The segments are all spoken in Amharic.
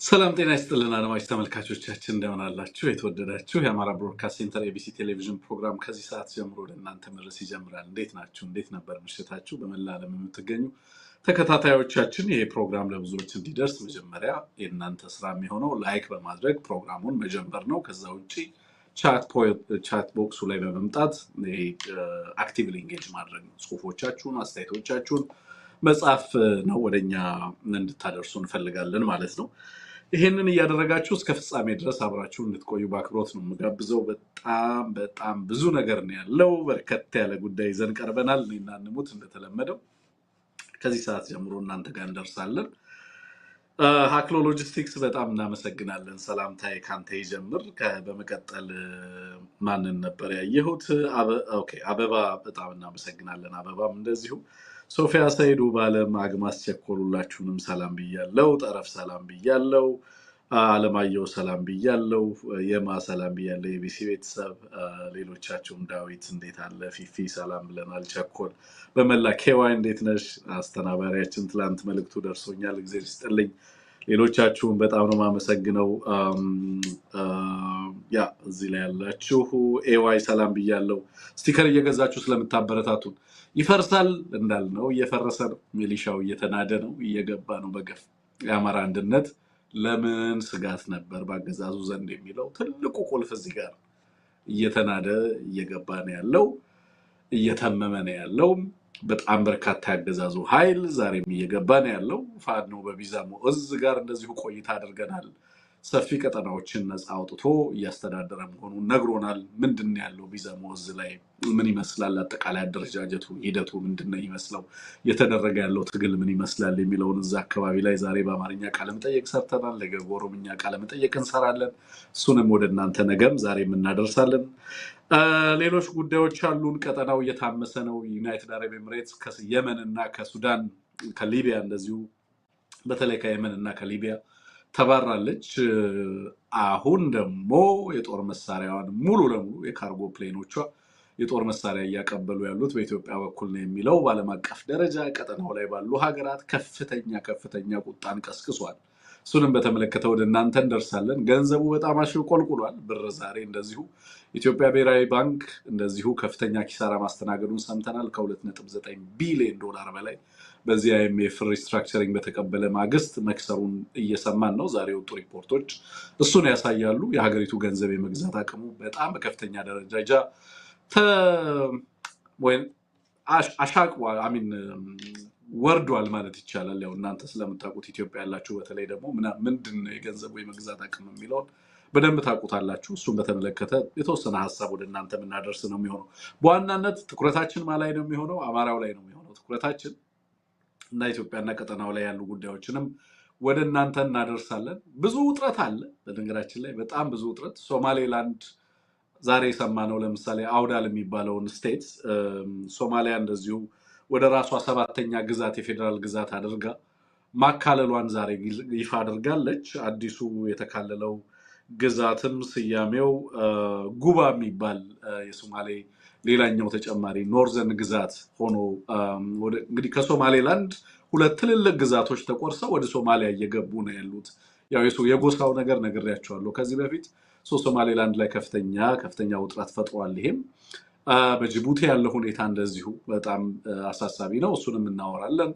ሰላም ጤና ይስጥልን አድማጭ ተመልካቾቻችን እንደምን አላችሁ? የተወደዳችሁ የአማራ ብሮድካስት ሴንተር ኤቢሲ ቴሌቪዥን ፕሮግራም ከዚህ ሰዓት ጀምሮ ለእናንተ መድረስ ይጀምራል። እንዴት ናችሁ? እንዴት ነበር ምሽታችሁ? በመላ ዓለም የምትገኙ ተከታታዮቻችን ይሄ ፕሮግራም ለብዙዎች እንዲደርስ መጀመሪያ የእናንተ ስራ የሚሆነው ላይክ በማድረግ ፕሮግራሙን መጀመር ነው። ከዛ ውጭ ቻት ቦክሱ ላይ በመምጣት አክቲቭሊ ኢንጌጅ ማድረግ ነው። ጽሁፎቻችሁን፣ አስተያየቶቻችሁን መጻፍ ነው ወደኛ እንድታደርሱ እንፈልጋለን ማለት ነው። ይሄንን እያደረጋችሁ እስከ ፍጻሜ ድረስ አብራችሁ እንድትቆዩ በአክብሮት ነው የምጋብዘው። በጣም ብዙ ነገር ነው ያለው። በርከት ያለ ጉዳይ ይዘን ቀርበናል። እኔና እንሙት እንደተለመደው ከዚህ ሰዓት ጀምሮ እናንተ ጋር እንደርሳለን። ሃክሎ ሎጂስቲክስ በጣም እናመሰግናለን። ሰላምታዬ ካንተ ይጀምር። በመቀጠል ማንን ነበር ያየሁት? አበባ በጣም እናመሰግናለን። አበባም እንደዚሁ ሶፊያ ሰይዱ ባለም አግማስ ቸኮሉላችሁንም ሰላም ብያለው። ጠረፍ ሰላም ብያለው። አለማየሁ ሰላም ብያለው። የማ ሰላም ብያለው። የቢሲ ቤተሰብ ሌሎቻችሁም ዳዊት እንዴት አለ? ፊፊ ሰላም ብለናል። ቸኮል በመላ ኬዋይ እንዴት ነሽ? አስተናባሪያችን ትላንት መልእክቱ ደርሶኛል። እግዚአብሔር ይስጥልኝ። ሌሎቻችሁም በጣም ነው የማመሰግነው። እዚህ ላይ ያላችሁ ኤዋይ ሰላም ብያለው። ስቲከር እየገዛችሁ ስለምታበረታቱን ይፈርሳል እንዳልነው እየፈረሰ ነው። ሚሊሻው እየተናደ ነው፣ እየገባ ነው በገፍ። የአማራ አንድነት ለምን ስጋት ነበር በአገዛዙ ዘንድ የሚለው ትልቁ ቁልፍ እዚህ ጋር እየተናደ እየገባ ነው ያለው፣ እየተመመ ነው ያለው። በጣም በርካታ ያገዛዙ ኃይል ዛሬም እየገባ ነው ያለው። ፋኖ በቢዛሞ እዝ ጋር እንደዚሁ ቆይታ አድርገናል። ሰፊ ቀጠናዎችን ነፃ አውጥቶ እያስተዳደረ መሆኑን ነግሮናል። ምንድን ያለው ቢዛሞ እዝ ላይ ምን ይመስላል? አጠቃላይ አደረጃጀቱ ሂደቱ ምንድነው ይመስለው? የተደረገ ያለው ትግል ምን ይመስላል የሚለውን እዛ አካባቢ ላይ ዛሬ በአማርኛ ቃለ መጠይቅ ሰርተናል። ነገ በኦሮምኛ ቃለ መጠይቅ እንሰራለን። እሱንም ወደ እናንተ ነገም ዛሬም እናደርሳለን። ሌሎች ጉዳዮች አሉን። ቀጠናው እየታመሰ ነው። ዩናይትድ አረብ ኤምሬትስ ከየመን እና ከሱዳን ከሊቢያ እንደዚሁ በተለይ ከየመን እና ከሊቢያ ተባራለች። አሁን ደግሞ የጦር መሳሪያዋን ሙሉ ለሙሉ የካርጎ ፕሌኖቿ የጦር መሳሪያ እያቀበሉ ያሉት በኢትዮጵያ በኩል ነው የሚለው በዓለም አቀፍ ደረጃ ቀጠናው ላይ ባሉ ሀገራት ከፍተኛ ቁጣን ቀስቅሷል። እሱንም በተመለከተ ወደ እናንተ እንደርሳለን። ገንዘቡ በጣም አሽቆልቁሏል። ብር ዛሬ እንደዚሁ ኢትዮጵያ ብሔራዊ ባንክ እንደዚሁ ከፍተኛ ኪሳራ ማስተናገዱን ሰምተናል። ከ2.9 ቢሊዮን ዶላር በላይ በዚህ IMF ሪስትራክቸሪንግ በተቀበለ ማግስት መክሰሩን እየሰማን ነው። ዛሬ ወጡ ሪፖርቶች እሱን ያሳያሉ። የሀገሪቱ ገንዘብ የመግዛት አቅሙ በጣም በከፍተኛ ደረጃ ወርዷል ማለት ይቻላል። ያው እናንተ ስለምታውቁት ኢትዮጵያ ያላችሁ በተለይ ደግሞ ምንድነው የገንዘቡ የመግዛት አቅም የሚለውን በደንብ ታውቁታላችሁ። እሱን በተመለከተ የተወሰነ ሀሳብ ወደ እናንተ የምናደርስ ነው የሚሆነው። በዋናነት ትኩረታችን ላይ ነው የሚሆነው፣ አማራው ላይ ነው የሚሆነው ትኩረታችን እና ኢትዮጵያና ቀጠናው ላይ ያሉ ጉዳዮችንም ወደ እናንተ እናደርሳለን። ብዙ ውጥረት አለ በነገራችን ላይ በጣም ብዙ ውጥረት። ሶማሌላንድ ዛሬ የሰማነው ለምሳሌ አውዳል የሚባለውን ስቴት ሶማሊያ እንደዚሁ ወደ ራሷ 7ኛ ግዛት የፌደራል ግዛት አድርጋ ማካለሏን ዛሬ ይፋ አድርጋለች። አዲሱ የተካለለው ግዛትም ስያሜው ጉባ የሚባል የሶማሌ ሌላኛው ተጨማሪ ኖርዘርን ግዛት ሆኖ እንግዲህ ከሶማሌላንድ ሁለት ትልልቅ ግዛቶች ተቆርሰው ወደ ሶማሊያ እየገቡ ነው ያሉት። ያው የጎሳው ነገር ነግሬያቸዋለሁ ከዚህ በፊት። ሶማሌላንድ ላይ ከፍተኛ ውጥረት ፈጥሯል። ይሄም በጅቡቲ ያለው ሁኔታ እንደዚሁ በጣም አሳሳቢ ነው። እሱንም እናወራለን።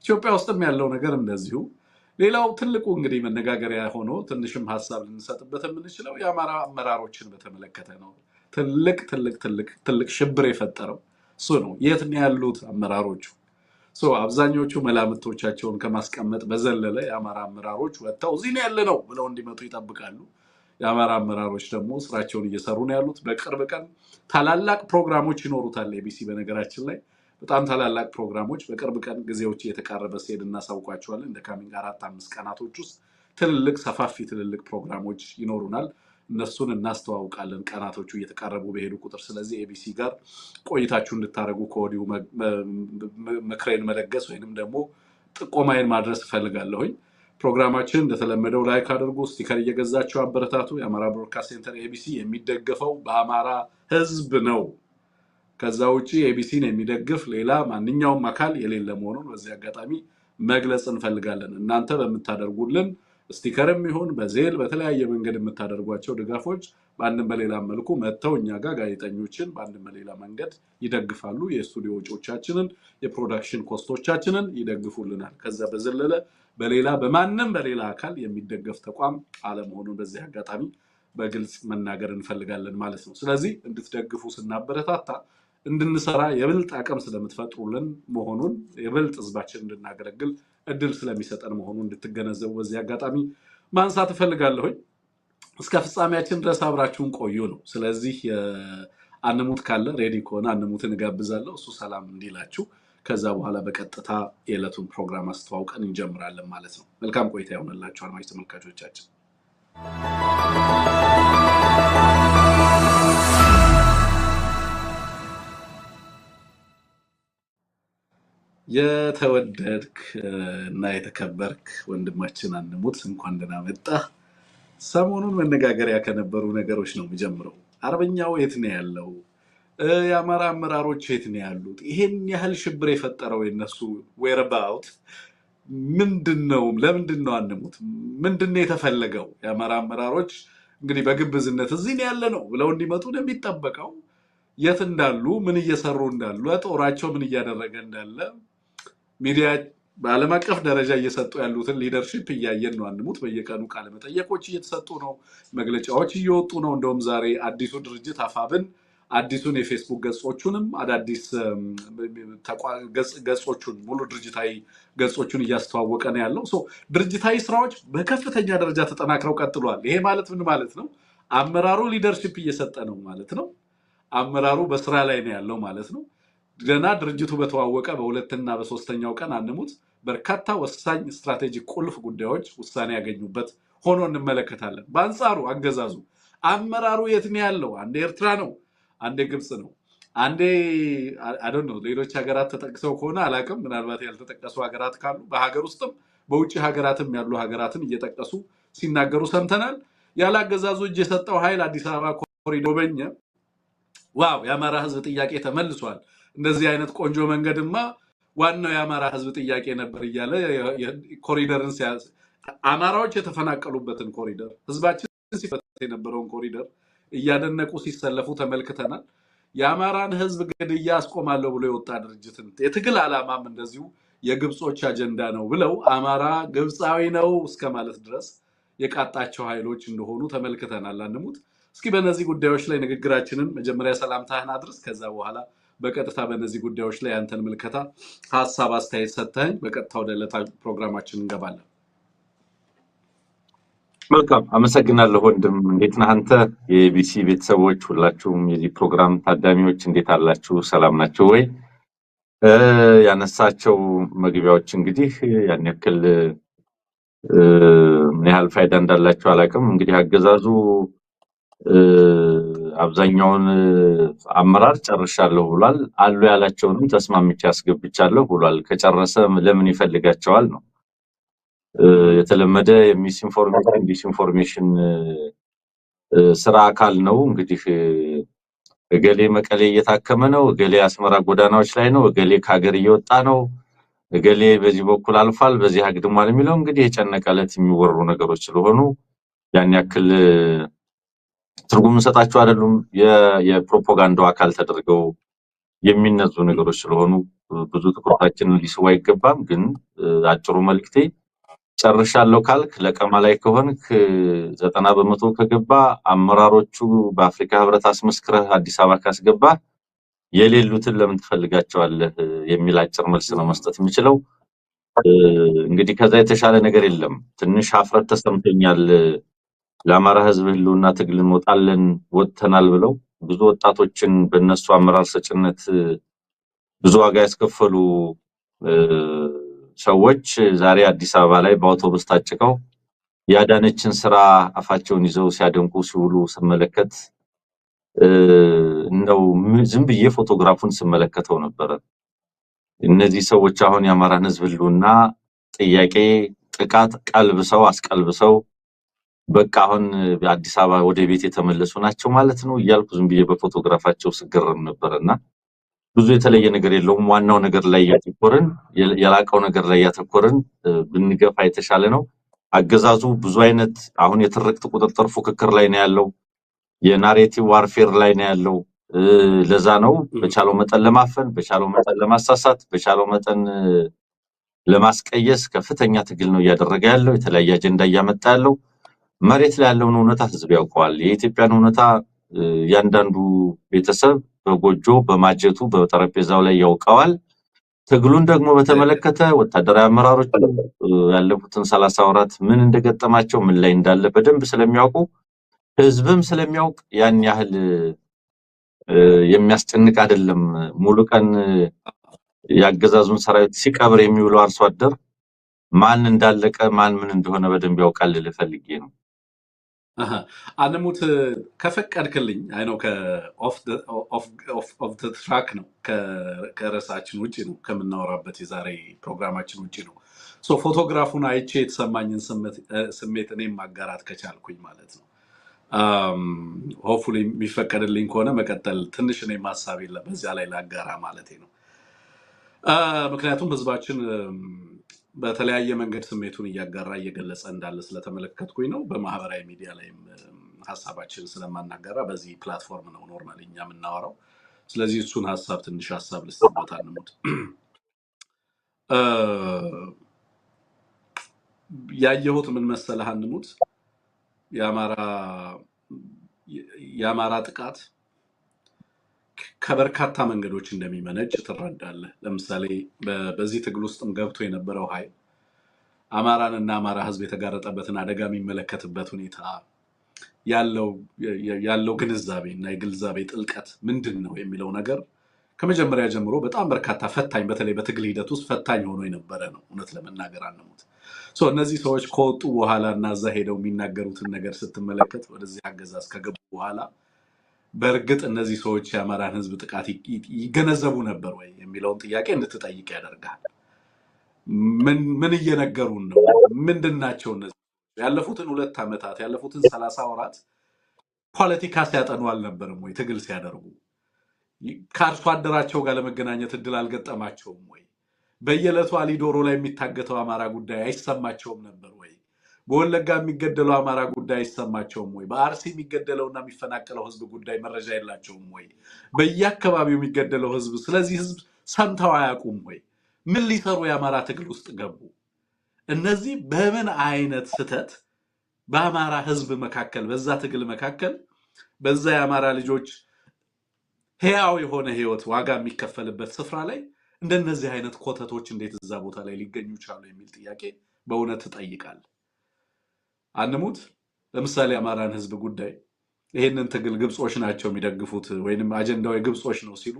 ኢትዮጵያ ውስጥም ያለው ነገር እንደዚሁ። ሌላው ትልቁ እንግዲህ መነጋገሪያ ሆኖ ትንሽም ሀሳብ ልንሰጥበት የምንችለው የአማራ አመራሮችን በተመለከተ ነው። ትልቅ ሽብር የፈጠረው እሱ ነው። የት ነው ያሉት አመራሮቹ? አብዛኞቹ መላምቶቻቸውን ከማስቀመጥ በዘለለ የአማራ አመራሮች ወጥተው እዚህ ነው ያለነው ብለው እንዲመጡ ይጠብቃሉ። የአማራ አመራሮች ደግሞ ስራቸውን እየሰሩ ነው ያሉት። በቅርብ ቀን ታላላቅ ፕሮግራሞች ይኖሩታል ኤቢሲ። በነገራችን ላይ በጣም ታላላቅ ፕሮግራሞች በቅርብ ቀን ጊዜዎች እየተቃረበ ሲሄድ እናሳውቃቸዋለን። እንደ ካሚንግ 4-5 ቀናቶች ውስጥ ሰፋፊ ትልልቅ ፕሮግራሞች ይኖሩናል። እነሱን እናስተዋውቃለን ቀናቶቹ እየተቃረቡ በሄዱ ቁጥር። ስለዚህ ኤቢሲ ጋር ቆይታችሁ እንድታደርጉ ከወዲሁ ምክሬን መለገስ ወይንም ደግሞ ጥቆማዬን ማድረስ እፈልጋለሁኝ። ፕሮግራማችን እንደተለመደው ላይክ አድርጉ፣ ስቲከር እየገዛችሁ አበረታቱ። የአማራ ብሮድካስት ሴንተር ኤቢሲ የሚደገፈው በአማራ ህዝብ ነው። ከዛ ውጪ ኤቢሲን የሚደግፍ ሌላ ማንኛውም አካል የሌለ መሆኑን በዚህ አጋጣሚ መግለጽ እንፈልጋለን። እናንተ በምታደርጉልን ስቲከርም ይሁን በዜል በተለያየ መንገድ የምታደርጓቸው ድጋፎች በአንድም በሌላ መልኩ መጥተው እኛ ጋር ጋዜጠኞችን በአንድም በሌላ መንገድ ይደግፋሉ። የስቱዲዮ ወጪዎቻችንን የፕሮዳክሽን ኮስቶቻችንን ይደግፉልናል። ከዛ በዘለለ በሌላ በማንም በሌላ አካል የሚደገፍ ተቋም አለመሆኑን በዚህ አጋጣሚ በግልጽ መናገር እንፈልጋለን ማለት ነው። ስለዚህ እንድትደግፉ ስናበረታታ እንድንሰራ የብልጥ አቅም ስለምትፈጥሩልን መሆኑን የብልጥ ህዝባችን እንድናገለግል እድል ስለሚሰጠን መሆኑን እንድትገነዘቡ በዚህ አጋጣሚ ማንሳት እፈልጋለሁኝ። እስከ ፍጻሜያችን ድረስ አብራችሁን ቆዩ ነው። ስለዚህ አንሙት ካለ ሬዲ ከሆነ አንሙትን እጋብዛለሁ፣ እሱ ሰላም እንዲላችሁ። ከዛ በኋላ በቀጥታ የዕለቱን ፕሮግራም አስተዋውቀን እንጀምራለን ማለት ነው። መልካም ቆይታ ይሆንላችሁ አድማጭ ተመልካቾቻችን። የተወደድክ እና የተከበርክ ወንድማችን አንሙት እንኳን ደህና መጣህ። ሰሞኑን መነጋገሪያ ከነበሩ ነገሮች ነው የሚጀምረው። አርበኛው የት ነው ያለው? የአማራ አመራሮች የት ነው ያሉት? ይሄን ያህል ሽብር የፈጠረው የነሱ ዌርባውት ምንድነው? ለምንድን ነው አንሙት? ምንድነው የተፈለገው? የአማራ አመራሮች እንግዲህ በግብዝነት እዚህ ነው ያለ ነው ብለው እንዲመጡ ነው የሚጠበቀው። የት እንዳሉ፣ ምን እየሰሩ እንዳሉ፣ ጦራቸው ምን እያደረገ እንዳለ ሚዲያ በዓለም አቀፍ ደረጃ እየሰጡ ያሉትን ሊደርሺፕ እያየን ነው። አንሙት በየቀኑ ቃለ መጠየቆች እየተሰጡ ነው፣ መግለጫዎች እየወጡ ነው። እንደውም ዛሬ አዲሱ ድርጅት አፋብን አዲሱን የፌስቡክ ገጾቹንም አዳዲስ ገጾቹን ሙሉ ድርጅታዊ ገጾቹን እያስተዋወቀ ነው ያለው። ድርጅታዊ ስራዎች በከፍተኛ ደረጃ ተጠናክረው ቀጥሏል። ይሄ ማለት ምን ማለት ነው? አመራሩ ሊደርሺፕ እየሰጠ ነው ማለት ነው። አመራሩ በስራ ላይ ነው ያለው ማለት ነው። ገና ድርጅቱ በተዋወቀ በሁለትና በሶስተኛው ቀን አንሙት በርካታ ወሳኝ ስትራቴጂክ ቁልፍ ጉዳዮች ውሳኔ ያገኙበት ሆኖ እንመለከታለን። በአንጻሩ አገዛዙ አመራሩ የት ነው ያለው? አንዴ ኤርትራ ነው፣ አንዴ ግብጽ ነው፣ አንዴ አዶን ነው። ሌሎች ሀገራት ተጠቅሰው ከሆነ አላቅም። ምናልባት ያልተጠቀሱ ሀገራት ካሉ በሀገር ውስጥም በውጭ ሀገራትም ያሉ ሀገራትን እየጠቀሱ ሲናገሩ ሰምተናል። ያለ አገዛዙ እጅ የሰጠው ኃይል አዲስ አበባ ኮሪዶር ጎበኘ። ዋው የአማራ ህዝብ ጥያቄ ተመልሷል። እንደዚህ አይነት ቆንጆ መንገድማ ዋናው የአማራ ህዝብ ጥያቄ ነበር እያለ ኮሪደርን አማራዎች የተፈናቀሉበትን ኮሪደር ህዝባችን ሲፈታ የነበረውን ኮሪደር እያደነቁ ሲሰለፉ ተመልክተናል። የአማራን ህዝብ ግድያ አስቆማለሁ ብሎ የወጣ ድርጅትን የትግል ዓላማም እንደዚሁ የግብጾች አጀንዳ ነው ብለው አማራ ግብፃዊ ነው እስከ ማለት ድረስ የቃጣቸው ኃይሎች እንደሆኑ ተመልክተናል። አንሙት እስኪ በእነዚህ ጉዳዮች ላይ ንግግራችንን መጀመሪያ ሰላምታህን አድርስ። ከዛ በኋላ በቀጥታ በእነዚህ ጉዳዮች ላይ አንተን ምልከታ፣ ሀሳብ፣ አስተያየት ሰጥተኸኝ በቀጥታ ወደ ዕለታዊ ፕሮግራማችን እንገባለን። መልካም አመሰግናለሁ ወንድም። እንዴት ነህ አንተ? የቢሲ ቤተሰቦች ሁላችሁም የዚህ ፕሮግራም ታዳሚዎች እንዴት አላችሁ? ሰላም ናችሁ ወይ? ያነሳቸው መግቢያዎች እንግዲህ ያን ያክል ምን ያህል ፋይዳ እንዳላቸው አላውቅም። እንግዲህ አገዛዙ አብዛኛውን አመራር ጨርሻለሁ ብሏል። አሉ ያላቸውንም ተስማምቼ አስገብቻለሁ ብሏል። ከጨረሰ ለምን ይፈልጋቸዋል ነው። የተለመደ የሚስኢንፎርሜሽን ዲስኢንፎርሜሽን ስራ አካል ነው። እንግዲህ እገሌ መቀሌ እየታከመ ነው፣ እገሌ አስመራ ጎዳናዎች ላይ ነው፣ እገሌ ከሀገር እየወጣ ነው፣ እገሌ በዚህ በኩል አልፏል፣ በዚህ አግድሟል የሚለው እንግዲህ የጨነቀለት የሚወሩ ነገሮች ስለሆኑ ያን ያክል ትርጉም እንሰጣቸው አይደሉም። የፕሮፓጋንዳው አካል ተደርገው የሚነዙ ነገሮች ስለሆኑ ብዙ ትኩረታችንን ሊስቡ አይገባም። ግን አጭሩ መልክቴ ጨርሻለሁ ካልክ ለቀማ ላይ ከሆንክ 90% ከገባ አመራሮቹ በአፍሪካ ህብረት አስመስክረህ አዲስ አበባ ካስገባ የሌሉትን ለምን ትፈልጋቸዋለህ የሚል አጭር መልስ ነው መስጠት የምችለው። እንግዲህ ከዛ የተሻለ ነገር የለም። ትንሽ ሀፍረት ተሰምተኛል። ለአማራ ህዝብ ህልውና ትግል ወጥተናል ብለው ብዙ ወጣቶችን በእነሱ አመራር ሰጭነት ብዙ ዋጋ ያስከፈሉ ሰዎች ዛሬ አዲስ አበባ ላይ በአውቶቡስ ታጭቀው ያዳነችን ስራ አፋቸውን ይዘው ሲያደንቁ ሲውሉ ስመለከት ነው ዝም ብዬ ፎቶግራፉን ስመለከተው ነበር። እነዚህ ሰዎች አሁን የአማራን ህዝብ ህልውና ጥያቄ ጥቃት አስቀልብሰው በቃ አሁን አዲስ አበባ ወደ ቤት የተመለሱ ናቸው ማለት ነው እያልኩ ዝም ብዬ በፎቶግራፋቸው ስገረም ነበርና ብዙ የተለየ ነገር የለውም። ዋናው ነገር ላይ ያተኮርን የላቀው ነገር ላይ ያተኮርን ብንገፋ የተሻለ ነው። አገዛዙ ብዙ አይነት አሁን የትርክት ቁጥጥር ፉክክር ላይ ነው ያለው። የናሬቲቭ ዋርፌር ላይ ነው ያለው። ለዛ ነው በቻለው መጠን ለማፈን፣ በቻለው መጠን ለማሳሳት፣ በቻለው መጠን ለማስቀየስ ከፍተኛ ትግል ነው እያደረገ ያለው። የተለያየ አጀንዳ እያመጣ ያለው። መሬት ላይ ያለውን እውነታ ህዝብ ያውቀዋል። የኢትዮጵያን እውነታ እያንዳንዱ ቤተሰብ በጎጆ በማጀቱ በጠረጴዛው ላይ ያውቀዋል። ትግሉን ደግሞ በተመለከተ ወታደራዊ አመራሮች ያለፉትን 30 ወራት ምን እንደገጠማቸው ምን ላይ እንዳለ በደንብ ስለሚያውቁ ህዝብም ስለሚያውቅ ያን ያህል የሚያስጨንቅ አይደለም። ሙሉ ቀን ያገዛዙን ሰራዊት ሲቀብር የሚውለው አርሶ አደር ማን እንዳለቀ ማን ምን እንደሆነ በደንብ ያውቃል ልፈልጌ ነው። አንሙት ከፈቀድክልኝ አይ ነው ከኦፍ ዘ ትራክ ነው ከርዕሳችን ውጪ ነው ከምናወራበት የዛሬ ፕሮግራማችን ውጪ ነው። ሶ ፎቶግራፉን አይቼ የተሰማኝን ስሜት እኔም ማጋራት ከቻልኩኝ ማለት ነው። ሆፕፉሊ የሚፈቀድልኝ ከሆነ መቀጠል ትንሽ እኔም ሀሳብ የለም በዚያ ላይ ላጋራ ማለት ነው። ምክንያቱም ህዝባችን በተለያየ መንገድ ስሜቱን እያጋራ እየገለጸ እንዳለ ስለተመለከትኩኝ ነው። በማህበራዊ ሚዲያ ላይም ሀሳባችን ስለማናጋራ በዚህ ፕላትፎርም ነው ኖርማሊ እኛ የምናወራው። ስለዚህ እሱን ሀሳብ ትንሽ ሀሳብ ልስጥበት። አንሙት ያየሁት ምን መሰለህ አንሙት የአማራ ጥቃት ከበርካታ መንገዶች እንደሚመነጭ ትረዳለህ። ለምሳሌ በዚህ ትግል ውስጥም ገብቶ የነበረው ኃይል አማራንና አማራ ህዝብ የተጋረጠበትን አደጋ የሚመለከትበት ሁኔታ ያለው ግንዛቤ እና የግንዛቤ ጥልቀት ምንድን ነው የሚለው ነገር ከመጀመሪያ ጀምሮ በጣም በርካታ ፈታኝ በተለይ በትግል ሂደት ውስጥ ፈታኝ ሆኖ የነበረ ነው። እውነት ለመናገር አንሙት እነዚህ ሰዎች ከወጡ በኋላ እና እዛ ሄደው የሚናገሩትን ነገር ስትመለከት ወደዚህ አገዛዝ ከገቡ በኋላ በእርግጥ እነዚህ ሰዎች የአማራን ህዝብ ጥቃት ይገነዘቡ ነበር ወይ የሚለውን ጥያቄ እንድትጠይቅ ያደርጋል። ምን እየነገሩን ነው? ምንድናቸው እነዚህ? ያለፉትን 2 ዓመታት ያለፉትን 30 ወራት ፖለቲካ ሲያጠኑ አልነበረም ወይ? ትግል ሲያደርጉ ከአርሶ አደራቸው ጋር ለመገናኘት እድል አልገጠማቸውም ወይ? በየዕለቱ አሊዶሮ ላይ የሚታገተው አማራ ጉዳይ አይሰማቸውም ነበር ወይ? በወለጋ የሚገደለው አማራ ጉዳይ አይሰማቸውም ወይ? በአርሲ የሚገደለውና የሚፈናቀለው ህዝብ ጉዳይ መረጃ የላቸውም ወይ? በየአካባቢው የሚገደለው ህዝብ ስለዚህ ህዝብ ሰምተው አያውቁም ወይ? ምን ሊሰሩ የአማራ ትግል ውስጥ ገቡ? እነዚህ በምን አይነት ስህተት በአማራ ህዝብ መካከል በዛ ትግል መካከል በዛ የአማራ ልጆች ህያው የሆነ ህይወት ዋጋ የሚከፈልበት ስፍራ ላይ እንደነዚህ አይነት ኮተቶች እንዴት እዛ ቦታ ላይ ሊገኙ ቻሉ የሚል ጥያቄ በእውነት ትጠይቃል። አንሙት ለምሳሌ አማራን ህዝብ ጉዳይ ይሄንን ትግል ግብጾች ናቸው የሚደግፉት ወይንም አጀንዳው የግብጾች ነው ሲሉ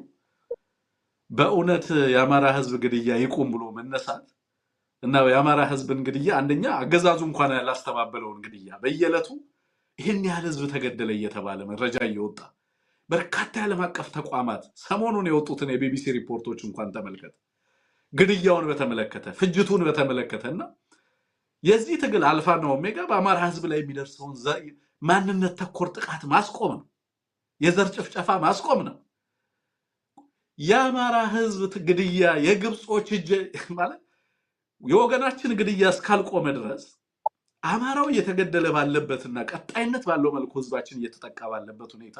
በእውነት የአማራ ህዝብ ግድያ ይቁም ብሎ መነሳት እና የአማራ ህዝብን ግድያ አንደኛ አገዛዙ እንኳን ያላስተባበለውን ግድያ በየዕለቱ ይህን ያህል ህዝብ ተገደለ እየተባለ መረጃ እየወጣ በርካታ የዓለም አቀፍ ተቋማት ሰሞኑን የወጡትን የቢቢሲ ሪፖርቶች እንኳን ተመልከት። ግድያውን በተመለከተ ፍጅቱን በተመለከተና የዚህ ትግል አልፋና ኦሜጋ በአማራ ህዝብ ላይ የሚደርሰውን ማንነት ተኮር ጥቃት ማስቆም ነው። የዘር ጭፍጨፋ ማስቆም ነው። የአማራ ህዝብ ግድያ የግብጾች እጅ ማለት የወገናችን ግድያ እስካልቆመ ድረስ አማራው እየተገደለ ባለበትና ቀጣይነት ባለው መልኩ ህዝባችን እየተጠቃ ባለበት ሁኔታ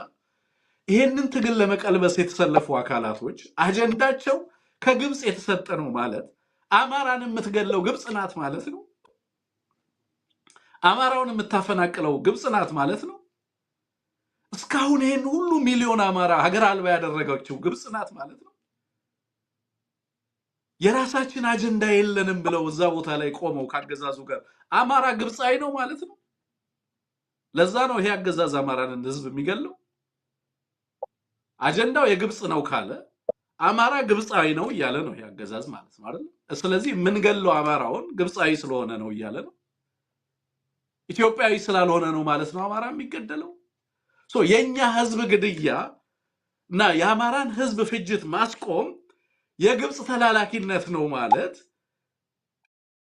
ይህንን ትግል ለመቀልበስ የተሰለፉ አካላቶች አጀንዳቸው ከግብጽ የተሰጠ ነው ማለት አማራን የምትገለው ግብጽ ናት ማለት ነው። አማራውን የምታፈናቅለው ግብጽ ናት ማለት ነው። እስካሁን ይህን ሁሉ ሚሊዮን አማራ ሀገር አልባ ያደረገችው ግብጽ ናት ማለት ነው። የራሳችን አጀንዳ የለንም ብለው እዛ ቦታ ላይ ቆመው ካገዛዙ ጋር አማራ ግብጻዊ ነው ማለት ነው። ለዛ ነው ይሄ አገዛዝ አማራን ህዝብ የሚገለው። አጀንዳው የግብጽ ነው ካለ አማራ ግብጻዊ ነው እያለ ነው ይሄ አገዛዝ ማለት ነው አይደል? ስለዚህ የምንገለው አማራውን ግብጻዊ ስለሆነ ነው እያለ ነው። ኢትዮጵያዊ ስላልሆነ ነው ማለት ነው አማራ የሚገደለው። የኛ ህዝብ ግድያ እና የአማራን ህዝብ ፍጅት ማስቆም የግብጽ ተላላኪነት ነው ማለት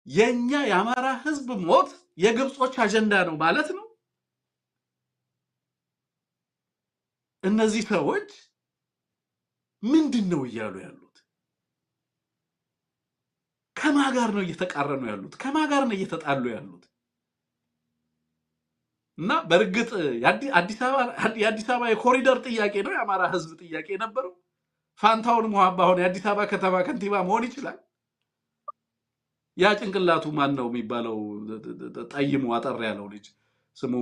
የኛ የአማራ ህዝብ ሞት የግብጾች አጀንዳ ነው ማለት ነው። እነዚህ ሰዎች ምንድን ነው እያሉ ያሉት? ከማን ጋር ነው እየተቃረኑ ያሉት? ከማን ጋር ነው እየተጣሉ ያሉት? እና በእርግጥ የአዲስ አበባ የኮሪደር ጥያቄ ነው የአማራ ህዝብ ጥያቄ ነበረው። ፋንታውን ሙሃባ አሁን የአዲስ አበባ ከተማ ከንቲባ መሆን ይችላል። ያ ጭንቅላቱ ማን ነው የሚባለው? ጠይሙ አጠር ያለው ልጅ ስሙ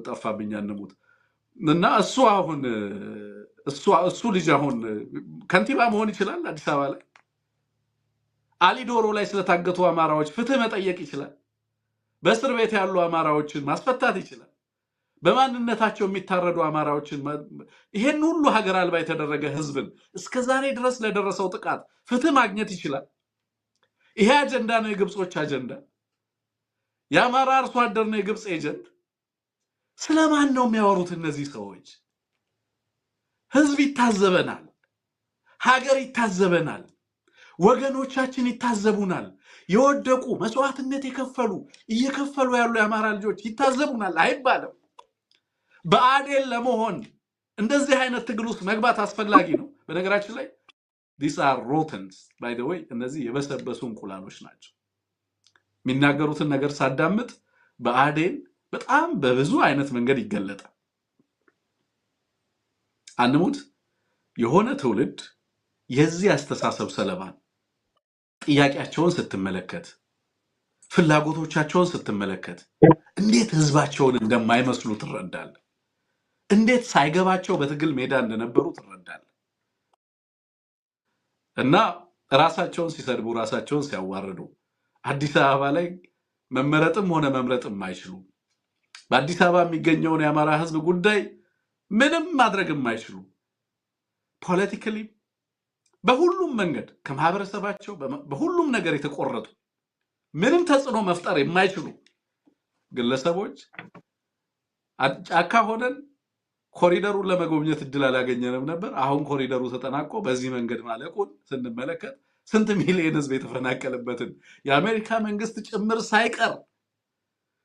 ጠፋብኝ፣ አንሙት እና እሱ ልጅ አሁን ከንቲባ መሆን ይችላል አዲስ አበባ ላይ። አሊዶሮ ላይ ስለታገቱ አማራዎች ፍትህ መጠየቅ ይችላል። በእስር ቤት ያሉ አማራዎችን ማስፈታት ይችላል። በማንነታቸው የሚታረዱ አማራዎችን ይሄን ሁሉ ሀገር አልባ የተደረገ ህዝብን እስከዛሬ ድረስ ለደረሰው ጥቃት ፍትህ ማግኘት ይችላል። ይሄ አጀንዳ ነው የግብጾች አጀንዳ። የአማራ አርሶ አደር ነው የግብጽ ኤጀንት። ስለማን ነው የሚያወሩት እነዚህ ሰዎች? ህዝብ ይታዘበናል፣ ሀገር ይታዘበናል፣ ወገኖቻችን ይታዘቡናል። የወደቁ መስዋዕትነት እየከፈሉ ያሉ የአማራ ልጆች ይታዘቡናል አይባልም። በአዴን ለመሆን እንደዚህ አይነት ትግል ውስጥ መግባት አስፈላጊ ነው። በነገራችን ላይ these are rodents by the way እነዚህ የበሰበሱ እንቁላሎች ናቸው። የሚናገሩትን ነገር ሳዳምጥ በአዴን በጣም በብዙ አይነት መንገድ ይገለጣል። አንሙት የሆነ ትውልድ የዚህ አስተሳሰብ ሰለባን ጥያቄያቸውን ስትመለከት፣ ፍላጎቶቻቸውን ስትመለከት እንዴት ህዝባቸውን እንደማይመስሉ ትረዳለህ። እንዴት ሳይገባቸው በትግል ሜዳ እንደነበሩ ትረዳለህ። እና ራሳቸውን ሲሰድቡ፣ ራሳቸውን ሲያዋርዱ፣ አዲስ አበባ ላይ መመረጥም ሆነ መምረጥም አይችሉ፣ በአዲስ አበባ የሚገኘውን የአማራ ህዝብ ጉዳይ ምንም ማድረግ የማይችሉ፣ ፖለቲካሊ በሁሉም መንገድ ከማህበረሰባቸው በሁሉም ነገር የተቆረጡ፣ ምንም ተጽዕኖ መፍጠር የማይችሉ ግለሰቦች ጫካ ሆነን ኮሪደሩን ለመጎብኘት እድል አላገኘንም ነበር። አሁን ኮሪደሩ ተጠናቆ በዚህ መንገድ ማለቁን ስንመለከት ስንት ሚሊዮን ህዝብ የተፈናቀለበትን የአሜሪካ መንግስት ጭምር ሳይቀር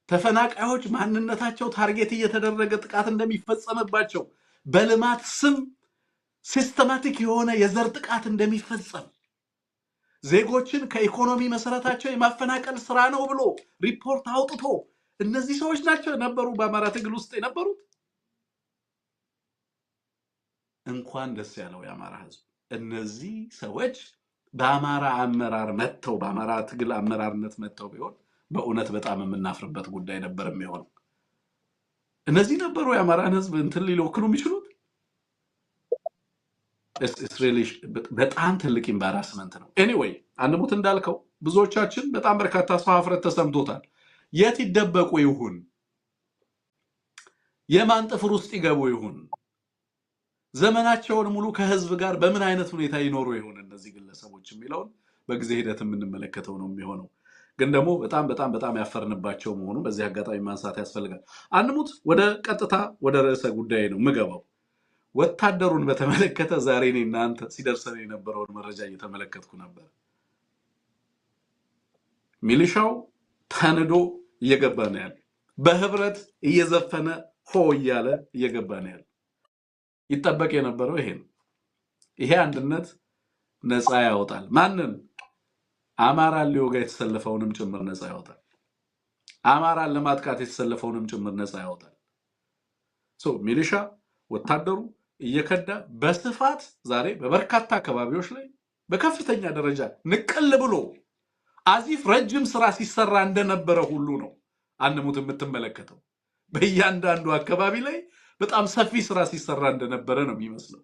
ተፈናቃዮች ማንነታቸው ታርጌት እየተደረገ ጥቃት እንደሚፈጸምባቸው፣ በልማት ስም ሲስተማቲክ የሆነ የዘር ጥቃት እንደሚፈጸም፣ ዜጎችን ከኢኮኖሚ መሰረታቸው የማፈናቀል ስራ ነው ብሎ ሪፖርት አውጥቶ እነዚህ ሰዎች ናቸው የነበሩ በአማራ ትግል ውስጥ የነበሩት። እንኳን ደስ ያለው የአማራ ህዝብ። እነዚህ ሰዎች በአማራ አመራር መጥተው በአማራ ትግል አመራርነት መጥተው ቢሆን በእውነት በጣም የምናፍርበት ጉዳይ ነበር የሚሆነው። እነዚህ ነበሩ የአማራን ህዝብ እንትን ሊወክሉ የሚችሉት። በጣም ትልቅ ኢምባራስመንት ነው። ኤኒዌይ አንሙት እንዳልከው ብዙዎቻችን በጣም በርካታ ሰው ሀፍረት ተሰምቶታል። የት ይደበቁ ይሁን፣ የማን ጥፍር ውስጥ ይገቡ ይሁን፣ ዘመናቸውን ሙሉ ከህዝብ ጋር በምን አይነት ሁኔታ ይኖሩ ይሆን እነዚህ ግለሰቦች የሚለውን በጊዜ ሂደት የምንመለከተው ነው የሚሆነው። ግን ደግሞ በጣም በጣም በጣም ያፈርንባቸው መሆኑ በዚህ አጋጣሚ ማንሳት ያስፈልጋል። አንሙት ወደ ቀጥታ ወደ ርዕሰ ጉዳይ ነው የምገባው። ወታደሩን በተመለከተ ዛሬ እኔ እናንተ ሲደርሰን የነበረውን መረጃ እየተመለከትኩ ነበር። ሚሊሻው ተንዶ እየገባ ነው ያለ፣ በህብረት እየዘፈነ ሆ እያለ እየገባ ነው ያለ። ይጠበቅ የነበረው ይሄ ነው። ይሄ አንድነት ነፃ ያወጣል። ማንን? አማራን ሊወጋ የተሰለፈውንም ጭምር ነፃ ያወጣል። አማራን ለማጥቃት የተሰለፈውንም ጭምር ነፃ ያወጣል። ሚሊሻ ወታደሩ እየከዳ በስፋት ዛሬ በበርካታ አካባቢዎች ላይ በከፍተኛ ደረጃ ንቅል ብሎ አዚፍ ረጅም ስራ ሲሰራ እንደነበረ ሁሉ ነው አንሙት የምትመለከተው። በእያንዳንዱ አካባቢ ላይ በጣም ሰፊ ስራ ሲሰራ እንደነበረ ነው የሚመስለው።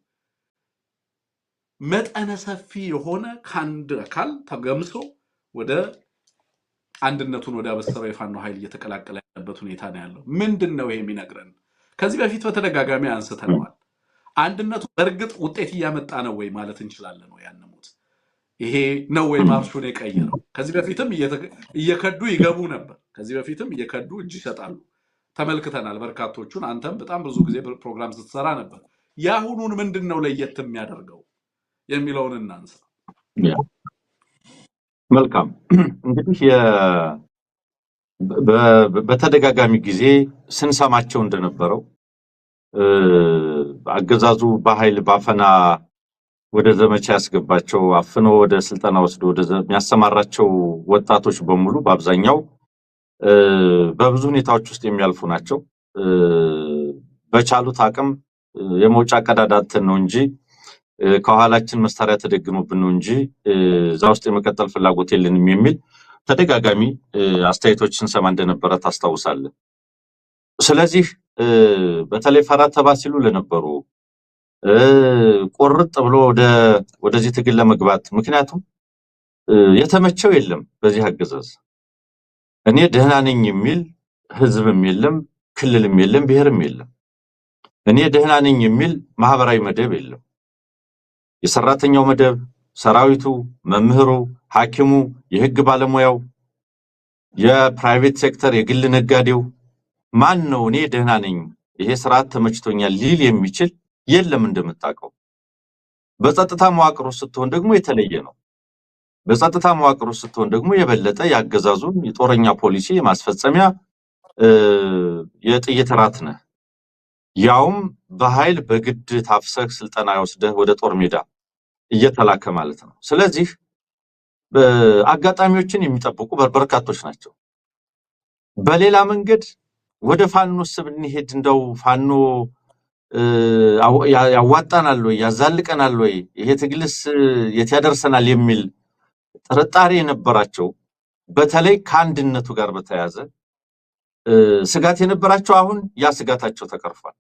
መጠነ ሰፊ የሆነ ከአንድ አካል ተገምሶ ወደ አንድነቱን ወደ አበሰረው የፋኖ ኃይል እየተቀላቀለ ያለበት ሁኔታ ነው ያለው። ምንድን ነው ይሄ የሚነግረን? ከዚህ በፊት በተደጋጋሚ አንስተነዋል። አንድነቱ በእርግጥ ውጤት እያመጣ ነው ወይ ማለት እንችላለን ወይ? ያንሙት ይሄ ነው ወይ ማርሹን የቀየረው? ከዚህ በፊትም እየከዱ ይገቡ ነበር። ከዚህ በፊትም እየከዱ እጅ ይሰጣሉ፣ ተመልክተናል በርካቶቹን። አንተም በጣም ብዙ ጊዜ ፕሮግራም ስትሰራ ነበር። የአሁኑን ምንድን ነው ለየት የሚያደርገው የሚለውን እናንሳ። መልካም እንግዲህ በተደጋጋሚ ጊዜ ስንሰማቸው እንደነበረው አገዛዙ በኃይል ባፈና ወደ ዘመቻ ያስገባቸው፣ አፍኖ ወደ ስልጠና ወስዶ ወደ የሚያሰማራቸው ወጣቶች በሙሉ በአብዛኛው በብዙ ሁኔታዎች ውስጥ የሚያልፉ ናቸው። በቻሉት አቅም የመውጫ ቀዳዳትን ነው እንጂ ከኋላችን መሳሪያ ተደግኖብን ነው እንጂ እዛ ውስጥ የመቀጠል ፍላጎት የለንም የሚል ተደጋጋሚ አስተያየቶችን ሰማ እንደነበረ ታስታውሳለህ። ስለዚህ በተለይ ፈራ ተባ ሲሉ ለነበሩ ቆርጥ ብሎ ወደዚህ ትግል ለመግባት ምክንያቱም የተመቸው የለም በዚህ አገዛዝ እኔ ደህና ነኝ የሚል ህዝብም የለም ክልልም የለም ብሔርም የለም። እኔ ደህና ነኝ የሚል ማህበራዊ መደብ የለም። የሰራተኛው መደብ፣ ሰራዊቱ፣ መምህሩ፣ ሐኪሙ፣ የህግ ባለሙያው፣ የፕራይቬት ሴክተር የግል ነጋዴው ማን ነው እኔ ደህና ነኝ ይሄ ስርዓት ተመችቶኛል ሊል የሚችል የለም እንደምታውቀው። በጸጥታ መዋቅሩ ስትሆን ደግሞ የተለየ ነው። በጸጥታ መዋቅሩ ስትሆን ደግሞ የበለጠ ያገዛዙን የጦረኛ ፖሊሲ የማስፈጸሚያ የጥይት ራት ነህ። ያውም በኃይል በግድ ታፍሰህ ስልጠና ወስደህ ወደ ጦር ሜዳ እየተላከ ማለት ነው። ስለዚህ አጋጣሚዎችን የሚጠብቁ በርካቶች ናቸው። በሌላ መንገድ ወደ ፋኖ ስብንሄድ እንደው ፋኖ ያዋጣናል ወይ ያዛልቀናል ወይ ይሄ ትግልስ የት ያደርሰናል የሚል ጥርጣሬ የነበራቸው በተለይ ከአንድነቱ ጋር በተያያዘ ስጋት የነበራቸው አሁን ያ ስጋታቸው ተቀርፏል።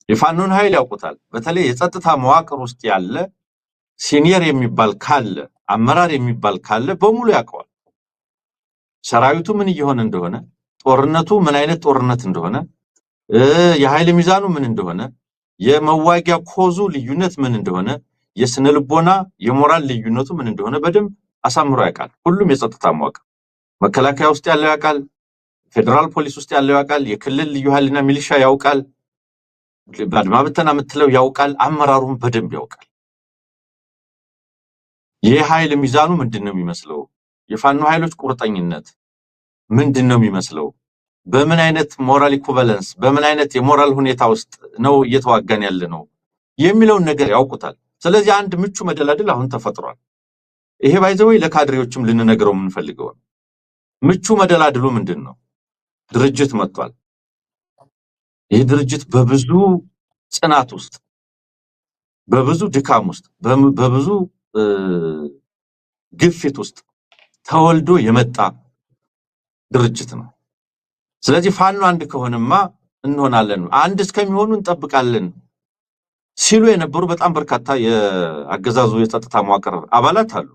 የፋኖን ኃይል ያውቁታል። በተለይ የጸጥታ መዋቅር ውስጥ ያለ ሲኒየር የሚባል ካለ አመራር የሚባል ካለ በሙሉ ያውቀዋል። ሰራዊቱ ምን እየሆነ እንደሆነ፣ ጦርነቱ ምን አይነት ጦርነት እንደሆነ፣ የኃይል ሚዛኑ ምን እንደሆነ፣ የመዋጊያ ኮዙ ልዩነት ምን እንደሆነ፣ የስነ ልቦና የሞራል ልዩነቱ ምን እንደሆነ በደንብ አሳምሮ ያውቃል። ሁሉም የጸጥታ መዋቅር መከላከያ ውስጥ ያለው ያውቃል፣ ፌደራል ፖሊስ ውስጥ ያለው ያውቃል፣ የክልል ልዩ ኃይልና ሚሊሻ ያውቃል፣ በአድማ ብተና የምትለው ያውቃል፣ አመራሩም በደንብ ያውቃል። የኃይል ሚዛኑ ምንድነው የሚመስለው? የፋኖ ኃይሎች ቁርጠኝነት ምንድነው የሚመስለው? በምን አይነት ሞራል ኢኩቫለንስ በምን አይነት የሞራል ሁኔታ ውስጥ ነው እየተዋጋን ያለ ነው የሚለውን ነገር ያውቁታል። ስለዚህ አንድ ምቹ መደላድል አሁን ተፈጥሯል። ይሄ ባይዘው ለካድሬዎችም ልንነግረው የምንፈልገው ምቹ መደላድሉ ምንድነው? ድርጅት መጥቷል። ይህ ድርጅት በብዙ ጽናት ውስጥ በብዙ ድካም ውስጥ በብዙ ግፊት ውስጥ ተወልዶ የመጣ ድርጅት ነው። ስለዚህ ፋኖ አንድ ከሆነማ እንሆናለን፣ አንድ እስከሚሆኑ እንጠብቃለን ሲሉ የነበሩ በጣም በርካታ የአገዛዙ የጸጥታ መዋቅር አባላት አሉ።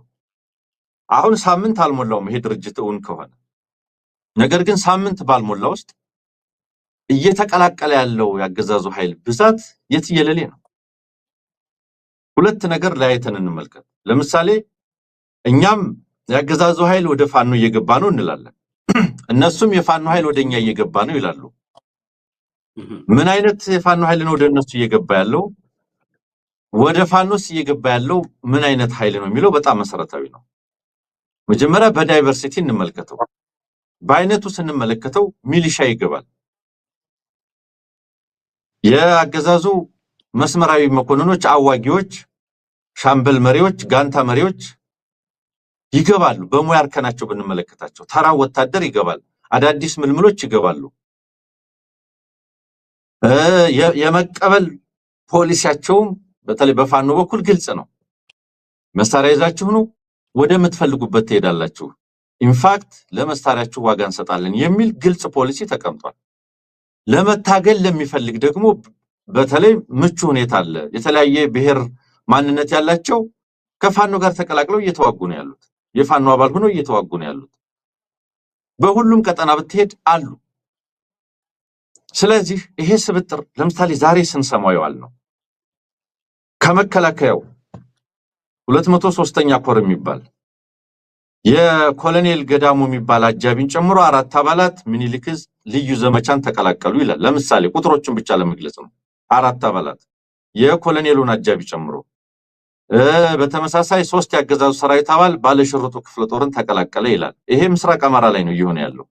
አሁን ሳምንት አልሞላውም ይሄ ድርጅት እውን ከሆነ። ነገር ግን ሳምንት ባልሞላ ውስጥ እየተቀላቀለ ያለው ያገዛዙ ኃይል ብዛት የትየለሌ ነው። ሁለት ነገር ለያይተን እንመልከት። ለምሳሌ እኛም ያገዛዙ ኃይል ወደ ፋኖ እየገባ ነው እንላለን፣ እነሱም የፋኖ ኃይል ወደኛ እየገባ ነው ይላሉ። ምን አይነት የፋኖ ኃይል ነው ወደ እነሱ እየገባ ያለው? ወደ ፋኖስ እየገባ ያለው ምን አይነት ኃይል ነው የሚለው በጣም መሰረታዊ ነው። መጀመሪያ በዳይቨርሲቲ እንመልከተው። በአይነቱ ስንመለከተው ሚሊሻ ይገባል። የአገዛዙ መስመራዊ መኮንኖች፣ አዋጊዎች፣ ሻምበል መሪዎች፣ ጋንታ መሪዎች ይገባሉ። በሙያ እርከናቸው ብንመለከታቸው ተራ ወታደር ይገባል። አዳዲስ ምልምሎች ይገባሉ። የመቀበል ፖሊሲያቸውም በተለይ በፋኖ በኩል ግልጽ ነው። መሳሪያ ይዛችሁ ነው ወደ ምትፈልጉበት ትሄዳላችሁ፣ ኢንፋክት ለመሳሪያችሁ ዋጋ እንሰጣለን የሚል ግልጽ ፖሊሲ ተቀምጧል። ለመታገል ለሚፈልግ ደግሞ በተለይ ምቹ ሁኔታ አለ። የተለያየ ብሔር ማንነት ያላቸው ከፋኖ ጋር ተቀላቅለው እየተዋጉ ነው ያሉት፣ የፋኖ አባል ሆነው እየተዋጉ ነው ያሉት። በሁሉም ቀጠና ብትሄድ አሉ። ስለዚህ ይሄ ስብጥር ለምሳሌ ዛሬ ስንሰማው ይዋል ነው ከመከላከያው 203ኛ ኮር የሚባል የኮሎኔል ገዳሙ የሚባል አጃቢን ጨምሮ 4 አባላት ምኒልክ ዕዝ ልዩ ዘመቻን ተቀላቀሉ ይላል። ለምሳሌ ቁጥሮችን ብቻ ለመግለጽ ነው። 4 አባላት የኮሎኔሉን አጃቢ ጨምሮ በተመሳሳይ 3 ያገዛዙ ሰራዊት አባል ባለሽርጡ ክፍለ ጦርን ተቀላቀለ ይላል። ይሄ ምስራቅ አማራ ላይ ነው እየሆነ ያለው።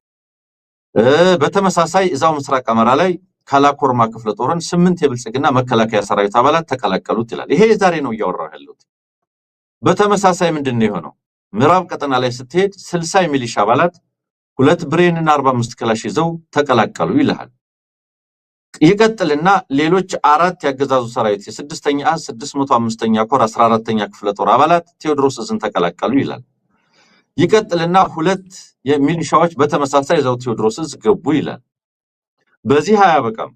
በተመሳሳይ እዛው ምስራቅ አማራ ላይ ካላኮርማ ክፍለ ጦርን 8 የብልጽግና መከላከያ ሰራዊት አባላት ተቀላቀሉት ይላል። ይሄ ዛሬ ነው እያወራው ያለው። በተመሳሳይ ምንድነው የሆነው? ምዕራብ ቀጠና ላይ ስትሄድ 60 የሚሊሻ አባላት 2 ብሬን እና 45 ክላሽ ይዘው ተቀላቀሉ ይላል። ይቀጥልና ሌሎች 4 ያገዛዙ ሰራዊት የ6ኛ አዝ 605ኛ ኮር 14ኛ ክፍለ ጦር አባላት ቴዎድሮስ ዕዝን ተቀላቀሉ ይላል። ይቀጥልና 2 የሚሊሻዎች በተመሳሳይ ዘው ቴዎድሮስ ዕዝ ገቡ ይላል። በዚህ አያበቃም።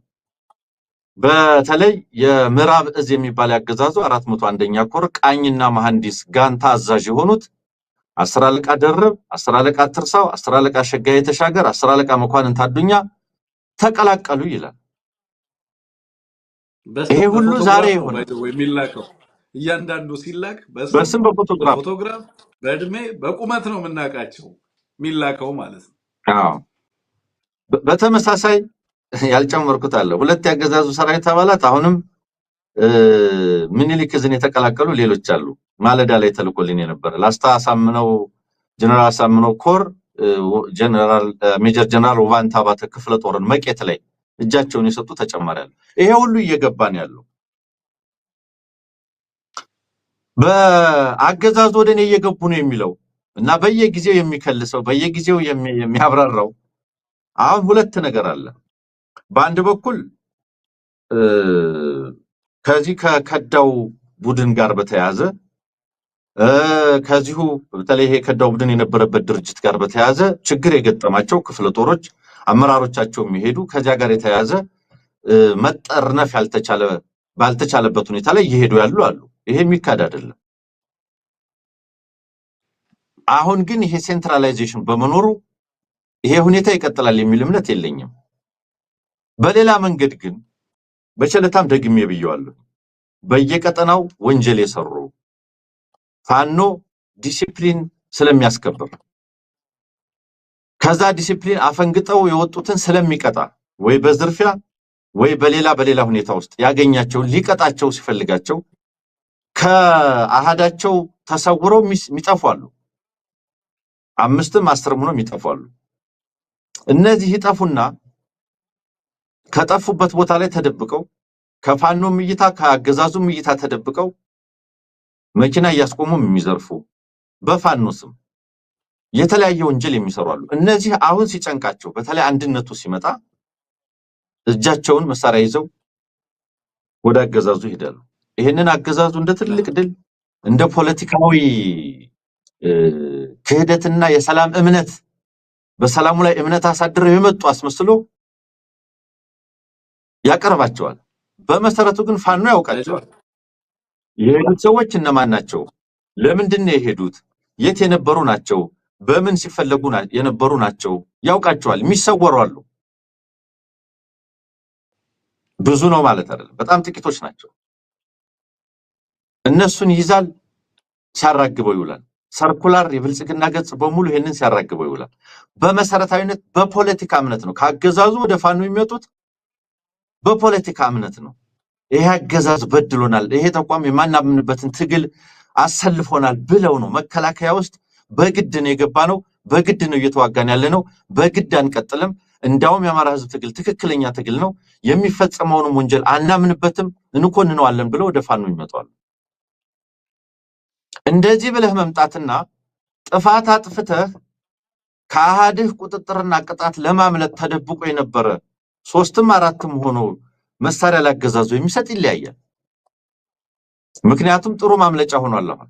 በተለይ የምዕራብ ዕዝ የሚባል ያገዛዙ 401ኛ ኮር ቃኝና መሐንዲስ ጋንታ አዛዥ የሆኑት 10 አለቃ ደርብ፣ 10 አለቃ ትርሳው፣ 10 አለቃ ሸጋዬ ተሻገር፣ 10 አለቃ መኳንንት አዱኛ ተቀላቀሉ ይላል። ይሄ ሁሉ ዛሬ ሆነ የሚላከው እያንዳንዱ ሲላክ በስም በፎቶግራፍ በእድሜ በቁመት ነው የምናውቃቸው የሚላከው ማለት ነው። አዎ በተመሳሳይ ያልጨመርኩት አለ 2 ያገዛዙ ሰራዊት አባላት አሁንም ምኒልክ ዕዝን የተቀላቀሉ ሌሎች አሉ። ማለዳ ላይ ተልኮልን የነበረ ላስታ አሳምነው ጀነራል አሳምነው ኮር ጀነራል ሜጀር ጀነራል ውባንታ ባተ ክፍለ ጦርን መቄት ላይ እጃቸውን የሰጡ ተጨማሪ አሉ። ይሄ ሁሉ እየገባን ያለው በአገዛዙ ወደኔ እየገቡ ነው የሚለው እና በየጊዜው የሚከልሰው በየጊዜው የሚያብራራው አሁን 2 ነገር አለ። በአንድ በኩል ከዚህ ከከዳው ቡድን ጋር በተያያዘ ከዚሁ በተለይ ይሄ ከዳው ቡድን የነበረበት ድርጅት ጋር በተያያዘ ችግር የገጠማቸው ክፍለ ጦሮች አመራሮቻቸው የሚሄዱ ከዚያ ጋር የተያያዘ መጠርነፍ ባልተቻለበት ሁኔታ ላይ እየሄዱ ያሉ አሉ። ይሄ የሚካድ አይደለም። አሁን ግን ይሄ ሴንትራላይዜሽን በመኖሩ ይሄ ሁኔታ ይቀጥላል የሚል እምነት የለኝም። በሌላ መንገድ ግን በቸለታም ደግሜ ብየዋለሁ። በየቀጠናው ወንጀል የሰሩ ፋኖ ዲሲፕሊን ስለሚያስከብር ከዛ ዲሲፕሊን አፈንግጠው የወጡትን ስለሚቀጣ ወይ በዝርፊያ ወይ በሌላ ሁኔታ ውስጥ ያገኛቸው ሊቀጣቸው ሲፈልጋቸው ከአሃዳቸው ተሰውረው የሚጠፋሉ። 5ም 10ም ሆነው የሚጠፋሉ። እነዚህ ይጠፉና ከጠፉበት ቦታ ላይ ተደብቀው ከፋኖም እይታ ከአገዛዙም እይታ ተደብቀው መኪና እያስቆሙም የሚዘርፉ በፋኖ ስም የተለያየ ወንጀል የሚሰሩ አሉ። እነዚህ አሁን ሲጨንቃቸው በተለይ አንድነቱ ሲመጣ እጃቸውን መሳሪያ ይዘው ወደ አገዛዙ ይሄዳሉ። ይሄንን አገዛዙ እንደ ትልቅ ድል እንደ ፖለቲካዊ ክህደትና የሰላም እምነት በሰላሙ ላይ እምነት አሳድረው የመጡ አስመስሎ ያቀርባቸዋል። በመሰረቱ ግን ፋኖ ያውቃቸዋል። የሄዱት ሰዎች እነማን ናቸው? ለምንድን ነው የሄዱት? የት የነበሩ ናቸው? በምን ሲፈለጉ የነበሩ ናቸው? ያውቃቸዋል። የሚሰወሩ አሉ። ብዙ ነው ማለት አይደለም፣ በጣም ጥቂቶች ናቸው። እነሱን ይዛል፣ ሲያራግበው ይውላል። ሰርኩላር የብልጽግና ገጽ በሙሉ ይሄንን ሲያራግበው ይውላል። በመሰረታዊነት በፖለቲካ እምነት ነው ከአገዛዙ ወደ ፋኖ የሚመጡት። በፖለቲካ እምነት ነው። ይሄ አገዛዝ በድሎናል፣ ይሄ ተቋም የማናምንበትን ትግል አሰልፎናል ብለው ነው። መከላከያ ውስጥ በግድ ነው የገባ ነው፣ በግድ ነው እየተዋጋን ያለ ነው፣ በግድ አንቀጥልም፣ እንዳውም የአማራ ህዝብ ትግል ትክክለኛ ትግል ነው፣ የሚፈጸመውንም ወንጀል አናምንበትም፣ እንኮንነዋለን ብለው ወደ ፋኖ ይመጣሉ። እንደዚህ ብለህ መምጣትና ጥፋት አጥፍተህ ከአሃድህ ቁጥጥርና ቅጣት ለማምለጥ ተደብቆ የነበረ 3ም 4ም ሆኖ መሳሪያ ላገዛዙ የሚሰጥ ይለያያል። ምክንያቱም ጥሩ ማምለጫ ሆኗል አሁን።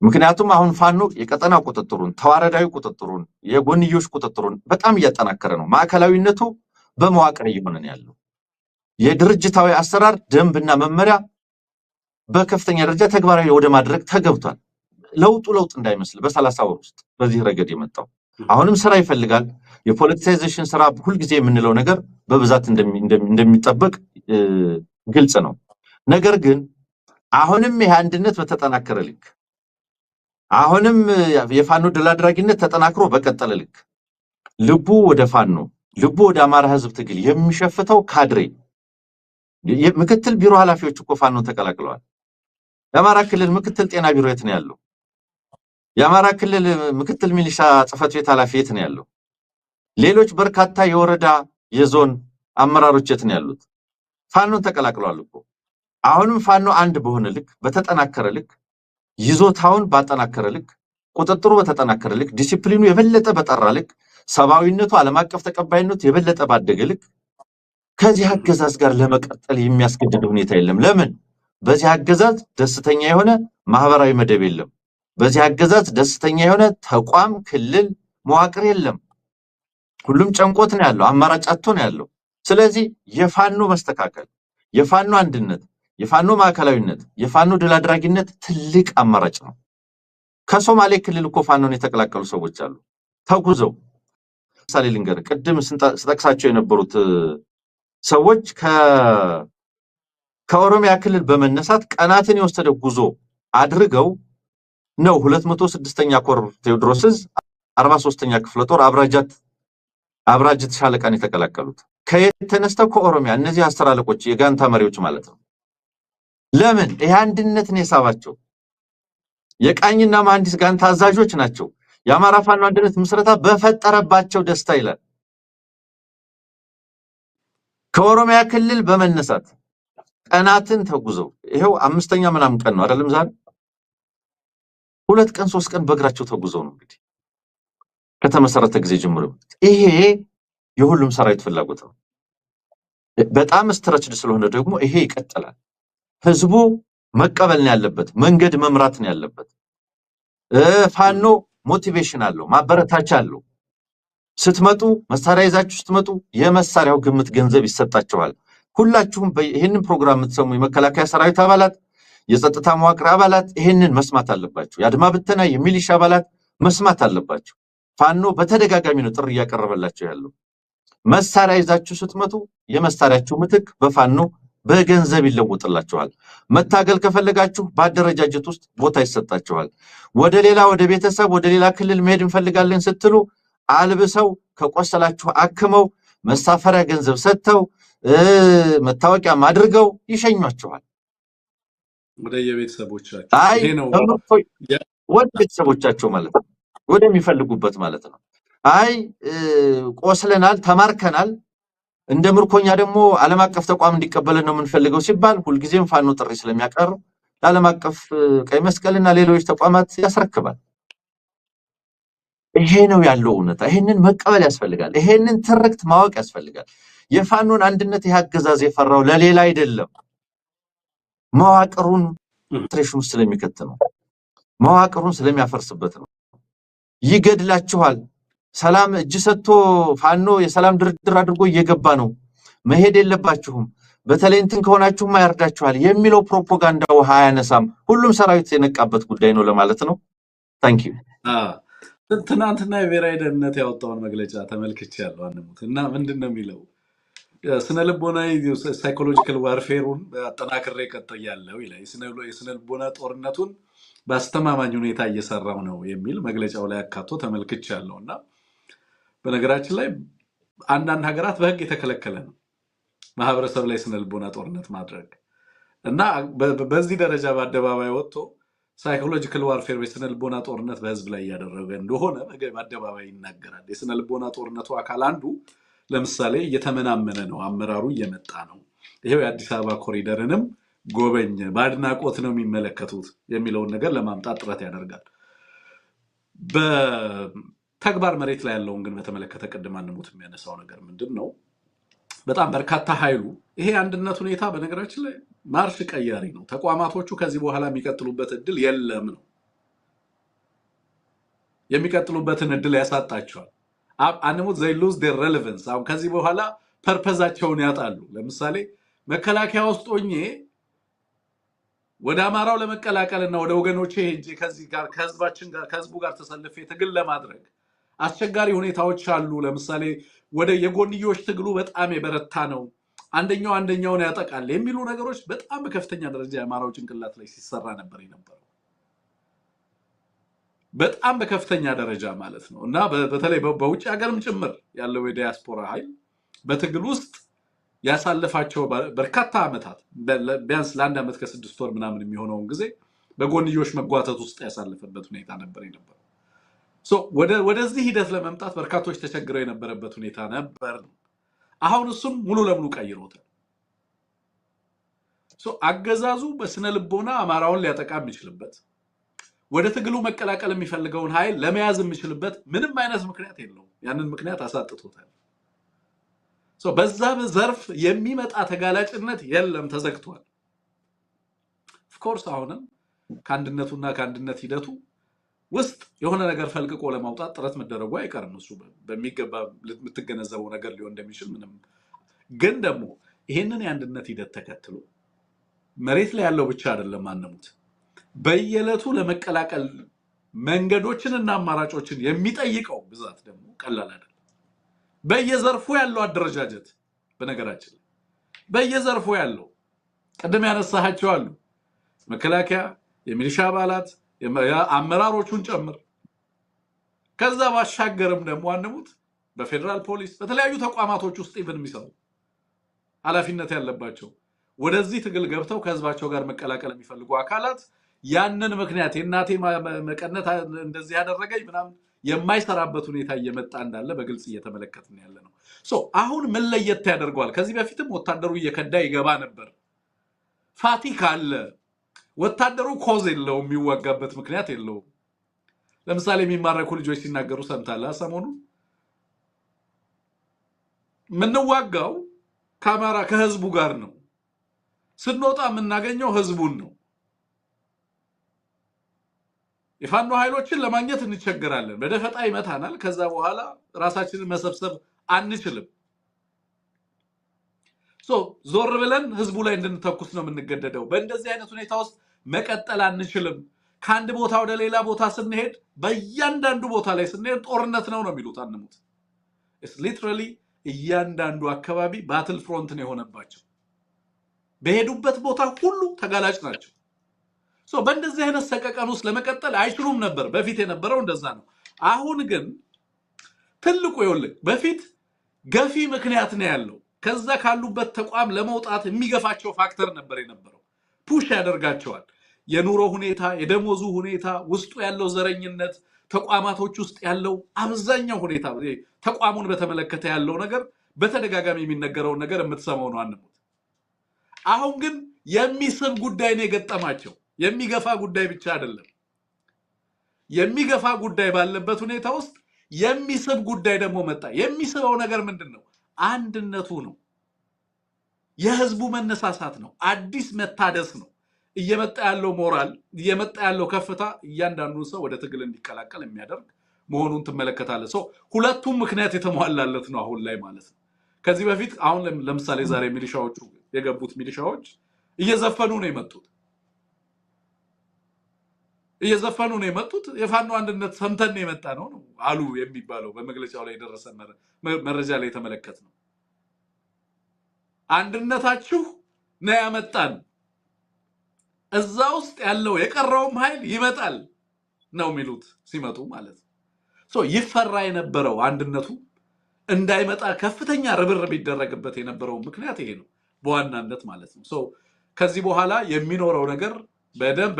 ምክንያቱም አሁን ፋኖ የቀጠና ቁጥጥሩን፣ ተዋረዳዊ ቁጥጥሩን፣ የጎንዮሽ ቁጥጥሩን በጣም እያጠናከረ ነው። ማዕከላዊነቱ በመዋቅር እየሆነ ነው ያለው። የድርጅታዊ አሰራር ደንብና መመሪያ በከፍተኛ ደረጃ ተግባራዊ ወደ ማድረግ ተገብቷል። ለውጥ እንዳይመስል በ30 ወር ውስጥ በዚህ ረገድ የመጣው አሁንም ስራ ይፈልጋል። የፖለቲሳይዜሽን ስራ ሁልጊዜ የምንለው ነገር በብዛት እንደሚጠበቅ ግልጽ ነው። ነገር ግን አሁንም ይህ አንድነት በተጠናከረ ልክ፣ አሁንም የፋኖ ድል አድራጊነት ተጠናክሮ በቀጠለ ልክ ልቡ ወደ ፋኖ ልቡ ወደ አማራ ህዝብ ትግል የሚሸፍተው ካድሬ ምክትል ቢሮ ኃላፊዎች እኮ ፋኖን ተቀላቅለዋል። የአማራ ክልል ምክትል ጤና ቢሮ የት ነው ያለው? የአማራ ክልል ምክትል ሚሊሻ ጽሕፈት ቤት ኃላፊ የት ነው ያለው? ሌሎች በርካታ የወረዳ የዞን አመራሮች የት ነው ያሉት? ፋኖን ተቀላቅለዋል እኮ። አሁንም ፋኖ አንድ በሆነ ልክ በተጠናከረ ልክ ይዞታውን ባጠናከረ ልክ ቁጥጥሩ በተጠናከረ ልክ ዲሲፕሊኑ የበለጠ በጠራ ልክ ሰብአዊነቱ ዓለም አቀፍ ተቀባይነቱ የበለጠ ባደገ ልክ ከዚህ አገዛዝ ጋር ለመቀጠል የሚያስገድድ ሁኔታ የለም። ለምን? በዚህ አገዛዝ ደስተኛ የሆነ ማህበራዊ መደብ የለም። በዚህ አገዛዝ ደስተኛ የሆነ ተቋም፣ ክልል፣ መዋቅር የለም። ሁሉም ጨንቆት ነው ያለው፣ አማራጭ አጥቶ ነው ያለው። ስለዚህ የፋኖ መስተካከል፣ የፋኖ አንድነት፣ የፋኖ ማዕከላዊነት፣ የፋኖ ድል አድራጊነት ትልቅ አማራጭ ነው። ከሶማሌ ክልል እኮ ፋኖን የተቀላቀሉ ሰዎች አሉ ተጉዘው። ምሳሌ ልንገር፣ ቅድም ስጠቅሳቸው የነበሩት ሰዎች ከኦሮሚያ ክልል በመነሳት ቀናትን የወሰደ ጉዞ አድርገው ነው 206ኛ ኮር ቴዎድሮስ ዕዝ 43ኛ ክፍለ ጦር አብራጅት ሻለቃን የተቀላቀሉት። ከየት ተነስተው? ከኦሮሚያ። እነዚህ አስር አለቆች የጋንታ መሪዎች ማለት ነው። ለምን? ይህ አንድነትን የሳባቸው የቃኝና መሐንዲስ ጋንታ አዛዦች ናቸው። የአማራ ፋኖ አንድነት ምስረታ በፈጠረባቸው ደስታ ይላል። ከኦሮሚያ ክልል በመነሳት ቀናትን ተጉዘው ይሄው 5ኛ ምናምን ቀን ነው አይደለም ዛሬ 2 ቀን 3 ቀን በእግራቸው ተጉዘው ነው እንግዲህ ከተመሰረተ ጊዜ ጀምሮ። ይሄ የሁሉም ሰራዊት ፍላጎት ነው። በጣም ስትረችድ ስለሆነ ደግሞ ይሄ ይቀጥላል። ህዝቡ መቀበል ነው ያለበት፣ መንገድ መምራት ነው ያለበት። ፋኖ ሞቲቬሽን አለው፣ ማበረታቻ አለው። ስትመጡ መሳሪያ ይዛችሁ ስትመጡ የመሳሪያው ግምት ገንዘብ ይሰጣችኋል። ሁላችሁም ይሄንን ፕሮግራም የምትሰሙ የመከላከያ ሰራዊት አባላት፣ የጸጥታ መዋቅር አባላት ይሄንን መስማት አለባችሁ። የአድማ ብተና የሚሊሻ አባላት መስማት አለባችሁ። ፋኖ በተደጋጋሚ ነው ጥሪ እያቀረበላችሁ ያለው። መሳሪያ ይዛችሁ ስትመጡ የመሳሪያችሁ ምትክ በፋኖ በገንዘብ ይለወጥላችኋል። መታገል ከፈለጋችሁ በአደረጃጀት ውስጥ ቦታ ይሰጣችኋል። ወደ ቤተሰብ ወደ ሌላ ክልል መሄድ እንፈልጋለን ስትሉ አልብሰው ከቆሰላችሁ አክመው መሳፈሪያ ገንዘብ ሰጥተው መታወቂያም አድርገው ይሸኟችኋል። ወደ የቤተሰቦቻቸው ይሄ ነው ወደ ቤተሰቦቻቸው ማለት ነው፣ ወደሚፈልጉበት ማለት ነው። ቆስለናል፣ ተማርከናል፣ እንደ ምርኮኛ ደግሞ ዓለም አቀፍ ተቋም እንዲቀበለን ነው የምንፈልገው ሲባል ሁልጊዜም ፋኖ ጥሪ ስለሚያቀርብ ለዓለም አቀፍ ቀይ መስቀልና ሌሎች ተቋማት ያስረክባል። ይሄ ነው ያለው እውነታ። ይሄንን መቀበል ያስፈልጋል። ይሄንን ትርክት ማወቅ ያስፈልጋል። የፋኖን አንድነት ያገዛዝ የፈራው ለሌላ አይደለም፣ መዋቅሩን ትሬሽን ስለሚከት ነው፣ መዋቅሩን ስለሚያፈርስበት ነው። ይገድላችኋል። ሰላም እጅ ሰጥቶ ፋኖ የሰላም ድርድር አድርጎ እየገባ ነው፣ መሄድ የለባችሁም፣ በተለይ እንትን ከሆናችሁማ ያርዳችኋል የሚለው ፕሮፓጋንዳው አያነሳም። ሁሉም ሰራዊት የነቃበት ጉዳይ ነው ለማለት ነው። ታንክ ዩ። ትናንትና የብሔራዊ ደህንነት ያወጣውን መግለጫ ተመልክቻለሁ አንሙት እና ምንድነው የሚለው? ስነ ልቦናዊ ሳይኮሎጂካል ዋርፌሩን አጠናክሬ ቀጥያለሁ ይላል። የስነ ልቦና ጦርነቱን በአስተማማኝ ሁኔታ እየሰራው ነው የሚል መግለጫው ላይ አካቶ ተመልክቻለሁ። እና በነገራችን ላይ አንዳንድ ሀገራት በህግ የተከለከለ ነው ማህበረሰብ ላይ ስነ ልቦና ጦርነት ማድረግ እና በዚህ ደረጃ በአደባባይ ወጥቶ ሳይኮሎጂካል ዋርፌር የስነ ልቦና ጦርነት በህዝብ ላይ እያደረገ እንደሆነ በአደባባይ ይናገራል። የስነ ልቦና ጦርነቱ አካል አንዱ ለምሳሌ እየተመናመነ ነው፣ አመራሩ እየመጣ ነው፣ ይሄው የአዲስ አበባ ኮሪደርንም ጎበኘ፣ በአድናቆት ነው የሚመለከቱት የሚለውን ነገር ለማምጣት ጥረት ያደርጋል። በተግባር መሬት ላይ ያለውን ግን በተመለከተ ቅድም አንሙት የሚያነሳው ነገር ምንድን ነው? በጣም በርካታ ኃይሉ ይሄ አንድነት ሁኔታ በነገራችን ላይ ማርሽ ቀያሪ ነው። ተቋማቶቹ ከዚህ በኋላ የሚቀጥሉበት እድል የለም ነው፣ የሚቀጥሉበትን እድል ያሳጣቸዋል። አንሙት they lose their relevance። አሁን ከዚህ በኋላ ፐርፐዛቸውን ያጣሉ። ለምሳሌ መከላከያ ውስጥ ሆኜ ወደ አማራው ለመቀላቀልና ወደ ወገኖቼ ሄጄ ከዚህ ጋር ከህዝቡ ጋር ተሰልፌ ትግል ለማድረግ አስቸጋሪ ሁኔታዎች አሉ። ለምሳሌ ወደ የጎንዮሽ ትግሉ በጣም የበረታ ነው፣ አንደኛውን ያጠቃል የሚሉ ነገሮች በጣም በከፍተኛ ደረጃ የአማራው ጭንቅላት ላይ ሲሰራ ነበር የነበረው፣ በጣም በከፍተኛ ደረጃ ማለት ነው። እና በተለይ በውጭ ሀገርም ጭምር ያለው የዲያስፖራ ኃይል በትግል ውስጥ ያሳለፋቸው በርካታ ዓመታት ቢያንስ ለ1 ዓመት ከ6 ወር ምናምን የሚሆነውን ጊዜ በጎንዮሽ መጓተት ውስጥ ያሳለፈበት ሁኔታ ነበር የነበረው። ወደዚህ ሂደት ለመምጣት በርካቶች ተቸግረው የነበረበት ሁኔታ ነበር። አሁን እሱም ሙሉ ለሙሉ ቀይሮታል። አገዛዙ በስነ ልቦና አማራውን ሊያጠቃ የሚችልበት፣ ወደ ትግሉ መቀላቀል የሚፈልገውን ኃይል ለመያዝ የሚችልበት ምንም አይነት ምክንያት የለውም። ያንን ምክንያት አሳጥቶታል። በዛ ዘርፍ የሚመጣ ተጋላጭነት የለም ተዘግቷል ኦፍ ኮርስ አሁንም ከአንድነቱና ከአንድነት ሂደቱ ውስጥ የሆነ ነገር ፈልቅቆ ለማውጣት ጥረት መደረጉ አይቀርም እሱ በሚገባ የምትገነዘበው ነገር ሊሆን እንደሚችል ምንም ግን ደግሞ ይሄንን የአንድነት ሂደት ተከትሎ መሬት ላይ ያለው ብቻ አይደለም አንሙት በየለቱ ለመቀላቀል መንገዶችንና አማራጮችን የሚጠይቀው ብዛት ደግሞ ቀላል አይደለም በየዘርፉ ያለው አደረጃጀት በነገራችን በየዘርፉ ያለው ቀደም ያነሳሃቸው አሉ መከላከያ የሚሊሻ አባላት አመራሮቹን ጨምር ከዛ ባሻገርም ደግሞ አንሙት በፌደራል ፖሊስ በተለያዩ ተቋማቶች ውስጥ ኢቭን የሚሰሩ ኃላፊነት ያለባቸው ወደዚህ ትግል ገብተው ከህዝባቸው ጋር መቀላቀል የሚፈልጉ አካላት ያንን ምክንያት የናቴ መቀነት እንደዚህ ያደረገኝ ምናምን የማይሰራበት ሁኔታ እየመጣ እንዳለ በግልጽ እየተመለከትን ያለ ነው አሁን ምን ለየት ያደርገዋል ከዚህ በፊትም ወታደሩ እየከዳ ይገባ ነበር ፋቲካ አለ ወታደሩ ኮዝ የለውም የሚዋጋበት ምክንያት የለውም ለምሳሌ የሚማረኩ ልጆች ሲናገሩ ሰምታላ ሰሞኑ ምንዋጋው ካማራ ከህዝቡ ጋር ነው ስንወጣ የምናገኘው ህዝቡን ነው የፋኖ ኃይሎችን ለማግኘት እንቸገራለን በደፈጣ ይመታናል ከዛ በኋላ ራሳችንን መሰብሰብ አንችልም ዞር ብለን ህዝቡ ላይ እንድንተኩስ ነው የምንገደደው በእንደዚህ አይነት ሁኔታ ውስጥ መቀጠል አንችልም ከአንድ ቦታ ወደ ሌላ ቦታ ስንሄድ በእያንዳንዱ ቦታ ላይ ስንሄድ ጦርነት ነው የሚሉት አንሙት it's literally እያንዳንዱ አካባቢ ባትል ፍሮንት ነው የሆነባቸው በሄዱበት ቦታ ሁሉ ተጋላጭ ናቸው በእንደዚህ አይነት ሰቀቀን ውስጥ ለመቀጠል አይችሉም ነበር በፊት የነበረው እንደዛ ነው አሁን ግን ትልቁ ይወልቅ በፊት ገፊ ምክንያት ነው ያለው ከዛ ካሉበት ተቋም ለመውጣት የሚገፋቸው ፋክተር ነበር የነበረው ፑሽ ያደርጋቸዋል የኑሮ ሁኔታ የደሞዙ ሁኔታ ውስጡ ያለው ዘረኝነት ተቋማቶች ውስጥ ያለው አብዛኛው ሁኔታ ተቋሙን በተመለከተ ያለው ነገር በተደጋጋሚ የሚነገረው ነገር የምትሰማው ነው አንሙት አሁን ግን የሚስብ ጉዳይ ነው የገጠማቸው የሚገፋ ጉዳይ ብቻ አይደለም የሚገፋ ጉዳይ ባለበት ሁኔታ ውስጥ የሚስብ ጉዳይ ደግሞ መጣ የሚስበው ነገር ምንድነው አንድነቱ ነው የህዝቡ መነሳሳት ነው አዲስ መታደስ ነው እየመጣ ያለው ሞራል እየመጣ ያለው ከፍታ እያንዳንዱ ሰው ወደ ትግል እንዲቀላቀል የሚያደርግ መሆኑን ትመለከታለህ ሁለቱም ምክንያት የተሟላለት ነው አሁን ላይ ማለት ነው ከዚህ በፊት አሁን ለምሳሌ ዛሬ ሚሊሻዎቹ የገቡት ሚሊሻዎች እየዘፈኑ ነው የመጡት የፋኖ አንድነት ሰምተን የመጣ ነው አሉ የሚባለው በመግለጫው ላይ ደረሰ መረጃ ላይ ተመለከትነው አንድነታችሁ ነው ያመጣን እዛ ውስጥ ያለው የቀረውም ኃይል ይመጣል ነው የሚሉት ሲመጡ ማለት ነው ይፈራ የነበረው አንድነቱ እንዳይመጣ ከፍተኛ ርብርብ ይደረግበት የነበረው ምክንያት ይሄ ነው በዋናነት ማለት ነው ከዚህ በኋላ የሚኖረው ነገር በደንብ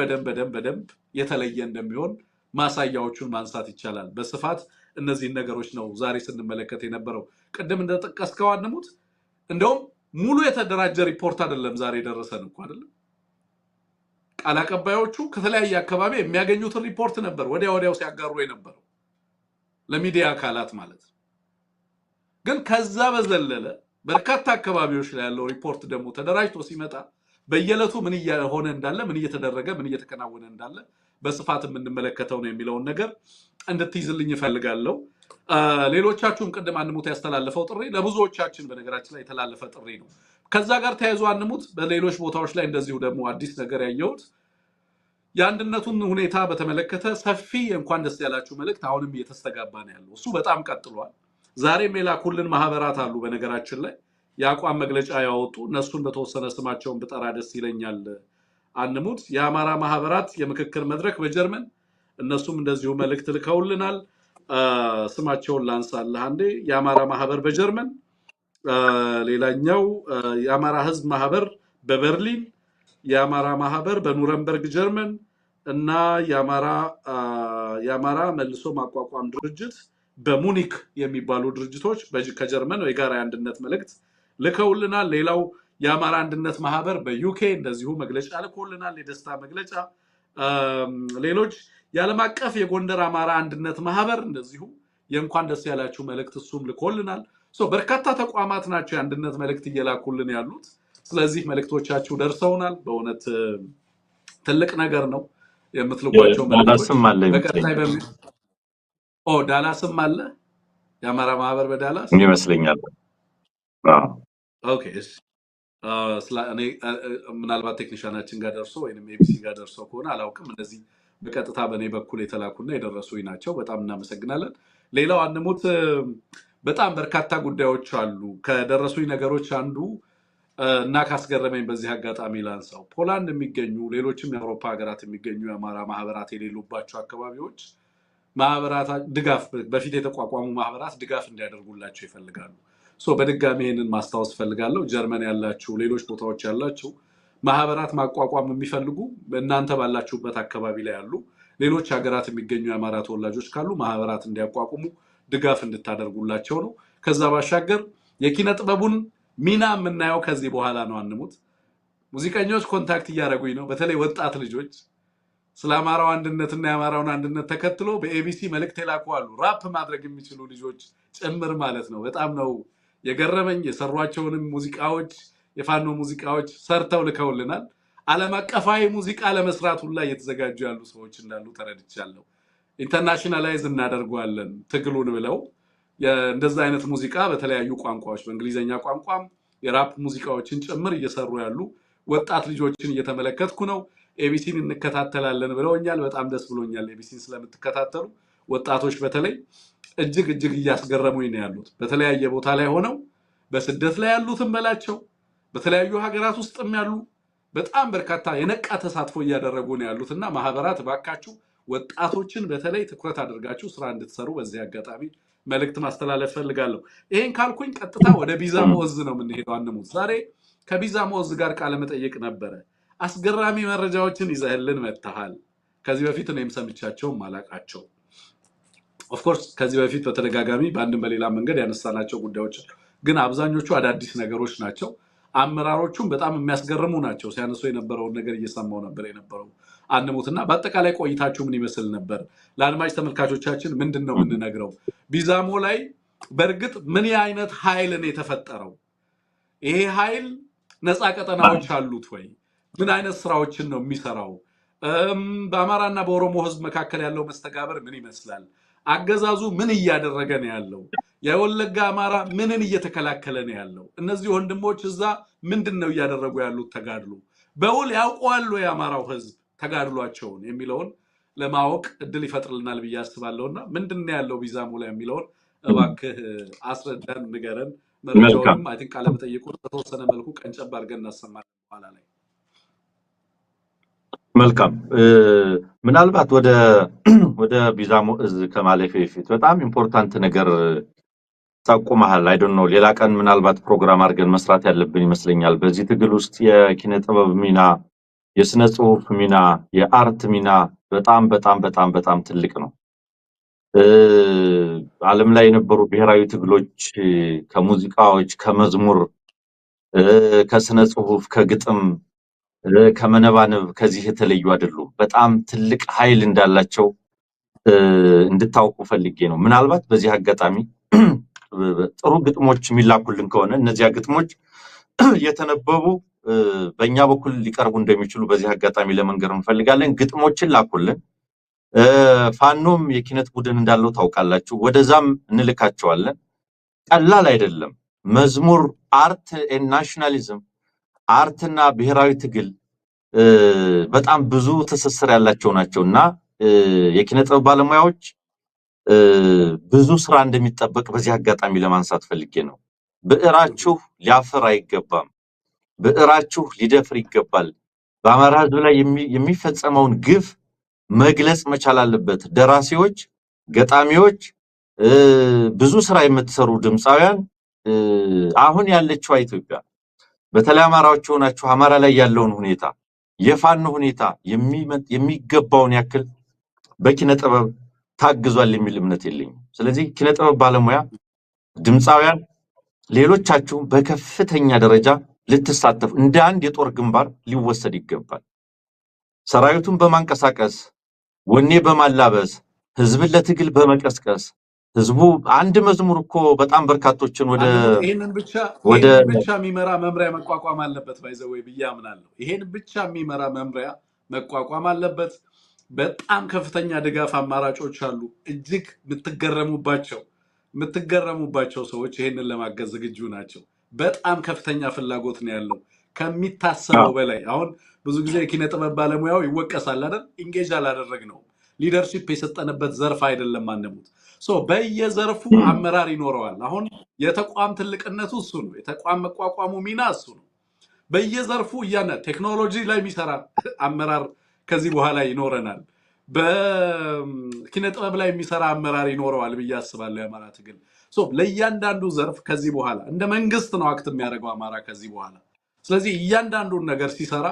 የተለየ እንደሚሆን ማሳያዎቹን ማንሳት ይቻላል በስፋት እነዚህ ነገሮች ነው ዛሬ ስንመለከት የነበረው ቅድም እንደተጠቀስከው አንሙት እንደውም ሙሉ የተደራጀ ሪፖርት አይደለም ዛሬ ደረሰን እንኳን አይደለም ቃል አቀባዮቹ ከተለያየ አካባቢ የሚያገኙትን ሪፖርት ነበር ወዲያው ሲያጋሩ የነበረው ለሚዲያ አካላት ማለት ግን ከዛ በዘለለ በርካታ አካባቢዎች ላይ ያለው ሪፖርት ደግሞ ተደራጅቶ ሲመጣ በየለቱ ምን እየሆነ እንዳለ ምን እየተደረገ ምን እየተከናወነ እንዳለ በስፋት የምንመለከተው ነው የሚለውን ነገር እንድትይዝልኝ እፈልጋለሁ ሌሎቻችሁም ቅድም አንሙት ያስተላለፈው ጥሪ ለብዙዎቻችን በነገራችን ላይ የተላለፈ ጥሪ ነው ከዛ ጋር ተያይዞ አንሙት በሌሎች ቦታዎች ላይ እንደዚሁ ደግሞ አዲስ ነገር ያየሁት የአንድነቱን ሁኔታ በተመለከተ ሰፊ እንኳን ደስ ያላችሁ መልእክት አሁንም እየተስተጋባ ነው ያለው እሱ በጣም ቀጥሏል ዛሬም የላኩልን ማህበራት አሉ በነገራችን ላይ የአቋም መግለጫ ያወጡ እነሱን በተወሰነ ስማቸውን ብጠራ ደስ ይለኛል አንሙት የአማራ ማህበራት የምክክር መድረክ በጀርመን እነሱም እንደዚሁ መልእክት ልከውልናል ስማቸውን ላንሳልህ አንዴ የአማራ ማህበር በጀርመን ሌላኛው የአማራ ህዝብ ማህበር በበርሊን የአማራ ማህበር በኑረምበርግ ጀርመን እና የአማራ መልሶ ማቋቋም ድርጅት በሙኒክ የሚባሉ ድርጅቶች ከጀርመን የጋራ አንድነት መልእክት ልከውልናል ሌላው የአማራ አንድነት ማህበር በዩኬ እንደዚሁ መግለጫ ልኮልናል የደስታ መግለጫ ሌሎች የዓለም አቀፍ የጎንደር አማራ አንድነት ማህበር እንደዚሁ የእንኳን ደስ ያላችሁ መልእክት እሱም ልኮልናል በርካታ ተቋማት ናቸው የአንድነት መልእክት እየላኩልን ያሉት። ስለዚህ መልእክቶቻችሁ ደርሰውናል። በእውነት ትልቅ ነገር ነው የምትልኳቸው መልእክቶች። በቀጣይ ዳላስም አለ የአማራ ማህበር በዳላስ ይመስለኛል። ኦኬ እኔ ምናልባት ቴክኒሻናችን ጋር ደርሶ ወይንም ኤቢሲ ጋር ደርሶ ከሆነ አላውቅም። እነዚህ በቀጥታ በእኔ በኩል የተላኩና የደረሱኝ ናቸው። በጣም እናመሰግናለን። ሌላው አንሙት በጣም በርካታ ጉዳዮች አሉ። ከደረሱኝ ነገሮች አንዱ እና ካስገረመኝ በዚህ አጋጣሚ ላንሳው፣ ፖላንድ የሚገኙ ሌሎችም የአውሮፓ ሀገራት የሚገኙ የአማራ ማህበራት የሌሉባቸው አካባቢዎች ማህበራት ድጋፍ በፊት የተቋቋሙ ማህበራት ድጋፍ እንዲያደርጉላቸው ይፈልጋሉ። በድጋሚ ይህንን ማስታወስ ፈልጋለሁ። ጀርመን ያላችሁ፣ ሌሎች ቦታዎች ያላችሁ ማህበራት ማቋቋም የሚፈልጉ እናንተ ባላችሁበት አካባቢ ላይ ያሉ ሌሎች ሀገራት የሚገኙ የአማራ ተወላጆች ካሉ ማህበራት እንዲያቋቁሙ ድጋፍ እንድታደርጉላቸው ነው። ከዛ ባሻገር የኪነ ጥበቡን ሚና የምናየው ከዚህ በኋላ ነው። አንሙት ሙዚቀኞች ኮንታክት እያደረጉኝ ነው። በተለይ ወጣት ልጆች ስለ አማራው አንድነትና የአማራውን አንድነት ተከትሎ በኤቢሲ መልእክት የላኩ አሉ። ራፕ ማድረግ የሚችሉ ልጆች ጭምር ማለት ነው። በጣም ነው የገረመኝ። የሰሯቸውንም ሙዚቃዎች የፋኖ ሙዚቃዎች ሰርተው ልከውልናል። ዓለም አቀፋዊ ሙዚቃ ለመስራት ሁላ እየተዘጋጁ ያሉ ሰዎች እንዳሉ ተረድቻለሁ። ኢንተርናሽናላይዝ እናደርገዋለን ትግሉን ብለው እንደዛ አይነት ሙዚቃ በተለያዩ ቋንቋዎች በእንግሊዘኛ ቋንቋም የራፕ ሙዚቃዎችን ጭምር እየሰሩ ያሉ ወጣት ልጆችን እየተመለከትኩ ነው። ኤቢሲን እንከታተላለን ብለውኛል። በጣም ደስ ብሎኛል ኤቢሲን ስለምትከታተሉ ወጣቶች በተለይ እጅግ እያስገረሙኝ ነው ያሉት። በተለያየ ቦታ ላይ ሆነው በስደት ላይ ያሉትን በላቸው በተለያዩ ሀገራት ውስጥም ያሉ በጣም በርካታ የነቃ ተሳትፎ እያደረጉ ነው ያሉትና ማህበራት ባካችሁ ወጣቶችን በተለይ ትኩረት አድርጋችሁ ስራ እንድትሰሩ በዚህ አጋጣሚ መልእክት ማስተላለፍ ፈልጋለሁ። ይሄን ካልኩኝ ቀጥታ ወደ ቢዛ መወዝ ነው የምንሄደው። አንሙት ዛሬ ከቢዛ መወዝ ጋር ቃለ መጠይቅ ነበረ። አስገራሚ መረጃዎችን ይዘህልን መጥተሃል። ከዚህ በፊት እኔም ሰምቻቸው ማላቃቸው ኦፍኮርስ ከዚህ በፊት በተደጋጋሚ በአንድም በሌላ መንገድ ያነሳናቸው ጉዳዮች ግን አብዛኞቹ አዳዲስ ነገሮች ናቸው። አመራሮቹም በጣም የሚያስገርሙ ናቸው። ሲያነሱ የነበረውን ነገር እየሰማው ነበር የነበረው። አንሙትና በአጠቃላይ ቆይታችሁ ምን ይመስል ነበር? ለአድማጭ ተመልካቾቻችን ምንድን ነው የምንነግረው? ቢዛሞ ላይ በእርግጥ ምን አይነት ኃይል ነው የተፈጠረው? ይሄ ኃይል ነፃ ቀጠናዎች አሉት ወይ? ምን አይነት ስራዎችን ነው የሚሰራው? በአማራና በኦሮሞ ህዝብ መካከል ያለው መስተጋብር ምን ይመስላል? አገዛዙ ምን እያደረገ ነው ያለው? የወለጋ አማራ ምንን እየተከላከለ ነው ያለው? እነዚህ ወንድሞች እዛ ምንድን ነው እያደረጉ ያሉት ተጋድሎ? በውል ያውቀዋሉ የአማራው ህዝብ ተጋድሏቸውን የሚለውን ለማወቅ እድል ይፈጥርልናል ብዬ አስባለሁና ምንድን ነው ያለው ቢዛሞ ላይ የሚለውን እባክህ አስረዳን፣ ንገረን። መረጃውንም አይ ቲንክ ቃለ መጠይቁን በተወሰነ መልኩ ቀንጨብ አድርገን እናሰማለን በኋላ ላይ። መልካም ምናልባት ወደ ቢዛሞ እዝ ከማለፌ በፊት በጣም ኢምፖርታንት ነገር ጠቁመሃል። አይ ዶንት ኖ ሌላ ቀን ምናልባት ፕሮግራም አድርገን መስራት ያለብን ይመስለኛል። በዚህ ትግል ውስጥ የኪነ ጥበብ ሚና፣ የስነ ጽሁፍ ሚና፣ የአርት ሚና በጣም ትልቅ ነው። ዓለም ላይ የነበሩ ብሔራዊ ትግሎች ከሙዚቃዎች፣ ከመዝሙር፣ ከስነ ጽሁፍ፣ ከግጥም፣ ከመነባነብ ከዚህ የተለዩ አይደሉም። በጣም ትልቅ ኃይል እንዳላቸው እንድታውቁ ፈልጌ ነው። ምናልባት በዚህ አጋጣሚ ጥሩ ግጥሞች የሚላኩልን ከሆነ እነዚያ ግጥሞች የተነበቡ በእኛ በኩል ሊቀርቡ እንደሚችሉ በዚህ አጋጣሚ ለመንገር እንፈልጋለን። ግጥሞችን ላኩልን። ፋኖም የኪነት ቡድን እንዳለው ታውቃላችሁ። ወደዛም እንልካቸዋለን። ቀላል አይደለም። መዝሙር፣ አርት ኤንድ ናሽናሊዝም፣ አርትና ብሔራዊ ትግል በጣም ብዙ ትስስር ያላቸው ናቸው እና የኪነ ጥበብ ባለሙያዎች ብዙ ስራ እንደሚጠበቅ በዚህ አጋጣሚ ለማንሳት ፈልጌ ነው። ብዕራችሁ ሊያፍር አይገባም። ብዕራችሁ ሊደፍር ይገባል። በአማራ ህዝብ ላይ የሚፈጸመውን ግፍ መግለጽ መቻል አለበት። ደራሲዎች፣ ገጣሚዎች፣ ብዙ ስራ የምትሰሩ ድምፃውያን አሁን ያለችው ኢትዮጵያ በተለይ አማራዎች ሆናችሁ አማራ ላይ ያለውን ሁኔታ የፋኖ ሁኔታ የሚገባውን ያክል በኪነ ጥበብ ታግዟል የሚል እምነት የለኝም። ስለዚህ ኪነ ጥበብ ባለሙያ ድምፃውያን ሌሎቻችሁ በከፍተኛ ደረጃ ልትሳተፉ እንደ አንድ የጦር ግንባር ሊወሰድ ይገባል። ሰራዊቱን በማንቀሳቀስ ወኔ በማላበስ ህዝብን ለትግል በመቀስቀስ ህዝቡ አንድ መዝሙር እኮ በጣም በርካቶችን ወደ አንሙት ይሄንን ብቻ የሚመራ መምሪያ መቋቋም አለበት ባይዘው ብዬ አምናለሁ። ይሄን ብቻ የሚመራ መምሪያ መቋቋም አለበት። በጣም ከፍተኛ ድጋፍ አማራጮች አሉ። እጅግ የምትገረሙባቸው ሰዎች ይሄንን ለማገዝ ዝግጁ ናቸው። በጣም ከፍተኛ ፍላጎት ነው ያለው ከሚታሰበው በላይ። አሁን ብዙ ጊዜ የኪነ ጥበብ ባለሙያው ይወቀሳል አይደል? ኢንጌጅ አላደረግነውም። ሊደርሺፕ የሰጠንበት ዘርፍ አይደለም አንሙት። በየዘርፉ አመራር ይኖረዋል። አሁን የተቋም ትልቅነቱ እሱ ነው። የተቋም መቋቋሙ ሚና እሱ ነው። በየዘርፉ ቴክኖሎጂ ላይ የሚሰራ አመራር ከዚህ በኋላ ይኖረናል። በኪነ ጥበብ ላይ የሚሰራ አመራር ይኖረዋል ብዬ አስባለሁ። የአማራ ትግል ለእያንዳንዱ ዘርፍ ከዚህ በኋላ እንደ መንግስት ነው አክት የሚያደርገው አማራ ከዚህ በኋላ። ስለዚህ እያንዳንዱን ነገር ሲሰራ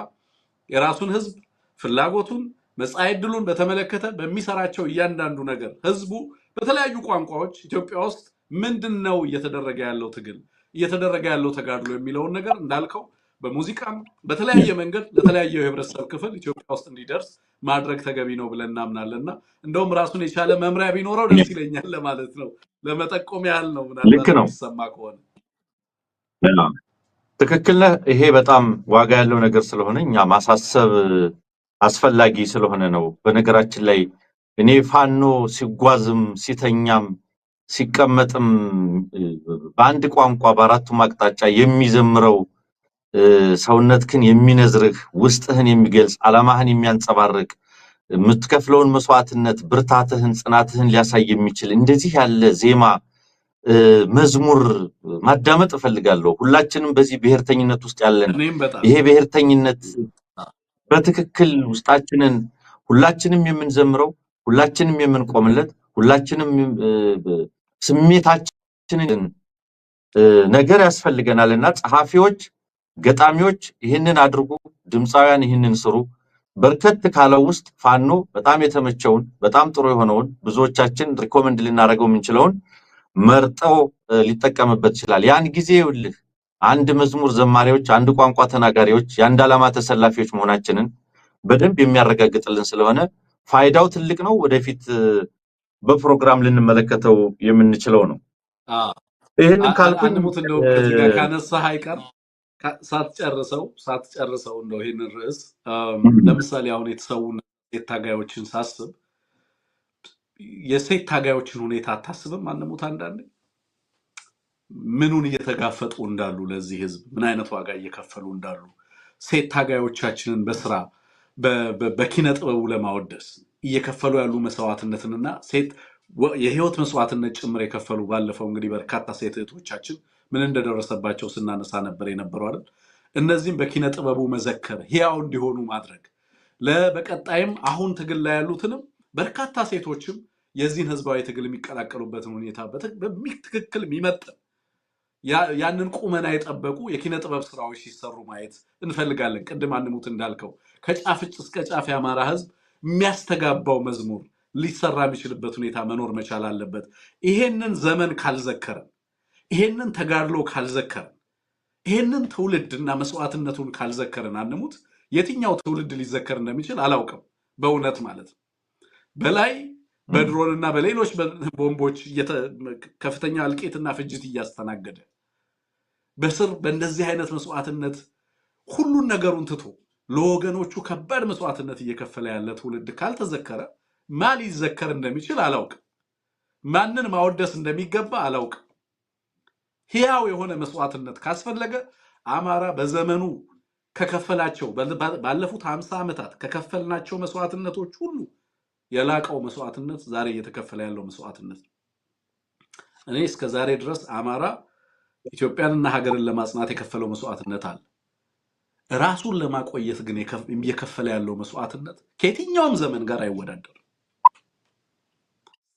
የራሱን ህዝብ ፍላጎቱን መጻኢ ዕድሉን በተመለከተ በሚሰራቸው እያንዳንዱ ነገር ህዝቡ በተለያዩ ቋንቋዎች ኢትዮጵያ ውስጥ ምንድነው እየተደረገ ያለው ትግል እየተደረገ ያለው ተጋድሎ የሚለውን ነገር እንዳልከው በሙዚቃም በተለያየ መንገድ ለተለያየ የህብረተሰብ ክፍል ኢትዮጵያ ውስጥ እንዲደርስ ማድረግ ተገቢ ነው ብለን እናምናለንና እንደውም ራሱን የቻለ መምሪያ ቢኖረው ደስ ይለኛል ለማለት ነው። ለመጠቆም ያህል ነው። ልክ ነው። የሚሰማ ከሆነ ትክክል ነህ። ይሄ በጣም ዋጋ ያለው ነገር ስለሆነ እኛ ማሳሰብ አስፈላጊ ስለሆነ ነው። በነገራችን ላይ እኔ ፋኖ ሲጓዝም ሲተኛም ሲቀመጥም በአንድ ቋንቋ በአራቱም አቅጣጫ የሚዘምረው ሰውነትህን የሚነዝርህ ውስጥህን የሚገልጽ ዓላማህን የሚያንጸባርቅ የምትከፍለውን መስዋዕትነት ብርታትህን ጽናትህን ሊያሳይ የሚችል እንደዚህ ያለ ዜማ መዝሙር ማዳመጥ እፈልጋለሁ። ሁላችንም በዚህ ብሔርተኝነት ውስጥ ያለን ይሄ ብሔርተኝነት በትክክል ውስጣችንን ሁላችንም የምንዘምረው ሁላችንም የምንቆምለት ሁላችንም ስሜታችንን ነገር ያስፈልገናልና ጸሐፊዎች ገጣሚዎች ይህንን አድርጉ፣ ድምፃውያን ይህንን ስሩ። በርከት ካለው ውስጥ ፋኖ በጣም የተመቸውን በጣም ጥሩ የሆነውን ብዙዎቻችን ሪኮመንድ ልናደርገው የምንችለውን መርጠው ሊጠቀምበት ይችላል። ያን ጊዜ ይኸውልህ አንድ መዝሙር ዘማሪዎች፣ አንድ ቋንቋ ተናጋሪዎች፣ የአንድ ዓላማ ተሰላፊዎች መሆናችንን በደንብ የሚያረጋግጥልን ስለሆነ ፋይዳው ትልቅ ነው። ወደፊት በፕሮግራም ልንመለከተው የምንችለው ነው። ይሄንን ካልኩኝ እንደው ከዚህ ጋር ካነሳህ አይቀር ሳትጨርሰው እንደው ይሄንን ርዕስ ለምሳሌ አሁን የተሰዉ ሴት ታጋዮችን ሳስብ የሴት ታጋዮችን ሁኔታ አታስብም? አንሙት አንዳንዴ ምኑን እየተጋፈጡ እንዳሉ ለዚህ ህዝብ ምን አይነት ዋጋ እየከፈሉ እንዳሉ ሴት ታጋዮቻችንን በስራ በኪነ ጥበቡ ለማወደስ እየከፈሉ ያሉ መስዋዕትነትንና ሴት የህይወት መስዋዕትነት ጭምር የከፈሉ ባለፈው እንግዲህ በርካታ ሴት እህቶቻችን ምን እንደደረሰባቸው ስናነሳ ነበር የነበረው አይደል? እነዚህም በኪነ ጥበቡ መዘከር ህያው እንዲሆኑ ማድረግ በቀጣይም አሁን ትግል ላይ ያሉትንም በርካታ ሴቶችም የዚህን ህዝባዊ ትግል የሚቀላቀሉበትን ሁኔታ በትክክል የሚመጥን ያንን ቁመና የጠበቁ የኪነ ጥበብ ስራዎች ሲሰሩ ማየት እንፈልጋለን። ቅድም አንሙት እንዳልከው ከጫፍ እስከ ጫፍ የአማራ ህዝብ የሚያስተጋባው መዝሙር ሊሰራ የሚችልበት ሁኔታ መኖር መቻል አለበት። ይሄንን ዘመን ካልዘከረን፣ ይሄንን ተጋድሎ ካልዘከረን፣ ይሄንን ትውልድና መስዋዕትነቱን ካልዘከረን አንሙት የትኛው ትውልድ ሊዘከር እንደሚችል አላውቅም በእውነት ማለት ነው። በላይ በድሮንና በሌሎች ቦምቦች ከፍተኛ እልቂትና ፍጅት እያስተናገደ በስር በእንደዚህ አይነት መስዋዕትነት ሁሉን ነገሩን ትቶ ለወገኖቹ ከባድ መስዋዕትነት እየከፈለ ያለ ትውልድ ካልተዘከረ ማን ሊዘከር እንደሚችል አላውቅም። ማንን ማወደስ እንደሚገባ አላውቅም። ህያው የሆነ መስዋዕትነት ካስፈለገ አማራ በዘመኑ ከከፈላቸው ባለፉት 50 ዓመታት ከከፈልናቸው መስዋዕትነቶች ሁሉ የላቀው መስዋዕትነት ዛሬ እየተከፈለ ያለው መስዋዕትነት ነው። እኔ እስከ ዛሬ ድረስ አማራ ኢትዮጵያንና ሀገርን ለማጽናት የከፈለው መስዋዕትነት አለ። ራሱን ለማቆየት ግን እየከፈለ ያለው መስዋዕትነት ከየትኛውም ዘመን ጋር አይወዳደርም።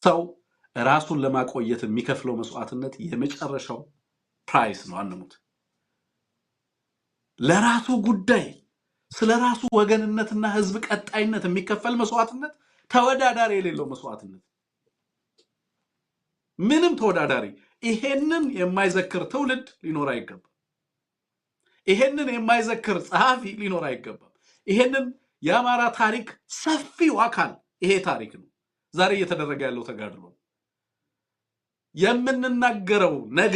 ሰው ራሱን ለማቆየት የሚከፍለው መስዋዕትነት የመጨረሻው ፕራይስ ነው። አንሙት ለራሱ ጉዳይ ስለ ራሱ ወገንነትና ህዝብ ቀጣይነት የሚከፈል መስዋዕትነት ተወዳዳሪ የሌለው መስዋዕትነት፣ ምንም ተወዳዳሪ። ይሄንን የማይዘክር ትውልድ ሊኖር አይገባም። ይሄንን የማይዘክር ጸሐፊ ሊኖር አይገባም። ይሄንን የአማራ ታሪክ ሰፊው አካል ይሄ ታሪክ ነው። ዛሬ እየተደረገ ያለው ተጋድሎ የምንናገረው ነገ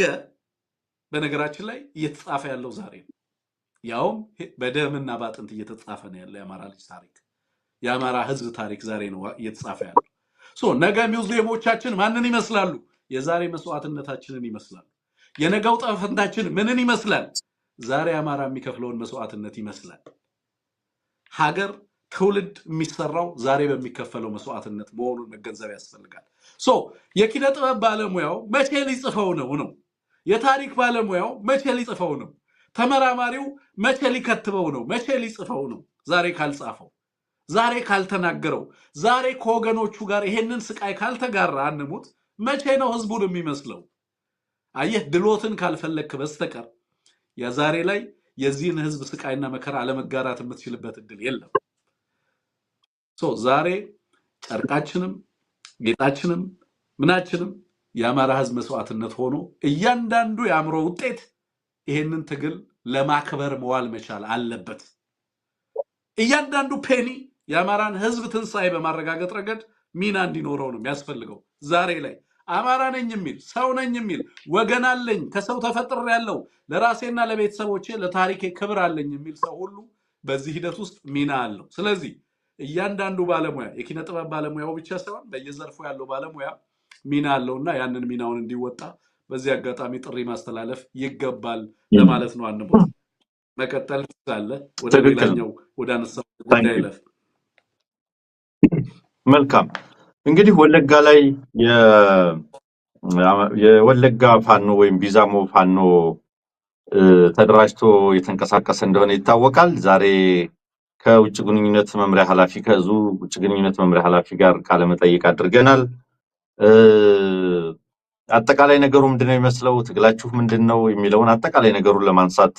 በነገራችን ላይ እየተጻፈ ያለው ዛሬ ነው። ያውም በደምና ባጥንት እየተጻፈ ነው ያለው የአማራ ልጅ ታሪክ፣ የአማራ ህዝብ ታሪክ ዛሬ ነው እየተጻፈ ያለው። ነገ ሚውዚየሞቻችን ማንን ይመስላሉ? የዛሬ መስዋዕትነታችንን ይመስላሉ። የነገው ጠፈንታችን ምንን ይመስላል? ዛሬ አማራ የሚከፍለውን መስዋዕትነት ይመስላል። ሀገር ትውልድ የሚሰራው ዛሬ በሚከፈለው መስዋዕትነት መሆኑን መገንዘብ ያስፈልጋል። የኪነ ጥበብ ባለሙያው መቼ ሊጽፈው ነው? የታሪክ ባለሙያው መቼ ሊጽፈው ነው? ተመራማሪው መቼ ሊከትበው ነው? መቼ ሊጽፈው ነው? ዛሬ ካልጻፈው፣ ዛሬ ካልተናገረው፣ ዛሬ ከወገኖቹ ጋር ይሄንን ስቃይ ካልተጋራ አንሙት መቼ ነው ህዝቡን የሚመስለው? አየህ፣ ድሎትን ካልፈለክ በስተቀር የዛሬ ላይ የዚህን ህዝብ ስቃይና መከራ አለመጋራት የምትችልበት እድል የለም። ዛሬ ጨርቃችንም ጌጣችንም ምናችንም የአማራ ህዝብ መስዋዕትነት ሆኖ እያንዳንዱ የአእምሮ ውጤት ይሄንን ትግል ለማክበር መዋል መቻል አለበት። እያንዳንዱ ፔኒ የአማራን ህዝብ ትንሳኤ በማረጋገጥ ረገድ ሚና እንዲኖረው ነው የሚያስፈልገው። ዛሬ ላይ አማራ ነኝ የሚል ሰው ነኝ የሚል ወገን አለኝ ከሰው ተፈጥሬ ያለው ለራሴና ለቤተሰቦቼ ለታሪኬ ክብር አለኝ የሚል ሰው ሁሉ በዚህ ሂደት ውስጥ ሚና አለው። ስለዚህ እያንዳንዱ ባለሙያ የኪነ ጥበብ ባለሙያው ብቻ ሳይሆን በየዘርፉ ያለው ባለሙያ ሚና አለውና ያንን ሚናውን እንዲወጣ በዚህ አጋጣሚ ጥሪ ማስተላለፍ ይገባል ለማለት ነው። አንቦት መቀጠል ይችላል። ወደ ሌላኛው ወደ አነሳው ጉዳይ ይለፍ። መልካም እንግዲህ ወለጋ ላይ የወለጋ ፋኖ ወይም ቢዛሞ ፋኖ ተደራጅቶ የተንቀሳቀሰ እንደሆነ ይታወቃል። ዛሬ ከውጭ ግንኙነት መምሪያ ኃላፊ ከዙ ውጭ ግንኙነት መምሪያ ኃላፊ ጋር ቃለ መጠይቅ አድርገናል። አጠቃላይ ነገሩ ምንድነው የሚመስለው፣ ትግላችሁ ምንድነው የሚለውን አጠቃላይ ነገሩን ለማንሳት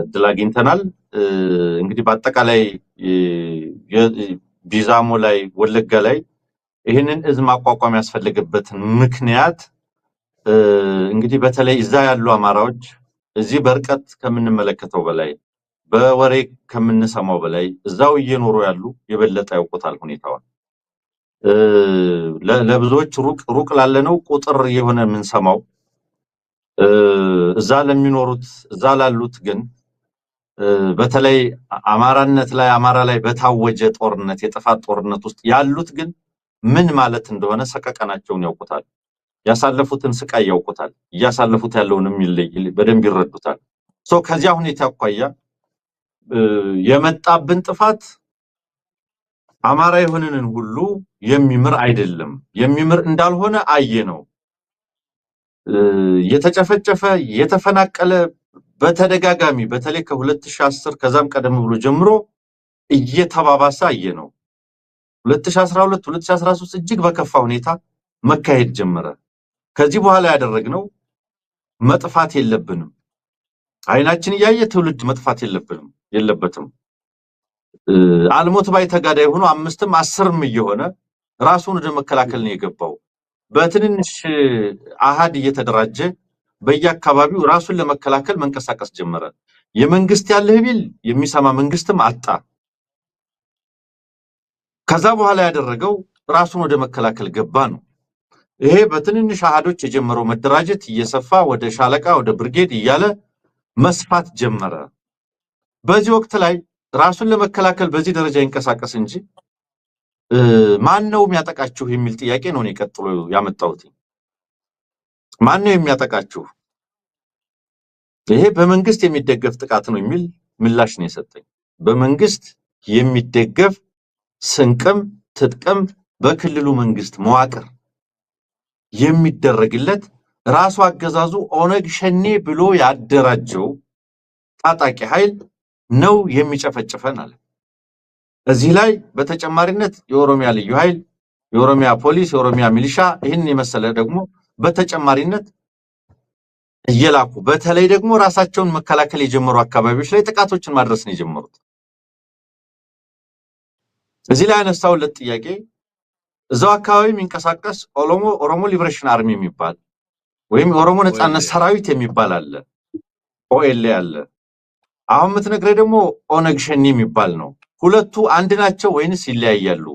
እድል አግኝተናል። እንግዲህ በአጠቃላይ ቢዛሞ ላይ ወለጋ ላይ ይህንን እዝ ማቋቋም ያስፈልገበት ምክንያት እንግዲህ በተለይ እዛ ያሉ አማራዎች እዚህ በርቀት ከምንመለከተው በላይ በወሬ ከምንሰማው በላይ እዛው እየኖሩ ያሉ የበለጠ ያውቁታል ሁኔታውን። ለብዙዎች ሩቅ ላለነው ቁጥር የሆነ የምንሰማው እዛ ለሚኖሩት እዛ ላሉት ግን በተለይ አማራነት ላይ አማራ ላይ በታወጀ ጦርነት የጥፋት ጦርነት ውስጥ ያሉት ግን ምን ማለት እንደሆነ ሰቀቀናቸውን ያውቁታል። ያሳለፉትን ስቃይ ያውቁታል። እያሳለፉት ያለውንም በደንብ ይረዱታል። ከዚያ ሁኔታ አኳያ የመጣብን ጥፋት አማራ የሆነንን ሁሉ የሚምር አይደለም። የሚምር እንዳልሆነ አየነው። የተጨፈጨፈ የተፈናቀለ በተደጋጋሚ በተለይ ከ2010 ከዛም ቀደም ብሎ ጀምሮ እየተባባሰ አየነው። 2012 2013 እጅግ በከፋ ሁኔታ መካሄድ ጀመረ። ከዚህ በኋላ ያደረግነው መጥፋት የለብንም፣ አይናችን እያየ ትውልድ መጥፋት የለበትም። አልሞት ባይ ተጋዳይ ሆኖ 5ም 10ም እየሆነ ራሱን ወደ መከላከል ነው የገባው። በትንንሽ አሃድ እየተደራጀ በየአካባቢው ራሱን ለመከላከል መንቀሳቀስ ጀመረ። የመንግስት ያለህ ቢል የሚሰማ መንግስትም አጣ። ከዛ በኋላ ያደረገው ራሱን ወደ መከላከል ገባ ነው። ይሄ በትንንሽ አሃዶች የጀመረው መደራጀት እየሰፋ ወደ ሻለቃ ወደ ብርጌድ እያለ መስፋት ጀመረ። በዚህ ወቅት ላይ ራሱን ለመከላከል በዚህ ደረጃ ይንቀሳቀስ እንጂ ማን ነው የሚያጠቃችሁ የሚል ጥያቄ ነው እኔ ቀጥሎ ያመጣሁት። ማን ነው የሚያጠቃችሁ? ይሄ በመንግስት የሚደገፍ ጥቃት ነው የሚል ምላሽ ነው የሰጠኝ። በመንግስት የሚደገፍ ስንቅም ትጥቅም በክልሉ መንግስት መዋቅር የሚደረግለት ራሱ አገዛዙ ኦነግ ሸኔ ብሎ ያደራጀው ታጣቂ ኃይል ነው የሚጨፈጭፈን አለ። እዚህ ላይ በተጨማሪነት የኦሮሚያ ልዩ ኃይል፣ የኦሮሚያ ፖሊስ፣ የኦሮሚያ ሚሊሻ ይህን የመሰለ ደግሞ በተጨማሪነት እየላኩ በተለይ ደግሞ ራሳቸውን መከላከል የጀመሩ አካባቢዎች ላይ ጥቃቶችን ማድረስ ነው የጀመሩት። እዚህ ላይ አነሳውለት ጥያቄ እዛው አካባቢ የሚንቀሳቀስ ኦሮሞ ሊበሬሽን አርሚ የሚባል ወይም የኦሮሞ ነጻነት ሰራዊት የሚባል አለ፣ ኦኤልኤ አለ። አሁን የምትነግረኝ ደግሞ ኦነግ ሸኔ የሚባል ነው። ሁለቱ አንድ ናቸው ወይንስ ይለያያሉ?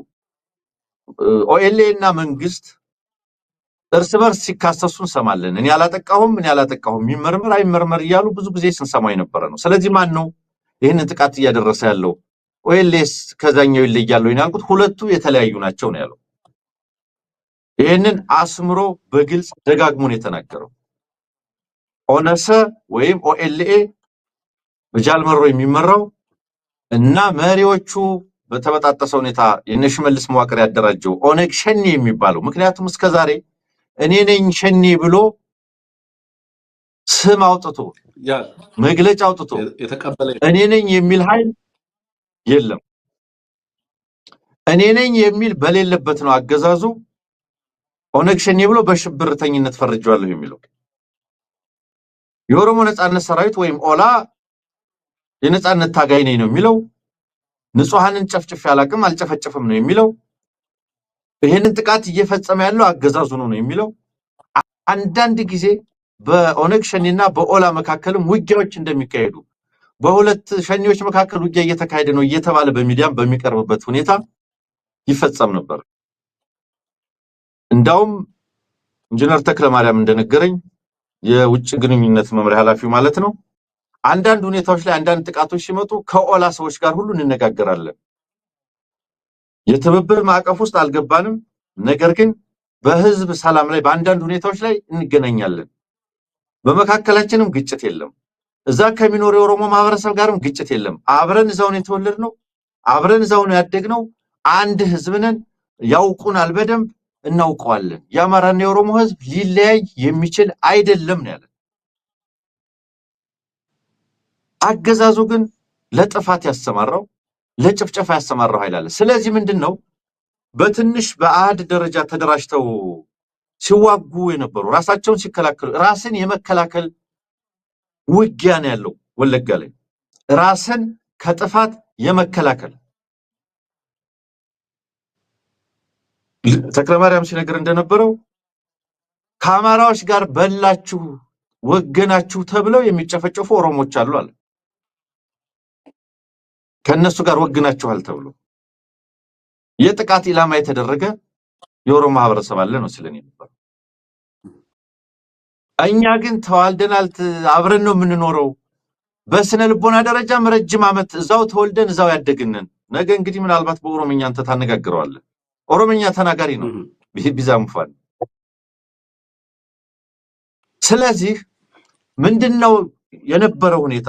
ኦኤልኤ እና መንግስት እርስ በርስ ሲካሰሱ እንሰማለን። እኔ አላጠቃሁም ይመርመር አይመርመር እያሉ ብዙ ጊዜ ስንሰማው የነበረ ነው። ስለዚህ ማን ነው ይህንን ጥቃት እያደረሰ ያለው? ኦኤልኤስ ከዛኛው ይለያል ወይ ያልኩት ሁለቱ የተለያዩ ናቸው ነው ያለው። ይህንን አስምሮ በግልጽ ደጋግሞ ነው የተናገረው። ኦነሰ ወይም ኦኤልኤ በጃልመሮ የሚመራው እና መሪዎቹ በተበጣጠሰ ሁኔታ የነሽመልስ መዋቅር ያደራጀው ኦነግ ሸኔ የሚባለው ምክንያቱም እስከዛሬ እኔ ነኝ ሸኔ ብሎ ስም አውጥቶ መግለጫ አውጥቶ እኔ ነኝ የሚል ኃይል የለም። እኔ ነኝ የሚል በሌለበት ነው አገዛዙ ኦነግ ሸኔ ብሎ በሽብርተኝነት ፈርጇለሁ የሚለው። የኦሮሞ ነጻነት ሰራዊት ወይም ኦላ የነጻነት ታጋይ ነኝ ነው የሚለው። ንጹሃንን ጨፍጭፍ ያላቅም አልጨፈጨፍም ነው የሚለው። ይሄንን ጥቃት እየፈጸመ ያለው አገዛዙ ነው የሚለው። አንዳንድ ጊዜ በኦነግ ሸኔና በኦላ መካከልም ውጊያዎች እንደሚካሄዱ በሁለት ሸኔዎች መካከል ውጊያ እየተካሄደ ነው እየተባለ በሚዲያም በሚቀርብበት ሁኔታ ይፈጸም ነበር። እንዳውም ኢንጂነር ተክለማርያም እንደነገረኝ የውጭ ግንኙነት መምሪያ ኃላፊው ማለት ነው አንዳንድ ሁኔታዎች ላይ አንዳንድ ጥቃቶች ሲመጡ ከኦላ ሰዎች ጋር ሁሉ እንነጋገራለን። የትብብር ማዕቀፍ ውስጥ አልገባንም፣ ነገር ግን በህዝብ ሰላም ላይ በአንዳንድ ሁኔታዎች ላይ እንገናኛለን። በመካከላችንም ግጭት የለም። እዛ ከሚኖር የኦሮሞ ማህበረሰብ ጋርም ግጭት የለም። አብረን እዛው ነው የተወለድነው፣ አብረን እዛው ነው ያደግነው። አንድ ህዝብ ነን፣ ያውቁናል፣ በደንብ እናውቀዋለን። የአማራና የኦሮሞ ህዝብ ሊለያይ የሚችል አይደለም ነው ያለ። አገዛዙ ግን ለጥፋት ያሰማራው ለጭፍጨፋ ያሰማራው ኃይል አለ። ስለዚህ ምንድነው በትንሽ በአሃድ ደረጃ ተደራጅተው ሲዋጉ የነበሩ ራሳቸውን ሲከላከሉ ራስን የመከላከል ውጊያ ነው ያለው ወለጋ ላይ ራስን ከጥፋት የመከላከል ተክለማርያም ሲነገር እንደነበረው ከአማራዎች ጋር በላችሁ ወገናችሁ ተብለው የሚጨፈጨፉ ኦሮሞዎች አሉ አለ። ከነሱ ጋር ወግናችኋል ተብሎ የጥቃት ኢላማ የተደረገ የኦሮሞ ማህበረሰብ አለ ነው ስለኔ ነበር። እኛ ግን ተዋልደናል፣ አብረን ነው የምንኖረው። በስነ ልቦና ደረጃም ረጅም ዓመት እዛው ተወልደን እዛው ያደግነን። ነገ እንግዲህ ምናልባት በኦሮምኛ አንተ ታነጋግረዋለህ። ኦሮምኛ ተናጋሪ ነው ቢዛምፋል። ስለዚህ ምንድነው የነበረው ሁኔታ?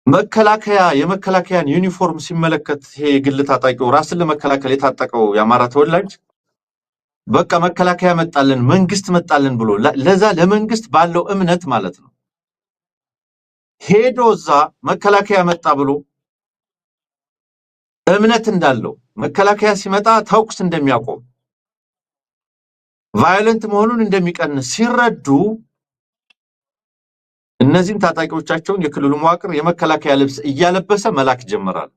መከላከያ የመከላከያን ዩኒፎርም ሲመለከት ይሄ የግል ታጣቂው ራስን ለመከላከል የታጠቀው የአማራ ተወላጅ በቃ መከላከያ መጣልን መንግስት መጣልን ብሎ ለዛ ለመንግስት ባለው እምነት ማለት ነው ሄዶዛ መከላከያ መጣ ብሎ እምነት እንዳለው መከላከያ ሲመጣ ተኩስ እንደሚያቆም ቫዮለንት መሆኑን እንደሚቀንስ ሲረዱ እነዚህን ታጣቂዎቻቸውን የክልሉ መዋቅር የመከላከያ ልብስ እያለበሰ መላክ ጀመራል።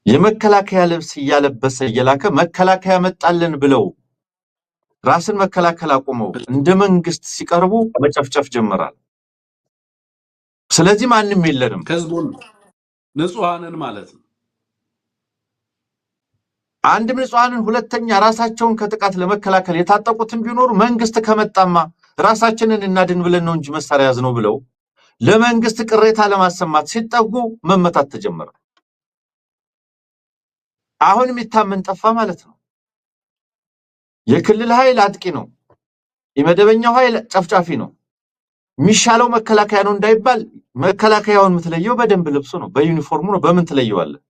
የመከላከያ ልብስ እያለበሰ እየላከ መከላከያ መጣልን ብለው ራስን መከላከል አቆመው እንደ መንግስት ሲቀርቡ መጨፍጨፍ ጀመራል። ስለዚህ ማንንም የለንም ከህዝቡን ንጹሃንን ማለት ነው። አንድ ንጹሃንን ሁለተኛ ራሳቸውን ከጥቃት ለመከላከል የታጠቁትን ቢኖሩ መንግስት ከመጣማ ራሳችንን እናድን ብለን ነው እንጂ መሳሪያ ያዝነው ብለው ለመንግስት ቅሬታ ለማሰማት ሲጠጉ መመታት ተጀመረ። አሁን የሚታመን ጠፋ ማለት ነው። የክልል ኃይል አጥቂ ነው፣ የመደበኛው ኃይል ጨፍጫፊ ነው። የሚሻለው መከላከያ ነው እንዳይባል መከላከያውን የምትለየው በደንብ ልብሱ ነው፣ በዩኒፎርሙ ነው። በምን ትለየዋለህ?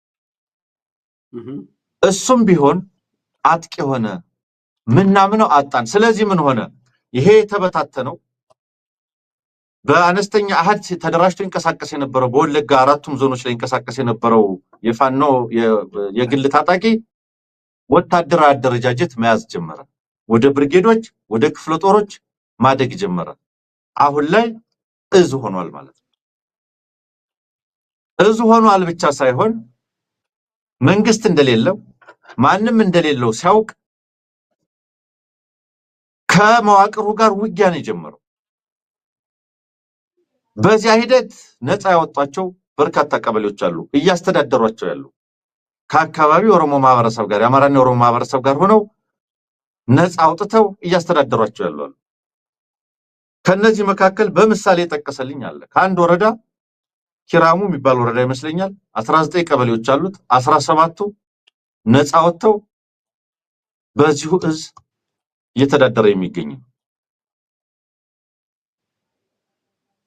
እሱም ቢሆን አጥቂ ሆነ። ምናምነው አጣን። ስለዚህ ምን ሆነ? ይሄ ተበታተነው በአነስተኛ አሃድ ተደራጅቶ ይንቀሳቀስ የነበረው በወለጋ አራቱም ዞኖች ላይ ይንቀሳቀስ የነበረው የፋኖ የግል ታጣቂ ወታደራዊ አደረጃጀት መያዝ ጀመረ። ወደ ብርጌዶች፣ ወደ ክፍለ ጦሮች ማደግ ጀመረ። አሁን ላይ እዝ ሆኗል ማለት ነው። እዝ ሆኗል ብቻ ሳይሆን መንግስት እንደሌለው ማንም እንደሌለው ሲያውቅ ከመዋቅሩ ጋር ውጊያ ነው የጀመረው። በዚያ ሂደት ነፃ ያወጣቸው በርካታ ቀበሌዎች አሉ እያስተዳደሯቸው ያሉ ከአካባቢው ኦሮሞ ማህበረሰብ ጋር የአማራና ኦሮሞ ማህበረሰብ ጋር ሆነው ነፃ አውጥተው እያስተዳደሯቸው ያሉ አሉ። ከነዚህ መካከል በምሳሌ ጠቀሰልኝ አለ። ከአንድ ወረዳ ኪራሙ የሚባል ወረዳ ይመስለኛል 19 ቀበሌዎች አሉት። 17ቱ ነፃ ወጥተው በዚሁ እዝ እየተዳደረ የሚገኝ ነው።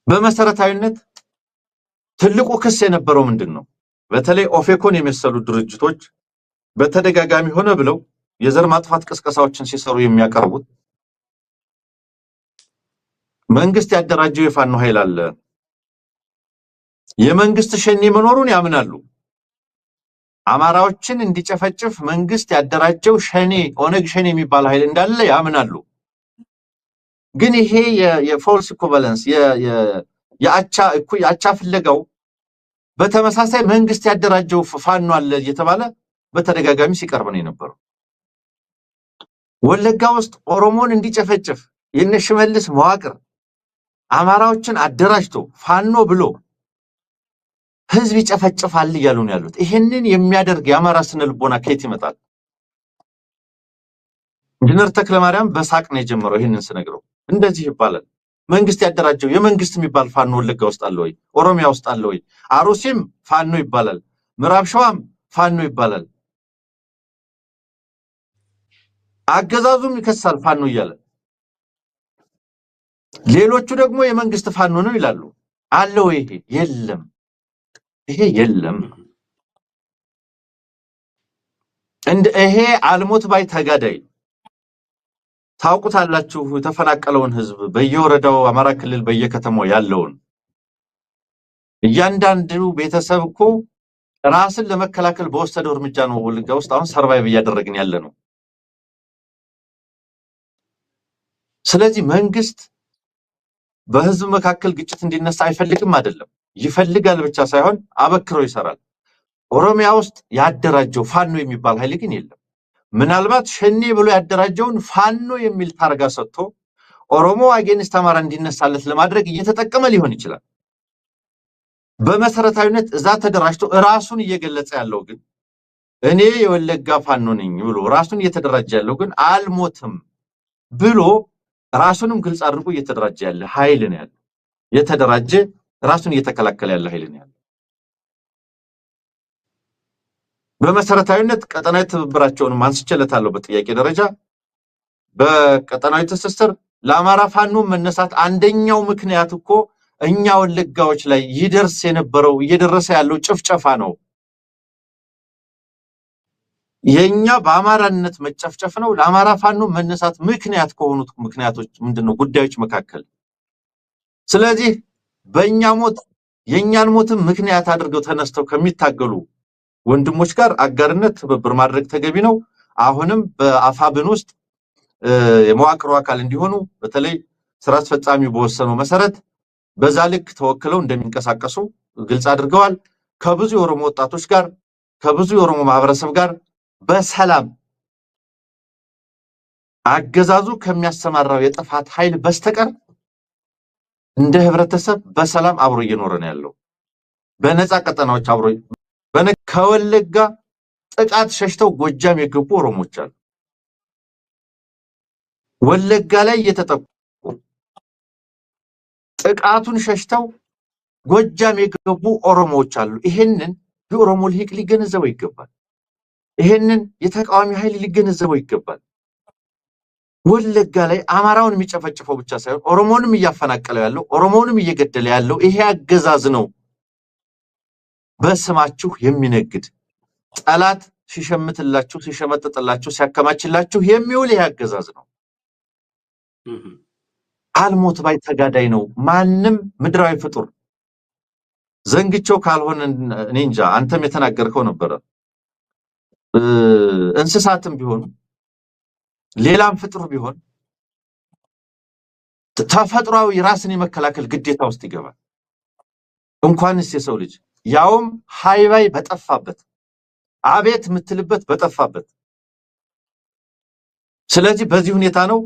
በመሰረታዊነት ትልቁ ክስ የነበረው ምንድነው? በተለይ ኦፌኮን የመሰሉ ድርጅቶች በተደጋጋሚ ሆነ ብለው የዘር ማጥፋት ቅስቀሳዎችን ሲሰሩ የሚያቀርቡት መንግስት ያደራጀው የፋኖ ኃይል አለ፣ የመንግስት ሸኔ መኖሩን ያምናሉ። አማራዎችን እንዲጨፈጭፍ መንግስት ያደራጀው ሸኔ ኦነግ ሸኔ የሚባል ኃይል እንዳለ ያምናሉ። ግን ይሄ የፎልስ ኢኩቫለንስ የአቻ ፍለጋው በተመሳሳይ መንግስት ያደራጀው ፋኖ አለ እየተባለ በተደጋጋሚ ሲቀርብ ነው የነበረው። ወለጋ ውስጥ ኦሮሞን እንዲጨፈጭፍ የነ ሽመልስ መዋቅር አማራዎችን አደራጅቶ ፋኖ ብሎ ህዝብ ይጨፈጭፋል እያሉ ነው ያሉት። ይሄንን የሚያደርግ የአማራ ስነ ልቦና ከየት ይመጣል? ኢንጂነር ተክለማርያም በሳቅ ነው የጀመረው። ይሄንን ስነግረው እንደዚህ ይባላል። መንግስት ያደራጀው የመንግስት የሚባል ፋኖ ወለጋ ውስጥ አለ ወይ? ኦሮሚያ ውስጥ አለ ወይ? አሩሲም ፋኖ ይባላል፣ ምዕራብ ሸዋም ፋኖ ይባላል። አገዛዙም ይከሳል ፋኖ እያለ፣ ሌሎቹ ደግሞ የመንግስት ፋኖ ነው ይላሉ። አለ ወይ? ይሄ የለም፣ ይሄ የለም። ይሄ አልሞት ባይ ተጋዳይ ታውቁታላችሁ። የተፈናቀለውን ህዝብ በየወረዳው አማራ ክልል በየከተማው ያለውን እያንዳንዱ ቤተሰብ እኮ ራስን ለመከላከል በወሰደው እርምጃ ነው ወለጋ ውስጥ አሁን ሰርቫይቭ እያደረግን ያለ ነው። ስለዚህ መንግስት በህዝብ መካከል ግጭት እንዲነሳ አይፈልግም አይደለም፣ ይፈልጋል ብቻ ሳይሆን አበክሮ ይሰራል። ኦሮሚያ ውስጥ ያደራጀው ፋኖ የሚባል ኃይል ግን የለም። ምናልባት ሸኔ ብሎ ያደራጀውን ፋኖ የሚል ታርጋ ሰጥቶ ኦሮሞ አጌንስት አማራ እንዲነሳለት ለማድረግ እየተጠቀመ ሊሆን ይችላል። በመሰረታዊነት እዛ ተደራጅቶ ራሱን እየገለጸ ያለው ግን እኔ የወለጋ ፋኖ ነኝ ብሎ ራሱን እየተደራጀ ያለው ግን አልሞትም ብሎ ራሱንም ግልጽ አድርጎ እየተደራጀ ያለ ኃይል ነው ያለው። የተደራጀ ራሱን እየተከላከለ ያለ ኃይል ነው ያለው። በመሰረታዊነት ቀጠናዊ ትብብራቸውን ማንስቸለታለሁ በጥያቄ ደረጃ በቀጠናዊ ትስስር ለአማራ ፋኖ መነሳት አንደኛው ምክንያት እኮ እኛ ወለጋዎች ላይ ይደርስ የነበረው እየደረሰ ያለው ጭፍጨፋ ነው። የኛ በአማራነት መጨፍጨፍ ነው ለአማራ ፋኖ መነሳት ምክንያት ከሆኑት ምክንያቶች ምንድነው ጉዳዮች መካከል። ስለዚህ በእኛ ሞት የኛን ሞትም ምክንያት አድርገው ተነስተው ከሚታገሉ ወንድሞች ጋር አጋርነት ትብብር ማድረግ ተገቢ ነው። አሁንም በአፋብን ውስጥ የመዋቅሩ አካል እንዲሆኑ በተለይ ስራ አስፈጻሚው በወሰነው መሰረት በዛ ልክ ተወክለው እንደሚንቀሳቀሱ ግልጽ አድርገዋል። ከብዙ የኦሮሞ ወጣቶች ጋር ከብዙ የኦሮሞ ማህበረሰብ ጋር በሰላም አገዛዙ ከሚያሰማራው የጥፋት ኃይል በስተቀር እንደ ህብረተሰብ በሰላም አብሮ እየኖረ ነው ያለው። በነፃ ቀጠናዎች አብሮ ከወለጋ ጥቃት ሸሽተው ጎጃም የገቡ ኦሮሞዎች አሉ። ወለጋ ላይ የተጠቁ ጥቃቱን ሸሽተው ጎጃም የገቡ ኦሮሞዎች አሉ። ይሄንን የኦሮሞ ልሂቅ ሊገነዘበው ይገባል። ይሄንን የተቃዋሚ ኃይል ሊገነዘበው ይገባል። ወለጋ ላይ አማራውን የሚጨፈጭፈው ብቻ ሳይሆን ኦሮሞንም እያፈናቀለው ያለው ኦሮሞንም እየገደለ ያለው ይሄ አገዛዝ ነው። በስማችሁ የሚነግድ ጠላት ሲሸምትላችሁ ሲሸመጥጥላችሁ ሲያከማችላችሁ የሚውል ይሄ አገዛዝ ነው። አልሞት ባይ ተጋዳይ ነው። ማንም ምድራዊ ፍጡር ዘንግቸው ካልሆነ እኔ እንጃ አንተም የተናገርከው ነበረ። እንስሳትም ቢሆኑ ሌላም ፍጡር ቢሆን ተፈጥሯዊ ራስን የመከላከል ግዴታ ውስጥ ይገባል። እንኳንስ የሰው ልጅ ያውም ሃይባይ በጠፋበት አቤት ምትልበት በጠፋበት። ስለዚህ በዚህ ሁኔታ ነው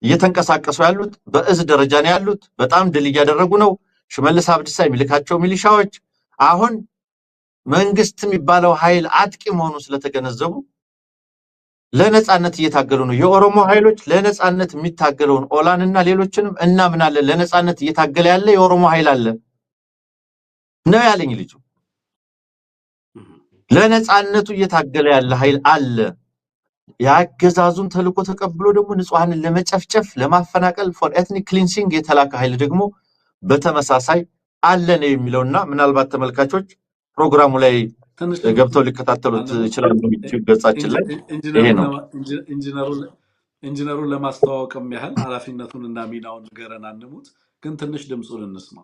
እየተንቀሳቀሱ ያሉት። በእዝ ደረጃ ነው ያሉት። በጣም ድል እያደረጉ ነው። ሽመልስ አብዲሳ የሚልካቸው ሚሊሻዎች አሁን መንግስት የሚባለው ኃይል አጥቂ መሆኑ ስለተገነዘቡ ለነጻነት እየታገሉ ነው። የኦሮሞ ኃይሎች ለነጻነት የሚታገለውን ኦላንና ሌሎችንም እናምናለን። ለነጻነት እየታገለ ያለ የኦሮሞ ኃይል አለ ነው ያለኝ ልጁ። ለነጻነቱ እየታገለ ያለ ኃይል አለ። ያገዛዙን ተልኮ ተቀብሎ ደግሞ ንጹሃንን ለመጨፍጨፍ ለማፈናቀል ፎር ኤትኒክ ክሊንሲንግ የተላከ ኃይል ደግሞ በተመሳሳይ አለ ነው የሚለውና ምናልባት ተመልካቾች ፕሮግራሙ ላይ ገብተው ሊከታተሉት ይችላሉ። ገጻችን ላይ ይሄ ነው። ኢንጂነሩን ለማስተዋወቅም ያህል ኃላፊነቱንና ሚናውን ንገረን አንሙት፣ ግን ትንሽ ድምጹን እንስማ።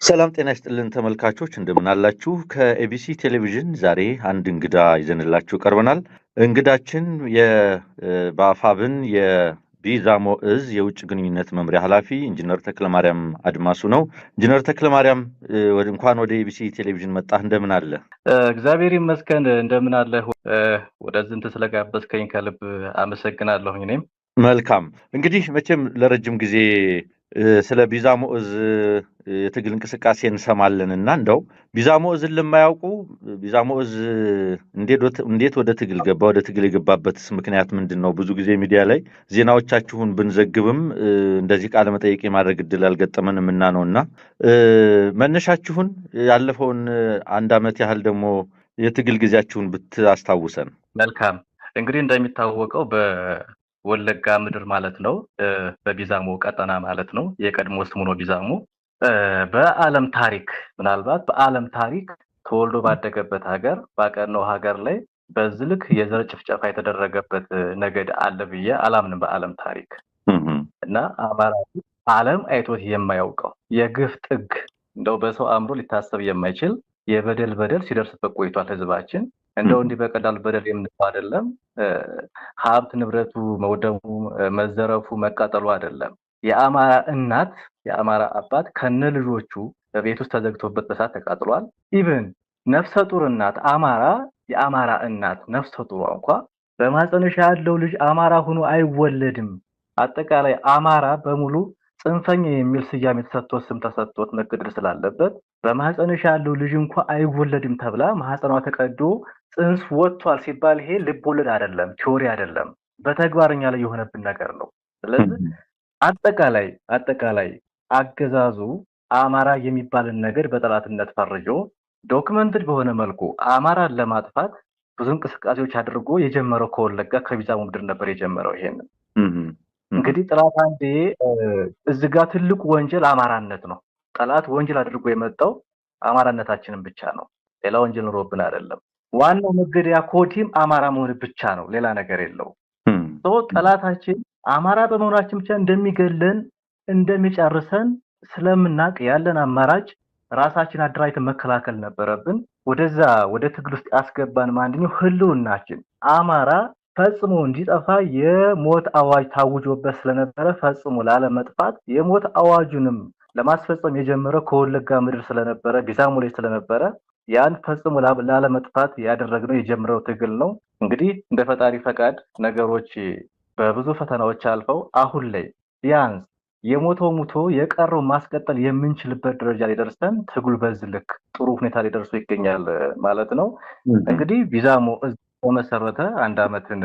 ሰላም ጤና ይስጥልን ተመልካቾች፣ እንደምን አላችሁ? ከኤቢሲ ቴሌቪዥን ዛሬ አንድ እንግዳ ይዘንላችሁ ቀርበናል። እንግዳችን በአፋብን የቢዛሞ እዝ የውጭ ግንኙነት መምሪያ ኃላፊ ኢንጂነር ተክለማርያም አድማሱ ነው። ኢንጂነር ተክለማርያም እንኳን ወደ ኤቢሲ ቴሌቪዥን መጣህ። እንደምን አለ? እግዚአብሔር ይመስገን። እንደምን አለ? ወደዚህ እንትን ስለጋበዝከኝ ከልብ አመሰግናለሁ። እኔም መልካም። እንግዲህ መቼም ለረጅም ጊዜ ስለ ቢዛሞ እዝ የትግል እንቅስቃሴ እንሰማለንና እንደው ቢዛሞ እዝን ለማያውቁ ቢዛሞ እዝ እንዴት ወደ ትግል ገባ? ወደ ትግል የገባበትስ ምክንያት ምንድን ነው? ብዙ ጊዜ ሚዲያ ላይ ዜናዎቻችሁን ብንዘግብም እንደዚህ ቃለ መጠይቅ የማድረግ እድል አልገጠመንም እና ነውና መነሻችሁን ያለፈውን አንድ ዓመት ያህል ደግሞ የትግል ጊዜያችሁን ብታስታውሰን። መልካም። እንግዲህ እንደሚታወቀው ወለጋ ምድር ማለት ነው፣ በቢዛሞ ቀጠና ማለት ነው። የቀድሞ ስሙ ነው ቢዛሞ። በዓለም ታሪክ ምናልባት በዓለም ታሪክ ተወልዶ ባደገበት ሀገር ባቀነው ሀገር ላይ በዚህ ልክ የዘር ጭፍጨፋ የተደረገበት ነገድ አለ ብዬ አላምንም በዓለም ታሪክ። እና አማራ ዓለም አይቶት የማያውቀው የግፍ ጥግ እንደው በሰው አእምሮ ሊታሰብ የማይችል የበደል ሲደርስበት ቆይቷል ህዝባችን። እንደው እንዲህ በቀላል በደል የምንለው አይደለም። ሀብት ንብረቱ መውደሙ፣ መዘረፉ፣ መቃጠሉ አይደለም። የአማራ እናት የአማራ አባት ከነ ልጆቹ በቤት ውስጥ ተዘግቶበት በሳት ተቃጥሏል። ኢቭን ነፍሰ ጡር እናት የአማራ እናት ነፍሰ ጡሯ እንኳ በማህፀንሽ ያለው ልጅ አማራ ሆኖ አይወለድም፣ አጠቃላይ አማራ በሙሉ ጽንፈኛ የሚል ስያሜ ተሰጥቶት ስም ተሰጥቶት መገደል ስላለበት በማህፀንሽ ያለው ልጅ እንኳ አይወለድም ተብላ ማህፀኗ ተቀዶ ጽንስ ወጥቷል ሲባል ይሄ ልብ ወለድ አይደለም፣ ቲዮሪ አይደለም፣ በተግባርኛ ላይ የሆነብን ነገር ነው። ስለዚህ አጠቃላይ አገዛዙ አማራ የሚባልን ነገር በጠላትነት ፈርጆ ዶክመንትድ በሆነ መልኩ አማራን ለማጥፋት ብዙ እንቅስቃሴዎች አድርጎ የጀመረው ከወለጋ ከቢዛሞ ምድር ነበር የጀመረው። ይሄንን እንግዲህ ጠላት አንዴ እዚህ ጋር ትልቁ ወንጀል አማራነት ነው። ጠላት ወንጀል አድርጎ የመጣው አማራነታችንን ብቻ ነው፣ ሌላ ወንጀል ኖሮብን አይደለም። ዋናው መገደያ ኮቲም አማራ መሆን ብቻ ነው፣ ሌላ ነገር የለውም። ጠላታችን አማራ በመሆናችን ብቻ እንደሚገለን እንደሚጨርሰን ስለምናቅ ያለን አማራጭ ራሳችን አደራጅተን መከላከል ነበረብን። ወደ ትግል ውስጥ ያስገባን ማንኛው ህልውናችን አማራ ፈጽሞ እንዲጠፋ የሞት አዋጅ ታውጆበት ስለነበረ ፈጽሞ ላለመጥፋት የሞት አዋጁንም ለማስፈጸም የጀመረው ከወለጋ ምድር ስለነበረ ቢዛሞ ላይ ስለነበረ ያን ፈጽሞ ላለመጥፋት ያደረግነው የጀመረው ትግል ነው። እንግዲህ እንደ ፈጣሪ ፈቃድ ነገሮች በብዙ ፈተናዎች አልፈው አሁን ላይ ቢያንስ የሞተው ሙቶ የቀረው ማስቀጠል የምንችልበት ደረጃ ላይ ደርሰን ትግሉ በዚህ ልክ ጥሩ ሁኔታ ላይ ደርሶ ይገኛል ማለት ነው። እንግዲህ ቢዛሞ ተመሰረተ አንድ ዓመትን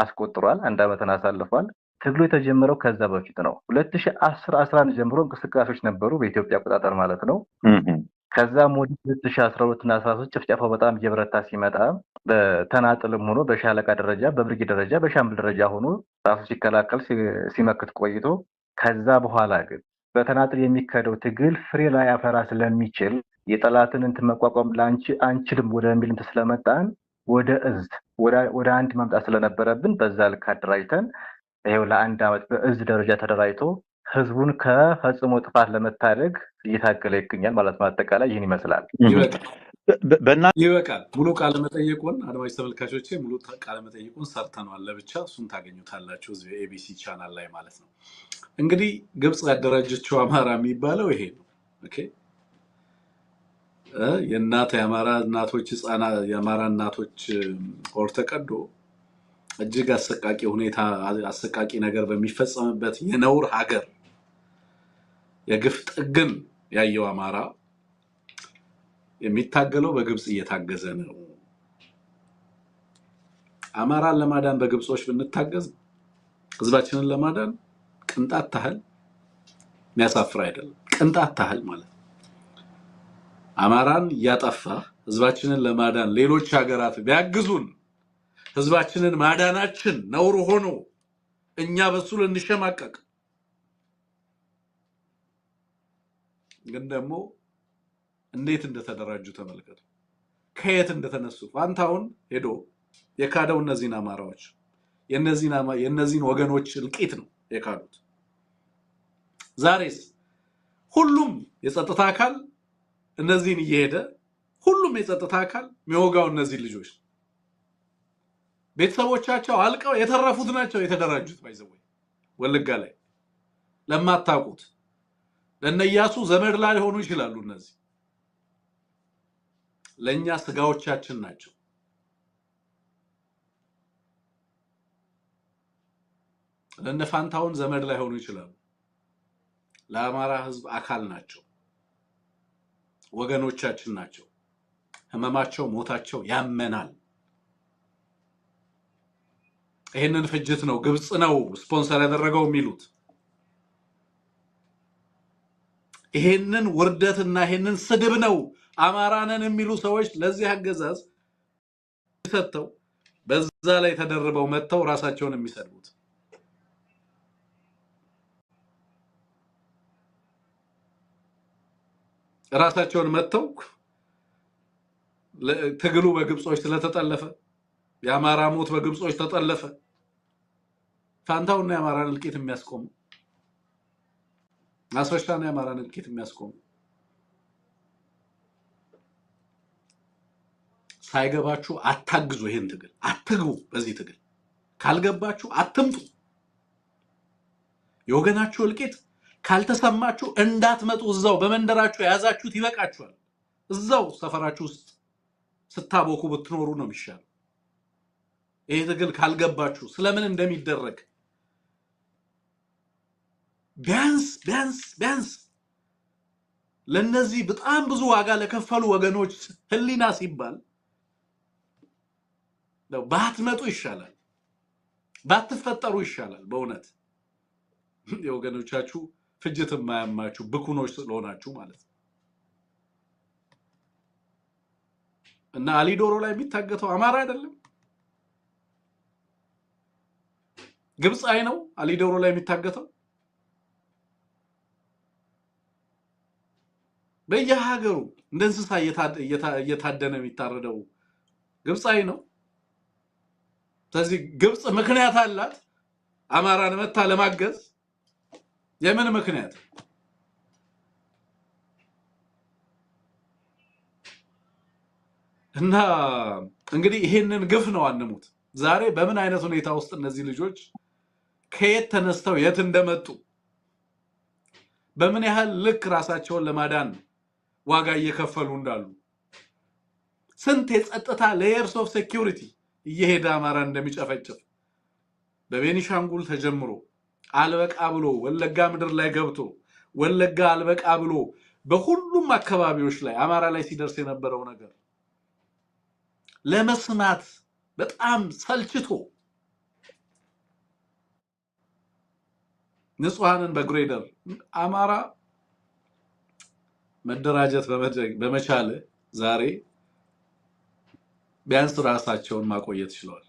አስቆጥሯል፣ አንድ ዓመትን አሳልፏል። ትግሉ የተጀመረው ከዛ በፊት ነው። 2010-11 ጀምሮ እንቅስቃሴዎች ነበሩ በኢትዮጵያ አቆጣጠር ማለት ነው። ከዛም ወደ 2012 እና 13 ጭፍጨፋው በጣም እየበረታ ሲመጣ በተናጥልም ሆኖ በሻለቃ ደረጃ፣ በብርጌድ ደረጃ፣ በሻምበል ደረጃ ሆኖ ራሱ ሲከላከል ሲመክት ቆይቶ ከዛ በኋላ ግን በተናጥል የሚካሄደው ትግል ፍሬ ላይ አፈራ ስለሚችል የጠላትን እንትን መቋቋም አንችልም ወደሚል እንትን ስለመጣን ወደ አንድ ማምጣት ስለነበረብን በዛ ልክ አደራጅተን ይሄው ለአንድ ዓመት በእዝ ደረጃ ተደራጅቶ ህዝቡን ከፈጽሞ ጥፋት ለመታደግ እየታገለ ይገኛል ማለት ነው። አጠቃላይ ይህን ይመስላል። ይበቃል። ሙሉ ቃለ መጠይቁን አድማጭ ተመልካቾቼ ሙሉ ቃለ መጠይቁን ሰርተናል ለብቻ፣ እሱን ታገኙታላችሁ እዚህ ኤቢሲ ቻናል ላይ ማለት ነው። እንግዲህ ግብጽ ያደራጀችው አማራ የሚባለው ይሄ ነው። ኦኬ የአማራ እናቶች ህፃናት የአማራ እናቶች ሆድ ተቀዶ እጅግ አሰቃቂ ነገር በሚፈጸምበት የነውር ሀገር የግፍ ጥግን ያየው አማራ የሚታገለው በግብጽ እየታገዘ ነው። አማራን ለማዳን በግብጾች ብንታገዝ ህዝባችንን ለማዳን ቅንጣት ታህል የሚያሳፍር አይደለም። ቅንጣት ታህል ማለት አማራን ያጠፋ ህዝባችንን ለማዳን ሌሎች ሀገራት ቢያግዙን ህዝባችንን ማዳናችን ነውር ሆኖ እኛ በሱ ልንሸማቀቅ ግን ደግሞ እንዴት እንደተደራጁ ተመልከቱ። ከየት እንደተነሱ ፋንታውን ሄዶ የካደው እነዚህን አማራዎች የነዚህን ወገኖች እልቂት ነው የካዱት። ዛሬስ ሁሉም የጸጥታ አካል እነዚህን እየሄደ ሁሉም የጸጥታ አካል የሚወጋው እነዚህ ልጆች ቤተሰቦቻቸው አልቀው የተረፉት ናቸው የተደራጁት። ባይዘው ወለጋ ላይ ለማታውቁት ለነያሱ ዘመድ ላይ ሆኑ ይችላሉ። እነዚህ ለኛ ስጋዎቻችን ናቸው። ለነፋንታውን ዘመድ ላይ ሆኑ ይችላሉ። ለአማራ ህዝብ አካል ናቸው፣ ወገኖቻችን ናቸው። ህመማቸው ሞታቸው ያመናል። ይሄንን ፍጅት ነው ግብጽ ነው ስፖንሰር ያደረገው የሚሉት። ይሄንን ውርደትና ይሄንን ስድብ ነው አማራንን የሚሉ ሰዎች ለዚህ አገዛዝ ሰጥተው በዛ ላይ ተደርበው መተው ራሳቸውን የሚሰድቡት። ራሳቸውን መተው ትግሉ በግብጾች ስለተጠለፈ የአማራ ሞት በግብጾች ተጠለፈ። ፋንታውና የአማራን እልቂት የሚያስቆም አስረሻና የአማራን እልቂት የሚያስቆም ሳይገባችሁ አታግዙ። ይሄን ትግል አትግቡ። በዚህ ትግል ካልገባችሁ አትምጡ። የወገናችሁ እልቂት ካልተሰማችሁ እንዳትመጡ። እዛው በመንደራችሁ የያዛችሁት ይበቃችኋል። እዛው ሰፈራችሁ ውስጥ ስታቦኩ ብትኖሩ ነው የሚሻለው። ይሄ ትግል ካልገባችሁ ስለምን እንደሚደረግ ቢያንስ ለነዚህ በጣም ብዙ ዋጋ ለከፈሉ ወገኖች ህሊና ሲባል ነው ባትመጡ ይሻላል፣ ባትፈጠሩ ይሻላል። በእውነት የወገኖቻችሁ ፍጅት የማያማችሁ ብኩኖች ስለሆናችሁ ማለት ነው። እና አሊዶሮ ላይ የሚታገተው አማራ አይደለም፣ ግብጻዊ ነው። አሊዶሮ ላይ የሚታገተው በየሀገሩ እንደ እንስሳ እየታደነ የሚታረደው ግብጻዊ ነው። ስለዚህ ግብጽ ምክንያት አላት አማራን መታ ለማገዝ። የምን ምክንያት? እና እንግዲህ ይሄንን ግፍ ነው አንሙት። ዛሬ በምን አይነት ሁኔታ ውስጥ እነዚህ ልጆች ከየት ተነስተው የት እንደመጡ በምን ያህል ልክ ራሳቸውን ለማዳን ዋጋ እየከፈሉ እንዳሉ ስንት የጸጥታ ሌየርስ ኦፍ ሴኩሪቲ እየሄደ አማራ እንደሚጨፈጭፍ በቤኒሻንጉል ተጀምሮ አልበቃ ብሎ ወለጋ ምድር ላይ ገብቶ ወለጋ አልበቃ ብሎ በሁሉም አካባቢዎች ላይ አማራ ላይ ሲደርስ የነበረው ነገር ለመስማት በጣም ሰልችቶ ንጹሃንን በግሬደር አማራ መደራጀት በመቻለ ዛሬ ቢያንስ ራሳቸውን ማቆየት ይችላል።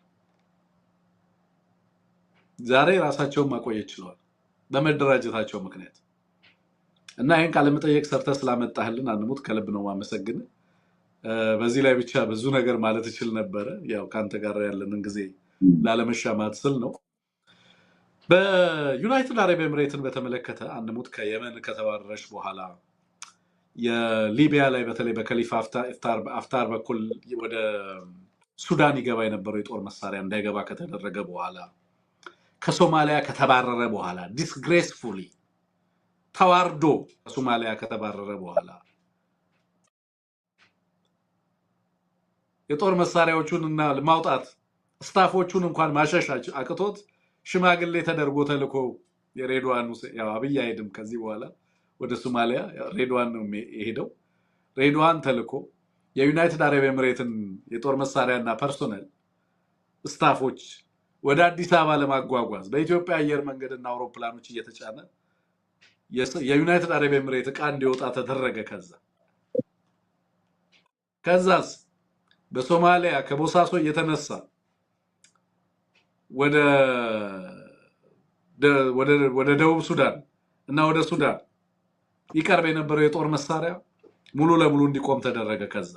ዛሬ ራሳቸውን ማቆየት ይችላል በመደራጀታቸው ምክንያት። እና ይሄን ቃለ መጠየቅ ሰርተህ ስላመጣህልን አንሙት ከልብ ነው ማመሰግን። በዚህ ላይ ብቻ ብዙ ነገር ማለት ይችል ነበር። ያው ካንተ ጋር ያለንን ጊዜ ላለመሻማት ስል ነው። በዩናይትድ አረብ ኤምሬትን በተመለከተ አንሙት ከየመን ከተባረረች በኋላ የሊቢያ ላይ በተለይ በከሊፋ አፍታር በኩል ወደ ሱዳን ይገባ የነበረው የጦር መሳሪያ እንዳይገባ ከተደረገ በኋላ ከሶማሊያ ከተባረረ በኋላ ዲስግሬስፉሊ ተዋርዶ ከሶማሊያ ከተባረረ በኋላ የጦር መሳሪያዎቹንና ማውጣት ስታፎቹን እንኳን ማሸሽ አቅቶት ሽማግሌ ተደርጎ ተልኮ የሬድዋን ያው አብይ አይደም ከዚህ በኋላ ወደ ሶማሊያ ሬድዋን ነው የሄደው። ሬድዋን ተልኮ የዩናይትድ አረብ ኤምሬትን የጦር መሳሪያና ፐርሶኔል ስታፎች ወደ አዲስ አበባ ለማጓጓዝ በኢትዮጵያ አየር መንገድና አውሮፕላኖች እየተጫነ የዩናይትድ አረብ ኤምሬት ዕቃ እንዲወጣ ተደረገ። ከዛስ በሶማሊያ ከቦሳሶ እየተነሳ ወደ ደቡብ ሱዳን እና ወደ ሱዳን ይቀርብ የነበረው የጦር መሳሪያ ሙሉ ለሙሉ እንዲቆም ተደረገ። ከዛ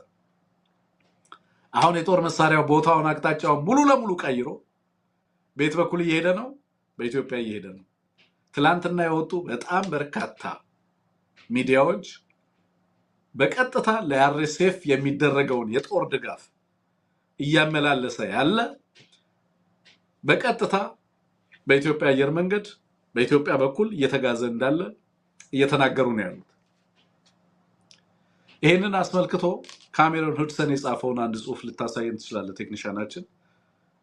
አሁን የጦር መሳሪያው ቦታውን አቅጣጫውን ሙሉ ለሙሉ ቀይሮ ቤት በኩል እየሄደ ነው፣ በኢትዮጵያ እየሄደ ነው። ትላንትና የወጡ በጣም በርካታ ሚዲያዎች በቀጥታ ለአርኤስኤፍ የሚደረገውን የጦር ድጋፍ እያመላለሰ ያለ በቀጥታ በኢትዮጵያ አየር መንገድ በኢትዮጵያ በኩል እየተጋዘ እንዳለ እየተናገሩ ነው ያሉት። ይሄንን አስመልክቶ ካሜሮን ሁድሰን የጻፈውን አንድ ጽሁፍ ልታሳየን ትችላለህ ቴክኒሻናችን?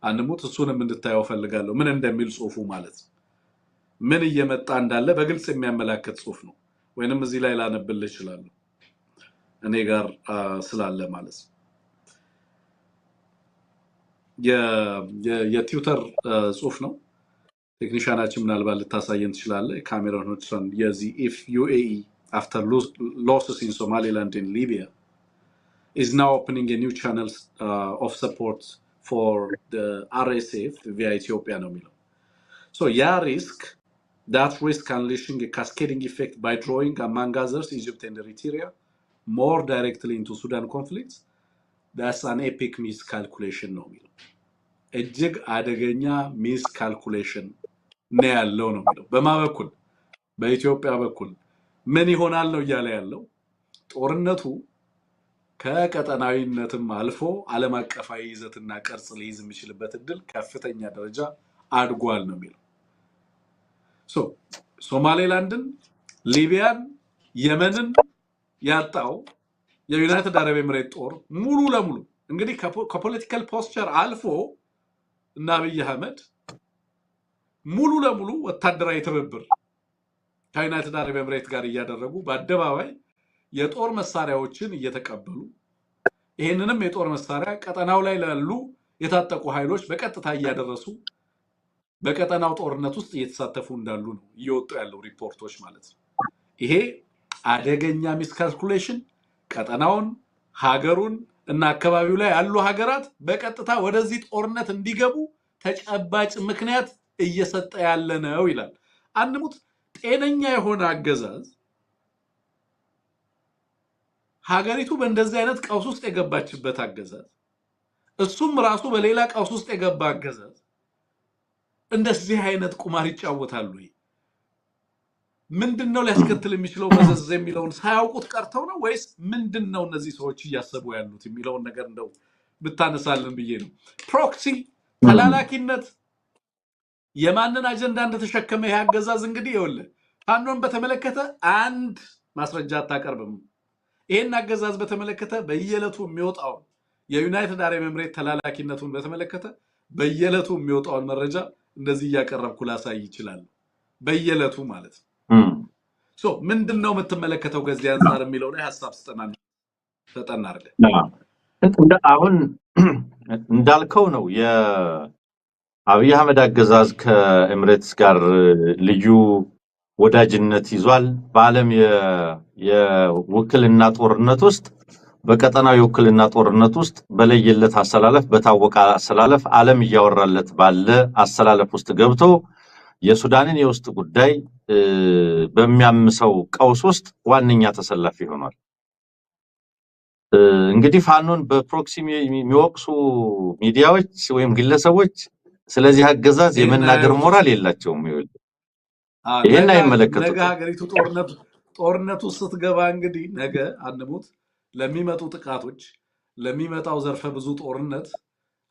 አንሙት፣ እሱንም እንድታየው ፈልጋለሁ። ምን እንደሚል ጽሁፉ ማለት ነው። ምን እየመጣ እንዳለ በግልጽ የሚያመላክት ጽሁፍ ነው። ወይንም እዚህ ላይ ላነብልህ እችላለሁ እኔ ጋር ስላለ ማለት ነው። የትዊተር ጽሁፍ ነው። ቴክኒሻናችን ምናልባት ልታሳየን ትችላለህ። ካሜሮን ሁድሰን የዚህ if UAE after losses in Somaliland and Libya is now opening a new channel of support for the RSF via Ethiopia ነው የሚለው። So that risk unleashing a cascading effect by drawing among others Egypt and Eritrea more directly into Sudan conflicts, that's an epic miscalculation ነው የሚለው። እጅግ አደገኛ ሚስካልኩሌሽን ነው ያለው ነው የሚለው። በማ በኩል በኢትዮጵያ በኩል ምን ይሆናል ነው እያለ ያለው። ጦርነቱ ከቀጠናዊነትም አልፎ ዓለም አቀፋዊ ይዘትና ቅርጽ ሊይዝ የሚችልበት እድል ከፍተኛ ደረጃ አድጓል ነው የሚለው። ሶማሌላንድን፣ ሊቢያን፣ የመንን ያጣው የዩናይትድ አረብ ኤምሬት ጦር ሙሉ ለሙሉ እንግዲህ ከፖለቲካል ፖስቸር አልፎ እና አብይ አህመድ ሙሉ ለሙሉ ወታደራዊ ትብብር ከዩናይትድ አረብ ኤምሬት ጋር እያደረጉ በአደባባይ የጦር መሳሪያዎችን እየተቀበሉ ይሄንንም የጦር መሳሪያ ቀጠናው ላይ ላሉ የታጠቁ ኃይሎች በቀጥታ እያደረሱ በቀጠናው ጦርነት ውስጥ እየተሳተፉ እንዳሉ ነው እየወጡ ያለው ሪፖርቶች ማለት ነው። ይሄ አደገኛ ሚስካልኩሌሽን ቀጠናውን፣ ሀገሩን እና አካባቢው ላይ ያሉ ሀገራት በቀጥታ ወደዚህ ጦርነት እንዲገቡ ተጨባጭ ምክንያት እየሰጠ ያለ ነው ይላል። አንሙት ጤነኛ የሆነ አገዛዝ ሀገሪቱ በእንደዚህ አይነት ቀውስ ውስጥ የገባችበት አገዛዝ እሱም ራሱ በሌላ ቀውስ ውስጥ የገባ አገዛዝ እንደዚህ አይነት ቁማር ይጫወታሉ? ምንድነው ሊያስከትል የሚችለው መዘዝ የሚለውን ሳያውቁት ቀርተው ነው ወይስ ምንድነው እነዚህ ሰዎች እያሰቡ ያሉት የሚለውን ነገር እንደው ብታነሳልን ብዬ ነው። ፕሮክሲ ተላላኪነት የማንን አጀንዳ እንደተሸከመ ይሄ አገዛዝ እንግዲህ ይኸውልህ ፋኖን በተመለከተ አንድ ማስረጃ አታቀርብም። ይሄን አገዛዝ በተመለከተ በየዕለቱ የሚወጣው የዩናይትድ አረብ ኤምሬት ተላላኪነቱን በተመለከተ በየዕለቱ የሚወጣውን መረጃ እንደዚህ እያቀረብኩ ላሳይ ይችላል። በየዕለቱ ማለት ነው። ምንድነው የምትመለከተው ከዚህ አንፃር የሚለው ላይ ሐሳብ ስጠና አድርገህ አሁን እንዳልከው ነው። የአብይ አህመድ አገዛዝ ከኤምሬትስ ጋር ልዩ ወዳጅነት ይዟል። በዓለም የውክልና ጦርነት ውስጥ በቀጠናው የውክልና ጦርነት ውስጥ በለየለት አሰላለፍ በታወቀ አሰላለፍ ዓለም እያወራለት ባለ አሰላለፍ ውስጥ ገብቶ የሱዳንን የውስጥ ጉዳይ በሚያምሰው ቀውስ ውስጥ ዋነኛ ተሰላፊ ሆኗል። እንግዲህ ፋኖን በፕሮክሲ የሚወቅሱ ሚዲያዎች ወይም ግለሰቦች ስለዚህ አገዛዝ የመናገር ሞራል የላቸውም። ይሄን አይመለከቱም። ነገ ሀገሪቱ ጦርነቱ ስትገባ እንግዲህ ነገ አንሙት ለሚመጡ ጥቃቶች ለሚመጣው ዘርፈ ብዙ ጦርነት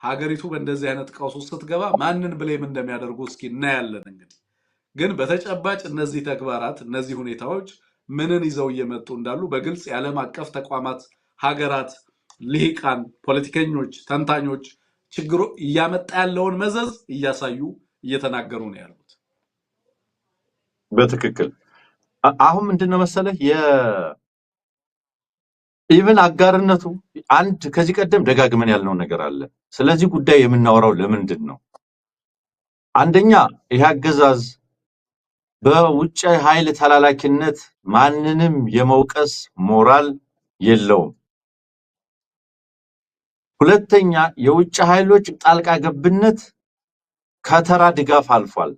ሀገሪቱ በእንደዚህ አይነት ቀውስ ውስጥ ስትገባ ማንን ብሌም እንደሚያደርጉ እስኪ እናያለን። እንግዲህ ግን በተጨባጭ እነዚህ ተግባራት እነዚህ ሁኔታዎች ምንን ይዘው እየመጡ እንዳሉ በግልጽ የዓለም አቀፍ ተቋማት፣ ሀገራት፣ ልሂቃን፣ ፖለቲከኞች፣ ተንታኞች ችግሩ እያመጣ ያለውን መዘዝ እያሳዩ እየተናገሩ ነው ያሉት። በትክክል አሁን ምንድነው መሰለህ ኢቭን አጋርነቱ አንድ ከዚህ ቀደም ደጋግመን ያልነው ነገር አለ። ስለዚህ ጉዳይ የምናወራው ለምንድን ነው? አንደኛ ይህ አገዛዝ በውጭ ኃይል ተላላኪነት ማንንም የመውቀስ ሞራል የለውም። ሁለተኛ የውጭ ኃይሎች ጣልቃ ገብነት ከተራ ድጋፍ አልፏል።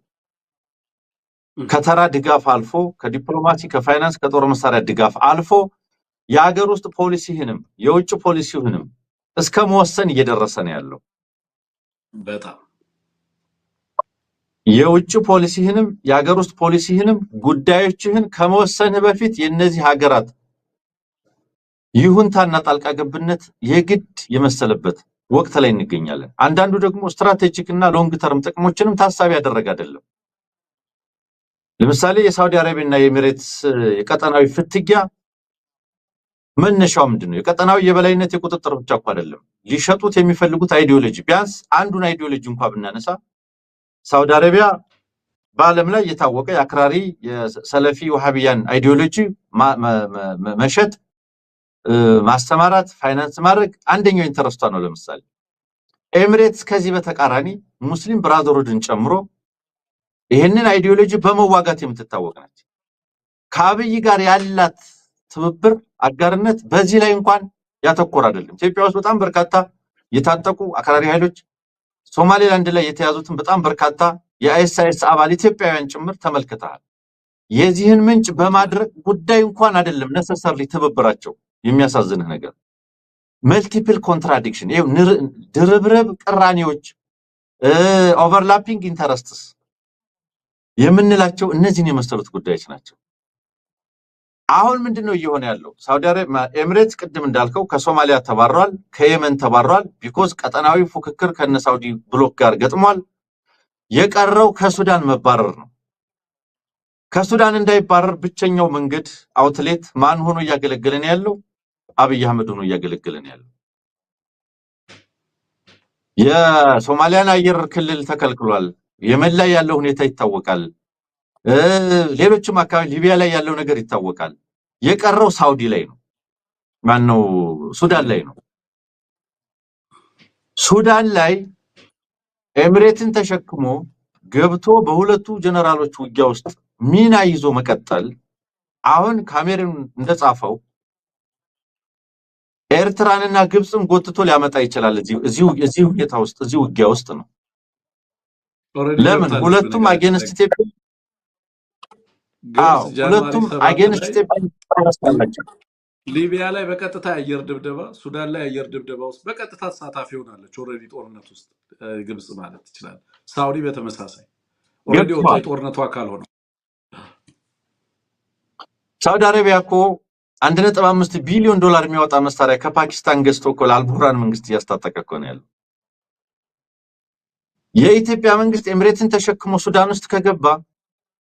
ከተራ ድጋፍ አልፎ ከዲፕሎማሲ ከፋይናንስ ከጦር መሳሪያ ድጋፍ አልፎ የሀገር ውስጥ ፖሊሲህንም የውጭ ፖሊሲህንም እስከ መወሰን እየደረሰ ነው ያለው። በጣም የውጭ ፖሊሲህንም የሀገር ውስጥ ፖሊሲህንም ጉዳዮችህን ከመወሰንህ በፊት የነዚህ ሀገራት ይሁንታና ጣልቃ ገብነት የግድ የመሰለበት ወቅት ላይ እንገኛለን። አንዳንዱ ደግሞ ስትራቴጂክ እና ሎንግ ተርም ጥቅሞችንም ታሳቢ ያደረገ አይደለም። ለምሳሌ የሳውዲ አረቢያና የኤሚሬትስ የቀጠናዊ ፍትጊያ መነሻው ምንድነው? የቀጠናዊ የበላይነት የቁጥጥር ብቻ እኮ አይደለም። ሊሸጡት የሚፈልጉት አይዲዮሎጂ ቢያንስ አንዱን አይዲዮሎጂ እንኳን ብናነሳ ሳውዲ አረቢያ በዓለም ላይ የታወቀ የአክራሪ የሰለፊ ወሃቢያን አይዲዮሎጂ መሸጥ፣ ማስተማራት፣ ፋይናንስ ማድረግ አንደኛው ኢንተረስቷ ነው። ለምሳሌ ኤሚሬትስ ከዚህ በተቃራኒ ሙስሊም ብራዘርሁድን ጨምሮ ይህንን አይዲዮሎጂ በመዋጋት የምትታወቅ ነች። ከአብይ ጋር ያላት ትብብር አጋርነት በዚህ ላይ እንኳን ያተኮረ አይደለም። ኢትዮጵያ ውስጥ በጣም በርካታ የታጠቁ አክራሪ ኃይሎች ሶማሌላንድ ላይ የተያዙትን በጣም በርካታ የአይኤስአይኤስ አባል ኢትዮጵያውያን ጭምር ተመልክተሃል። የዚህን ምንጭ በማድረግ ጉዳይ እንኳን አይደለም ነሰሰርሊ ትብብራቸው። የሚያሳዝንህ ነገር መልቲፕል ኮንትራዲክሽን፣ ድርብርብ ቅራኔዎች፣ ኦቨርላፒንግ ኢንተረስትስ የምንላቸው እነዚህን የመሰሉት ጉዳዮች ናቸው። አሁን ምንድነው እየሆነ ያለው? ሳውዲ አረቢያ ኤሚሬትስ ቅድም እንዳልከው ከሶማሊያ ተባሯል፣ ከየመን ተባሯል። ቢኮዝ ቀጠናዊ ፉክክር ከነ ሳውዲ ብሎክ ጋር ገጥሟል። የቀረው ከሱዳን መባረር ነው። ከሱዳን እንዳይባረር ብቸኛው መንገድ አውትሌት ማን ሆኖ እያገለገለን ያለው? አብይ አህመድ ሆኖ እያገለገለን ያለው። የሶማሊያን አየር ክልል ተከልክሏል። የመን ላይ ያለው ሁኔታ ይታወቃል። ሌሎችም አካባቢ ሊቢያ ላይ ያለው ነገር ይታወቃል። የቀረው ሳውዲ ላይ ነው። ማነው? ሱዳን ላይ ነው። ሱዳን ላይ ኤሚሬትን ተሸክሞ ገብቶ በሁለቱ ጀነራሎች ውጊያ ውስጥ ሚና ይዞ መቀጠል አሁን ካሜሩን እንደጻፈው ኤርትራንና ግብፅን ጎትቶ ሊያመጣ ይችላል። እዚህ ሁኔታ ውስጥ እዚህ ውጊያ ውስጥ ነው። ለምን? ሁለቱም አጌንስት ኢትዮጵያ ሁለቱም አጌንስት ኢትዮጵያ ናቸው። ሊቢያ ላይ በቀጥታ አየር ድብደባ፣ ሱዳን ላይ አየር ድብደባ ውስጥ በቀጥታ ተሳታፊ ሆናለች። ኦልሬዲ ጦርነት ውስጥ ግብጽ ማለት ይችላል። ሳውዲ በተመሳሳይ ኦልሬዲ ጦርነቱ አካል ሆነ። ሳውዲ አረቢያ እኮ 1.5 ቢሊዮን ዶላር የሚያወጣ መሳሪያ ከፓኪስታን ገዝቶ እኮ ለአልቡርሃን መንግስት እያስታጠቀ እኮ ነው ያለው። የኢትዮጵያ መንግስት ኤሚሬትን ተሸክሞ ሱዳን ውስጥ ከገባ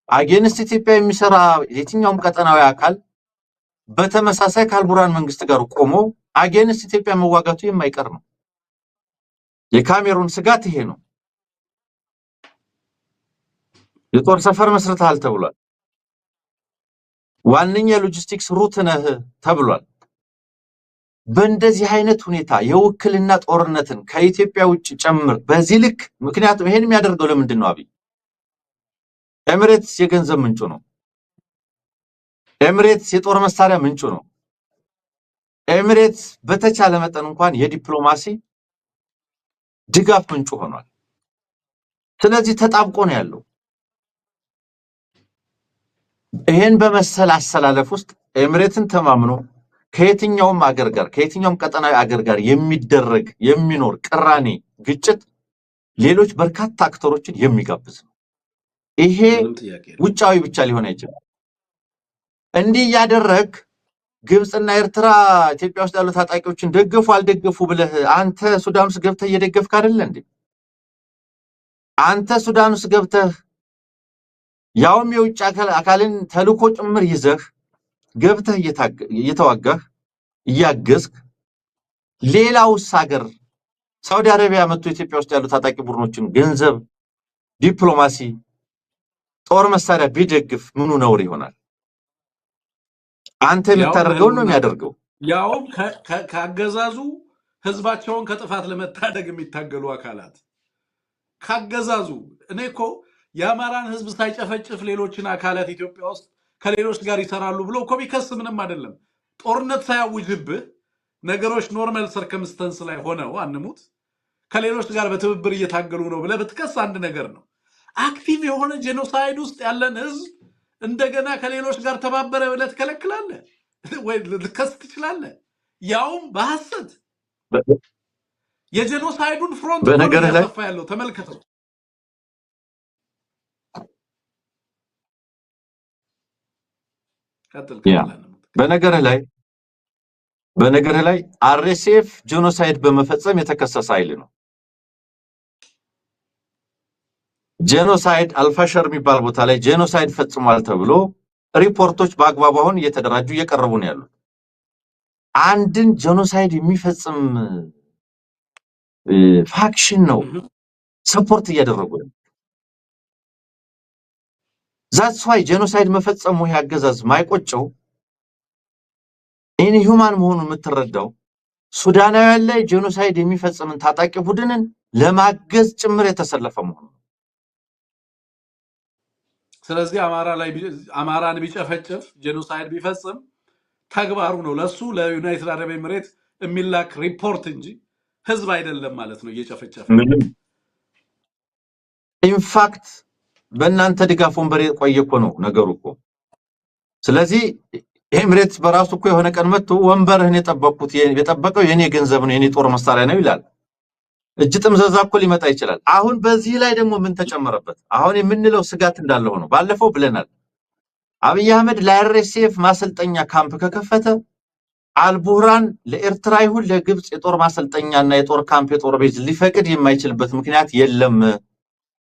አጌንስት ኢትዮጵያ የሚሰራ የትኛውም ቀጠናዊ አካል በተመሳሳይ ከአልቡርሃን መንግስት ጋር ቆሞ አጌንስት ኢትዮጵያ መዋጋቱ የማይቀር ነው። የካሜሩን ስጋት ይሄ ነው። የጦር ሰፈር መስርተሃል ተብሏል። ዋነኛ ሎጂስቲክስ ሩት ነህ ተብሏል። በእንደዚህ አይነት ሁኔታ የውክልና ጦርነትን ከኢትዮጵያ ውጭ ጨምር በዚህ ልክ ምክንያቱም ይሄን የሚያደርገው ለምንድን ነው? አብይ ኤሚሬትስ የገንዘብ ምንጩ ነው። ኤሚሬትስ የጦር መሳሪያ ምንጩ ነው። ኤሚሬትስ በተቻለ መጠን እንኳን የዲፕሎማሲ ድጋፍ ምንጩ ሆኗል። ስለዚህ ተጣብቆ ነው ያለው። ይሄን በመሰል አሰላለፍ ውስጥ ኤሚሬትን ተማምኖ ከየትኛውም አገር ጋር ከየትኛውም ቀጠናዊ አገር ጋር የሚደረግ የሚኖር ቅራኔ ግጭት ሌሎች በርካታ አክተሮችን የሚጋብዝ ነው። ይሄ ውጫዊ ብቻ ሊሆን አይችልም። እንዲህ ያደረግ ግብጽና ኤርትራ ኢትዮጵያ ውስጥ ያሉ ታጣቂዎችን ደግፉ አልደገፉ ብለህ አንተ ሱዳን ውስጥ ገብተህ እየደገፍክ አይደል እንዴ? አንተ ሱዳን ውስጥ ገብተህ ያውም የውጭ አካልን ተልኮ ጭምር ይዘህ ገብተህ እየተዋጋህ እያገዝክ ሌላውስ ሀገር ሳውዲ አረቢያ መጥቶ ኢትዮጵያ ውስጥ ያሉ ታጣቂ ቡድኖችን ገንዘብ፣ ዲፕሎማሲ፣ ጦር መሳሪያ ቢደግፍ ምኑ ነውር ይሆናል? አንተ የምታደርገው ነው የሚያደርገው። ያውም ካገዛዙ ህዝባቸውን ከጥፋት ለመታደግ የሚታገሉ አካላት ካገዛዙ እኔ እኮ የአማራን ህዝብ ሳይጨፈጭፍ ሌሎችን አካላት ኢትዮጵያ ውስጥ ከሌሎች ጋር ይሰራሉ ብሎ እኮ ቢከስ ምንም አይደለም። ጦርነት ሳያውጅብህ ነገሮች ኖርማል ሰርከምስተንስ ላይ ሆነው አንሙት ከሌሎች ጋር በትብብር እየታገሉ ነው ብለህ ብትከስ አንድ ነገር ነው። አክቲቭ የሆነ ጄኖሳይድ ውስጥ ያለን ህዝብ እንደገና ከሌሎች ጋር ተባበረ ብለህ ትከለክላለህ ወይ ልትከስ ትችላለህ? ያውም በሐሰት የጄኖሳይዱን ፍሮንት በነገር ላይ ያሰፋ ያለው ተመልከተው። ቀጥል ያ በነገር ላይ አርኤስኤፍ ጄኖሳይድ በመፈጸም የተከሰሰ ኃይል ነው። ጄኖሳይድ አልፋሸር የሚባል ቦታ ላይ ጄኖሳይድ ፈጽሟል ተብሎ ሪፖርቶች በአግባቡ አሁን እየተደራጁ እየቀረቡ ነው ያሉት። አንድን ጄኖሳይድ የሚፈጽም ፋክሽን ነው ሰፖርት እያደረጉ ነው። ዛትስ ዋይ ጄኖሳይድ መፈጸሙ ያገዛዝ ማይቆጨው ኢንሁማን መሆኑን የምትረዳው ሱዳናውያን ላይ ጄኖሳይድ የሚፈጽምን ታጣቂ ቡድንን ለማገዝ ጭምር የተሰለፈ መሆኑ። ስለዚህ አማራን ቢጨፈጭፍ ጄኖሳይድ ቢፈጽም ተግባሩ ነው። ለሱ ለዩናይትድ አረብ ኤሚሬት የሚላክ ሪፖርት እንጂ ህዝብ አይደለም ማለት ነው እየጨፈጨፈ። ኢንፋክት በእናንተ ድጋፍ ወንበር የቆየ እኮ ነው ነገሩ እኮ። ስለዚህ ኤሚሬት በራሱ እኮ የሆነ ቀን መጥቶ ወንበርህን የጠበቀው የኔ ገንዘብ ነው የኔ ጦር መሳሪያ ነው ይላል። እጅ ጥምዘዛ እኮ ሊመጣ ይችላል። አሁን በዚህ ላይ ደግሞ ምን ተጨመረበት? አሁን የምንለው ስጋት እንዳለ ሆኖ ባለፈው ብለናል። አብይ አህመድ ለአርኤስኤፍ ማሰልጠኛ ካምፕ ከከፈተ አልቡርሃን ለኤርትራ ይሁን ለግብጽ የጦር ማሰልጠኛና የጦር ካምፕ የጦር ቤዝ ሊፈቅድ የማይችልበት ምክንያት የለም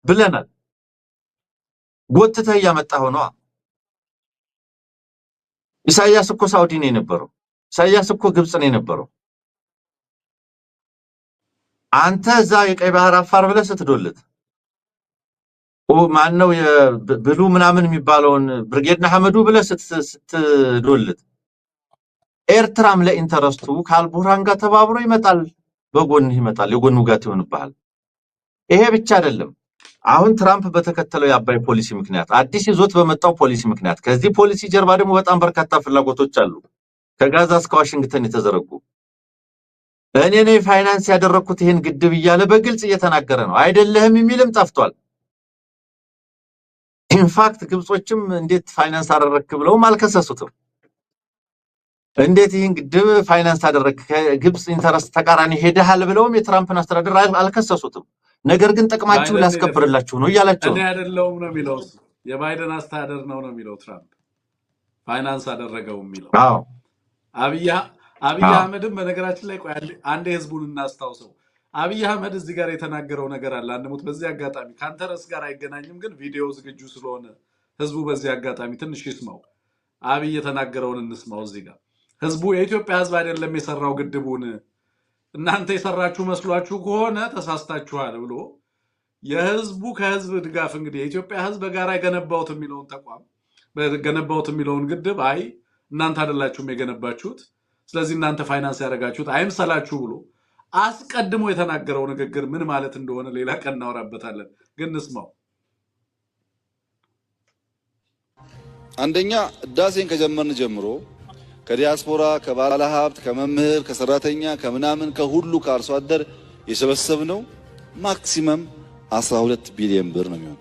ብለናል። ጎትተህ ያመጣው ነው። ኢሳያስ እኮ ሳውዲ ነው የነበረው። ኢሳያስ እኮ ግብጽ ነው የነበረው። አንተ እዛ የቀይ ባህር አፋር ብለህ ስትዶልት ማን ነው የብሉ ምናምን የሚባለውን ብርጌድና ሐመዱ ብለህ ስትዶልት ኤርትራም ለኢንተረስቱ ከአልቡርሃን ጋር ተባብሮ ይመጣል፣ በጎን ይመጣል፣ የጎን ውጋት ይሆንብሃል። ይሄ ብቻ አይደለም። አሁን ትራምፕ በተከተለው የአባይ ፖሊሲ ምክንያት አዲስ ይዞት በመጣው ፖሊሲ ምክንያት ከዚህ ፖሊሲ ጀርባ ደግሞ በጣም በርካታ ፍላጎቶች አሉ፣ ከጋዛ እስከ ዋሽንግተን የተዘረጉ። እኔ ነኝ ፋይናንስ ያደረኩት ይሄን ግድብ እያለ በግልጽ እየተናገረ ነው። አይደለህም የሚልም ጠፍቷል። ኢንፋክት ግብጾችም እንዴት ፋይናንስ አደረክ ብለውም አልከሰሱትም። እንዴት ይሄን ግድብ ፋይናንስ አደረክ ከግብጽ ኢንተረስት ተቃራኒ ሄደሃል ብለውም የትራምፕን አስተዳደር አልከሰሱትም። ነገር ግን ጥቅማችሁን ላስከብርላችሁ ነው እያላችሁ ነው። እኔ አይደለሁም ነው የሚለው፣ የባይደን አስተዳደር ነው የሚለው። ትራምፕ ፋይናንስ አደረገው የሚለው። አዎ አብይ አህመድም በነገራችን ላይ አንዴ ህዝቡን እናስታውሰው። አብይ አህመድ እዚህ ጋር የተናገረው ነገር አለ። አንሙት በዚህ አጋጣሚ ካንተ ርዕስ ጋር አይገናኝም፣ ግን ቪዲዮ ዝግጁ ስለሆነ ህዝቡ በዚህ አጋጣሚ ትንሽ ይስማው። አብይ የተናገረውን እንስማው። እዚህ ጋር ህዝቡ የኢትዮጵያ ህዝብ አይደለም የሰራው ግድቡን፣ እናንተ የሰራችሁ መስሏችሁ ከሆነ ተሳስታችኋል ብሎ የህዝቡ ከህዝብ ድጋፍ እንግዲህ የኢትዮጵያ ህዝብ በጋራ የገነባውት የሚለውን ተቋም በገነባውት የሚለውን ግድብ አይ እናንተ አይደላችሁም የገነባችሁት፣ ስለዚህ እናንተ ፋይናንስ ያደረጋችሁት አይምሰላችሁ ብሎ አስቀድሞ የተናገረው ንግግር ምን ማለት እንደሆነ ሌላ ቀን እናወራበታለን። ግን እንስማው። አንደኛ ህዳሴን ከጀመርን ጀምሮ ከዲያስፖራ ከባለ ሀብት ከመምህር ከሰራተኛ ከምናምን ከሁሉ ከአርሶ አደር የሰበሰብነው ማክሲመም 12 ቢሊዮን ብር ነው የሚሆነው።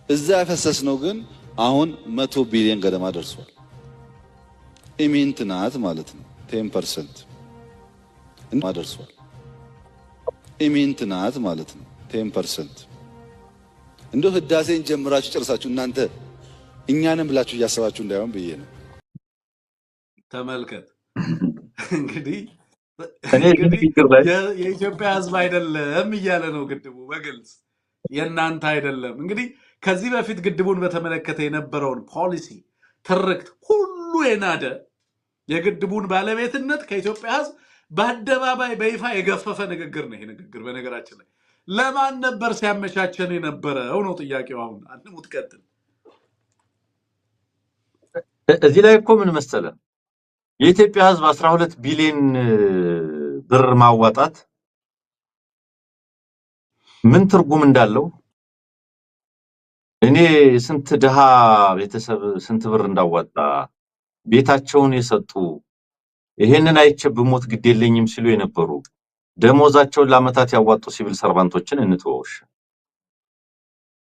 እዛ ያፈሰስነው ግን አሁን 100 ቢሊዮን ገደማ ደርሷል። ኢሚንት ናት ማለት ነው። 10% ደርሷል። ኢሚንት ናት ማለት ነው። 10% እንደው ህዳሴን ጀምራችሁ ጨርሳችሁ እናንተ እኛንም ብላችሁ እያሰባችሁ እንዳይሆን ብዬ ነው። ተመልከት እንግዲህ የኢትዮጵያ ህዝብ አይደለም እያለ ነው ግድቡ በግልጽ የእናንተ አይደለም። እንግዲህ ከዚህ በፊት ግድቡን በተመለከተ የነበረውን ፖሊሲ ትርክት ሁሉ የናደ የግድቡን ባለቤትነት ከኢትዮጵያ ህዝብ በአደባባይ በይፋ የገፈፈ ንግግር ነው። ይሄ ንግግር በነገራችን ላይ ለማን ነበር ሲያመቻቸን የነበረው ነው ጥያቄው። አሁን አንሙት ቀጥል። እዚህ ላይ እኮ ምን መሰለ የኢትዮጵያ ህዝብ 12 ቢሊዮን ብር ማዋጣት ምን ትርጉም እንዳለው እኔ ስንት ድሃ ቤተሰብ ስንት ብር እንዳዋጣ ቤታቸውን የሰጡ ይሄንን አይቼ ብሞት ግድ የለኝም ሲሉ የነበሩ ደሞዛቸውን ለዓመታት ያዋጡ ሲቪል ሰርቫንቶችን እንተወውሽ።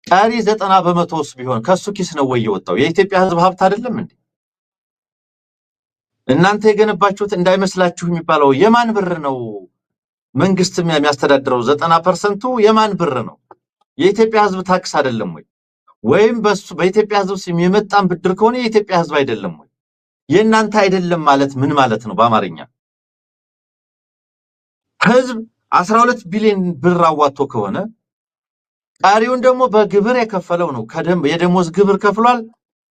ቀሪ 90% ቢሆን ከሱ ኪስ ነው ወይ የወጣው? የኢትዮጵያ ህዝብ ሀብት አይደለም እንዴ? እናንተ የገነባችሁት እንዳይመስላችሁ የሚባለው የማን ብር ነው? መንግስት የሚያስተዳድረው 90%ቱ የማን ብር ነው? የኢትዮጵያ ህዝብ ታክስ አይደለም ወይ? ወይም በኢትዮጵያ ህዝብ ስም የመጣን ብድር ከሆነ የኢትዮጵያ ህዝብ አይደለም ወይ? የእናንተ አይደለም ማለት ምን ማለት ነው በአማርኛ? ህዝብ 12 ቢሊዮን ብር አዋጥቶ ከሆነ ቀሪውን ደግሞ በግብር የከፈለው ነው። የደሞዝ ግብር ከፍሏል፣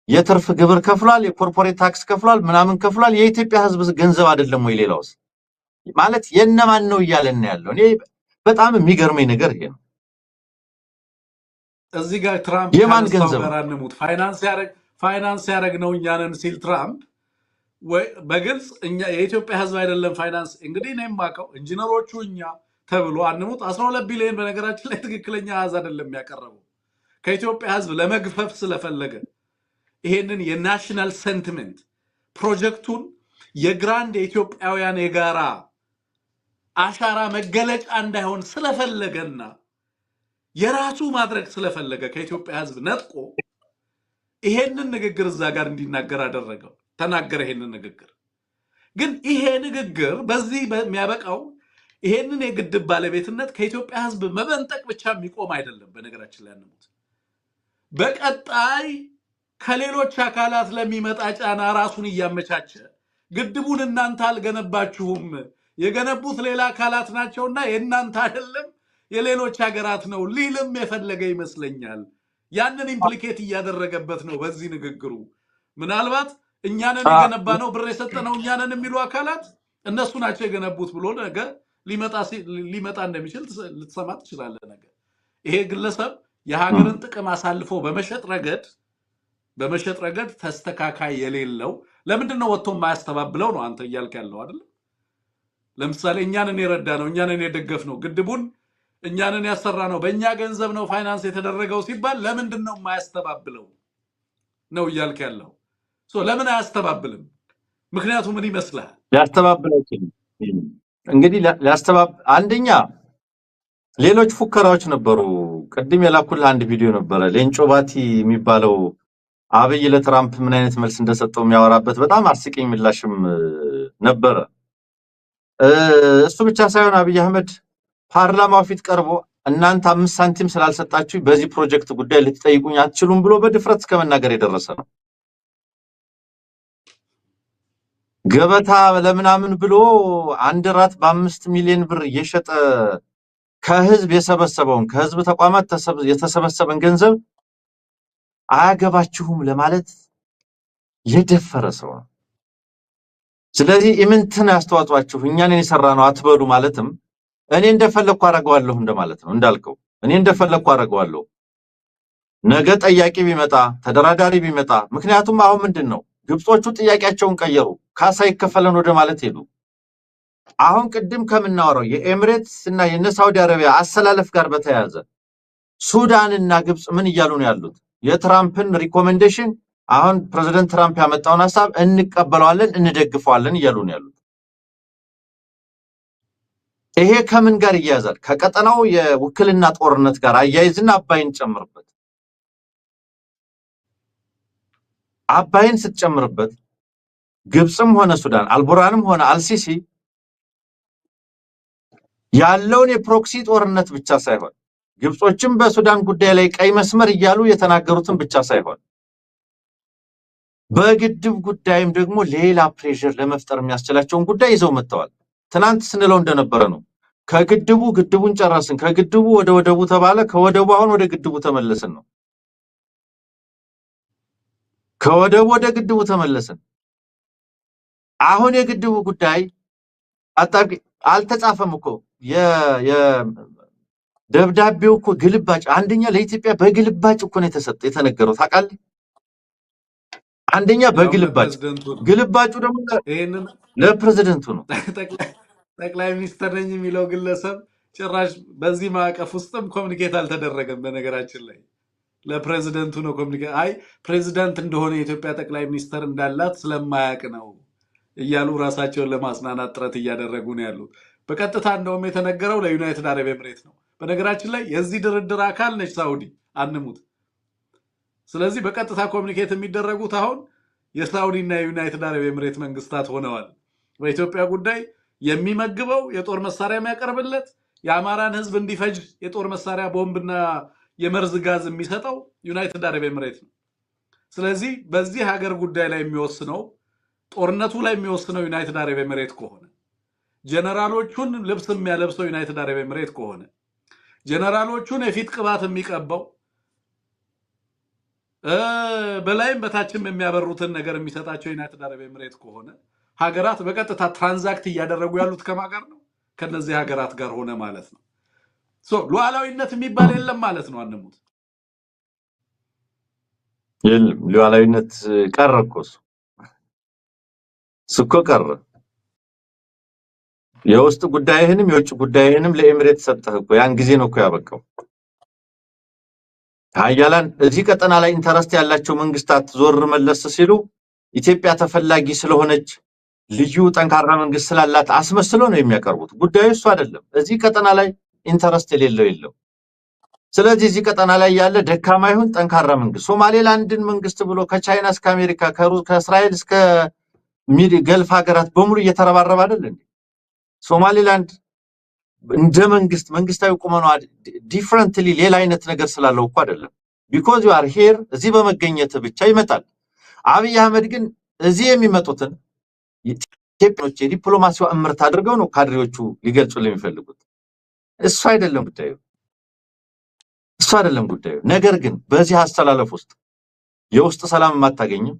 የትርፍ ግብር ከፍሏል፣ የኮርፖሬት ታክስ ከፍሏል፣ ምናምን ከፍሏል። የኢትዮጵያ ህዝብ ገንዘብ አይደለም ወይ? ሌላውስ ማለት የነማን ነው እያለን ያለው? እኔ በጣም የሚገርመኝ ነገር ይሄ ነው። እዚህ ጋር ትራምፕ የማን ያነሳው ገንዘብ ጋር አንሙት ፋይናንስ ያደረግ ነው እኛንን ሲል ትራምፕ በግልጽ እኛ የኢትዮጵያ ህዝብ አይደለም ፋይናንስ። እንግዲህ እኔ የማውቀው ኢንጂነሮቹ እኛ ተብሎ አንሙት 12 ቢሊዮን በነገራችን ላይ ትክክለኛ አሃዝ አይደለም ያቀረበው። ከኢትዮጵያ ህዝብ ለመግፈፍ ስለፈለገ ይሄንን የናሽናል ሴንቲሜንት ፕሮጀክቱን የግራንድ የኢትዮጵያውያን የጋራ አሻራ መገለጫ እንዳይሆን ስለፈለገና የራሱ ማድረግ ስለፈለገ ከኢትዮጵያ ህዝብ ነጥቆ ይሄንን ንግግር እዛ ጋር እንዲናገር አደረገው። ተናገረ ይሄንን ንግግር። ግን ይሄ ንግግር በዚህ የሚያበቃው ይሄንን የግድብ ባለቤትነት ከኢትዮጵያ ህዝብ መበንጠቅ ብቻ የሚቆም አይደለም። በነገራችን ላይ አንሙት በቀጣይ ከሌሎች አካላት ለሚመጣ ጫና ራሱን እያመቻቸ ግድቡን እናንተ አልገነባችሁም፣ የገነቡት ሌላ አካላት ናቸውና የእናንተ አይደለም የሌሎች ሀገራት ነው ሊልም የፈለገ ይመስለኛል። ያንን ኢምፕሊኬት እያደረገበት ነው በዚህ ንግግሩ። ምናልባት እኛንን የገነባ ነው ብር የሰጠነው እኛንን የሚሉ አካላት እነሱ ናቸው የገነቡት ብሎ ነገ ሊመጣ እንደሚችል ልትሰማ ትችላለህ። ነገር ይሄ ግለሰብ የሀገርን ጥቅም አሳልፎ በመሸጥ ረገድ ተስተካካይ የሌለው ለምንድን ነው ወጥቶ የማያስተባብለው ነው አንተ እያልክ ያለው አይደል? ለምሳሌ እኛንን የረዳ ነው እኛንን የደገፍ ነው ግድቡን እኛንን ያሰራ ነው በእኛ ገንዘብ ነው ፋይናንስ የተደረገው ሲባል ለምንድን ነው የማያስተባብለው ነው እያልክ ያለው? ለምን አያስተባብልም? ምክንያቱ ምን ይመስላል? ሊያስተባብላችሁ እንግዲህ አንደኛ ሌሎች ፉከራዎች ነበሩ። ቅድም የላኩልህ አንድ ቪዲዮ ነበረ ሌንጮ ባቲ የሚባለው አብይ ለትራምፕ ምን አይነት መልስ እንደሰጠው የሚያወራበት በጣም አስቂኝ ምላሽም ነበረ። እሱ ብቻ ሳይሆን አብይ አህመድ ፓርላማው ፊት ቀርቦ እናንተ 5 ሳንቲም ስላልሰጣችሁ በዚህ ፕሮጀክት ጉዳይ ልትጠይቁኝ አትችሉም ብሎ በድፍረት እስከ መናገር የደረሰ ነው። ገበታ ለምናምን ብሎ አንድ ራት በ5 ሚሊዮን ብር እየሸጠ ከህዝብ የሰበሰበውን ከህዝብ ተቋማት የተሰበሰበን ገንዘብ አያገባችሁም ለማለት የደፈረ ሰው ነው። ስለዚህ ኢምንትን ያስተዋጽዋችሁ እኛን የሰራ ነው አትበሉ ማለትም እኔ እንደፈለኩ አደርገዋለሁ እንደማለት ነው። እንዳልከው እኔ እንደፈለኩ አደርገዋለሁ። ነገ ጠያቂ ቢመጣ ተደራዳሪ ቢመጣ ምክንያቱም አሁን ምንድነው ግብጾቹ ጥያቄያቸውን ቀየሩ። ካሳ ይከፈለን ወደ ማለት ሄዱ። አሁን ቅድም ከምናወራው የኤሚሬትስ እና የሳውዲ አረቢያ አሰላለፍ ጋር በተያያዘ ሱዳን እና ግብጽ ምን እያሉ ነው ያሉት? የትራምፕን ሪኮሜንዴሽን አሁን ፕሬዝዳንት ትራምፕ ያመጣውን ሐሳብ እንቀበለዋለን እንደግፈዋለን እያሉ ነው ያሉት። ይሄ ከምን ጋር ይያያዛል? ከቀጠናው የውክልና ጦርነት ጋር አያይዝና አባይን ጨምርበት። አባይን ስትጨምርበት ግብጽም ሆነ ሱዳን አልቡራንም ሆነ አልሲሲ ያለውን የፕሮክሲ ጦርነት ብቻ ሳይሆን ግብጾችም በሱዳን ጉዳይ ላይ ቀይ መስመር እያሉ የተናገሩትን ብቻ ሳይሆን በግድብ ጉዳይም ደግሞ ሌላ ፕሬሸር ለመፍጠር የሚያስችላቸውን ጉዳይ ይዘው መጥተዋል። ትናንት ስንለው እንደነበረ ነው። ግድቡን ጨረስን፣ ከግድቡ ወደ ወደቡ ተባለ፣ ከወደቡ አሁን ወደ ግድቡ ተመለስን ነው። ከወደቡ ወደ ግድቡ ተመለስን። አሁን የግድቡ ጉዳይ አልተጻፈም እኮ ደብዳቤው እኮ ግልባጭ አንደኛ ለኢትዮጵያ በግልባጭ እኮ ነው የተነገረው። ታውቃለህ? አንደኛ ያውም በግልባጭ ለፕሬዝደንቱ ነው። ግልባጩ ደግሞ ይሄንን ለፕሬዝደንቱ ነው። ጠቅላይ ሚኒስትር ነኝ የሚለው ግለሰብ ጭራሽ በዚህ ማዕቀፍ ውስጥም ኮሚኒኬት አልተደረገም። በነገራችን ላይ ለፕሬዝደንቱ ነው ኮሚኒኬት። አይ ፕሬዝደንት እንደሆነ የኢትዮጵያ ጠቅላይ ሚኒስትር እንዳላት ስለማያውቅ ነው እያሉ ራሳቸውን ለማጽናናት ጥረት እያደረጉ ነው ያሉት። በቀጥታ እንደውም የተነገረው ለዩናይትድ አረብ ኤምሬት ነው። በነገራችን ላይ የዚህ ድርድር አካል ነች ሳውዲ፣ አንሙት። ስለዚህ በቀጥታ ኮሚኒኬት የሚደረጉት አሁን የሳውዲ እና የዩናይትድ አረብ ኤምሬት መንግስታት ሆነዋል። በኢትዮጵያ ጉዳይ የሚመግበው የጦር መሳሪያ የሚያቀርብለት የአማራን ህዝብ እንዲፈጅ የጦር መሳሪያ ቦምብና የመርዝ ጋዝ የሚሰጠው ዩናይትድ አረብ ኤምሬት ነው። ስለዚህ በዚህ ሀገር ጉዳይ ላይ የሚወስነው ጦርነቱ ላይ የሚወስነው ዩናይትድ አረብ ኤምሬት ከሆነ፣ ጀነራሎቹን ልብስ የሚያለብሰው ዩናይትድ አረብ ኤምሬት ከሆነ፣ ጀነራሎቹን የፊት ቅባት የሚቀባው በላይም በታችም የሚያበሩትን ነገር የሚሰጣቸው ዩናይትድ አረብ ኤምሬት ከሆነ ሀገራት በቀጥታ ትራንዛክት እያደረጉ ያሉት ከማን ጋር ነው? ከነዚህ ሀገራት ጋር ሆነ ማለት ነው። ሉዓላዊነት የሚባል የለም ማለት ነው። አንሙት የለም ሉዓላዊነት ቀረ እኮ እሱ እኮ ቀረ። የውስጥ ጉዳይህንም የውጭ ጉዳይህንም ለኤምሬት ሰጠህ እኮ። ያን ጊዜ ነው እኮ ያበቃው። ሀያላን እዚህ ቀጠና ላይ ኢንተረስት ያላቸው መንግስታት ዞር መለስ ሲሉ ኢትዮጵያ ተፈላጊ ስለሆነች ልዩ ጠንካራ መንግስት ስላላት አስመስለው ነው የሚያቀርቡት። ጉዳዩ እሱ አይደለም። እዚህ ቀጠና ላይ ኢንተረስት የሌለው የለም። ስለዚህ እዚህ ቀጠና ላይ ያለ ደካማ ይሁን ጠንካራ መንግስት ሶማሌላንድን መንግስት ብሎ ከቻይና እስከ አሜሪካ ከእስራኤል እስከ ገልፍ ሀገራት በሙሉ እየተረባረበ አይደል እንዴ? ሶማሌላንድ እንደ መንግስታዊ ቁመኗ ዲፈረንትሊ ሌላ አይነት ነገር ስላለው እኮ አይደለም። ቢኮዝ ዩ አር ሄር እዚህ በመገኘት ብቻ ይመጣል። አብይ አህመድ ግን እዚህ የሚመጡትን ኢትዮጵያኖች የዲፕሎማሲው እምርት አድርገው ነው ካድሬዎቹ ሊገልጹ የሚፈልጉት። እሱ አይደለም ጉዳዩ። ነገር ግን በዚህ አስተላለፍ ውስጥ የውስጥ ሰላም ማታገኝም፣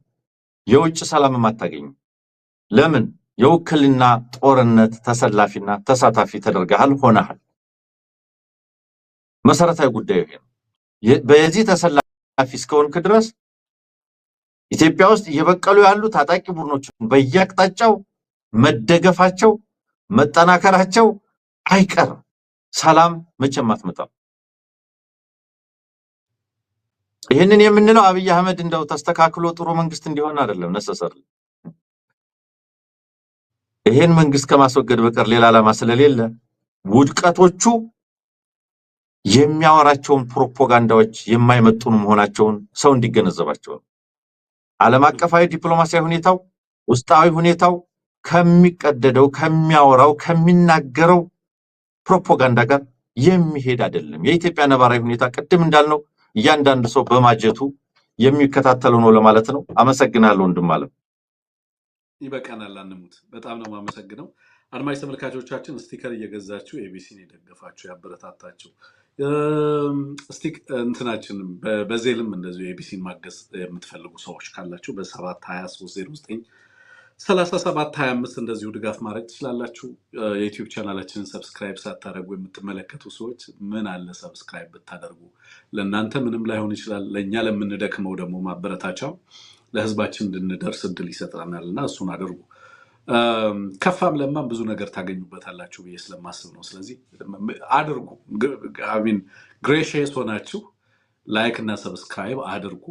የውጭ ሰላም ማታገኝም። ለምን? የውክልና ጦርነት ተሰላፊና ተሳታፊ ተደርገሃል ሆነሃል። መሰረታዊ ጉዳዩ ይሄ ነው። በዚህ ተሰላፊ እስከሆንክ ድረስ ኢትዮጵያ ውስጥ እየበቀሉ ያሉ ታጣቂ ቡድኖች በየአቅጣጫው መደገፋቸው መጠናከራቸው አይቀርም። ሰላም መቼም አትመጣም። ይህንን የምንለው አብይ አህመድ እንደው ተስተካክሎ ጥሩ መንግስት እንዲሆን አይደለም ነሰሰር ይሄን መንግስት ከማስወገድ በቀር ሌላ ዓላማ ስለሌለ ውድቀቶቹ የሚያወራቸውን ፕሮፓጋንዳዎች የማይመጡን መሆናቸውን ሰው እንዲገነዘባቸው ነው። ዓለም አቀፋዊ ዲፕሎማሲያዊ ሁኔታው ውስጣዊ ሁኔታው ከሚቀደደው ከሚያወራው ከሚናገረው ፕሮፓጋንዳ ጋር የሚሄድ አይደለም። የኢትዮጵያ ነባራዊ ሁኔታ ቅድም እንዳልነው እያንዳንዱ ሰው በማጀቱ የሚከታተለው ነው ለማለት ነው። አመሰግናለሁ ወንድም አለም። ይበቃናል። አንሙት። በጣም ነው የማመሰግነው። አድማጭ ተመልካቾቻችን ስቲከር እየገዛችሁ ኤቢሲን የደገፋችሁ ያበረታታችሁ እንትናችን በዜልም እንደዚሁ ኤቢሲን ማገዝ የምትፈልጉ ሰዎች ካላችሁ በ723093725 እንደዚሁ ድጋፍ ማድረግ ትችላላችሁ። የዩቲዩብ ቻናላችንን ሰብስክራይብ ሳታደርጉ የምትመለከቱ ሰዎች ምን አለ ሰብስክራይብ ብታደርጉ። ለእናንተ ምንም ላይሆን ይችላል፣ ለእኛ ለምንደክመው ደግሞ ማበረታቻው ለህዝባችን እንድንደርስ እድል ይሰጠናል እና እሱን አድርጉ። ከፋም ለማም ብዙ ነገር ታገኙበታላችሁ ብዬ ስለማስብ ነው። ስለዚህ አድርጉ። ግሬሽየስ ሆናችሁ ላይክ እና ሰብስክራይብ አድርጉ።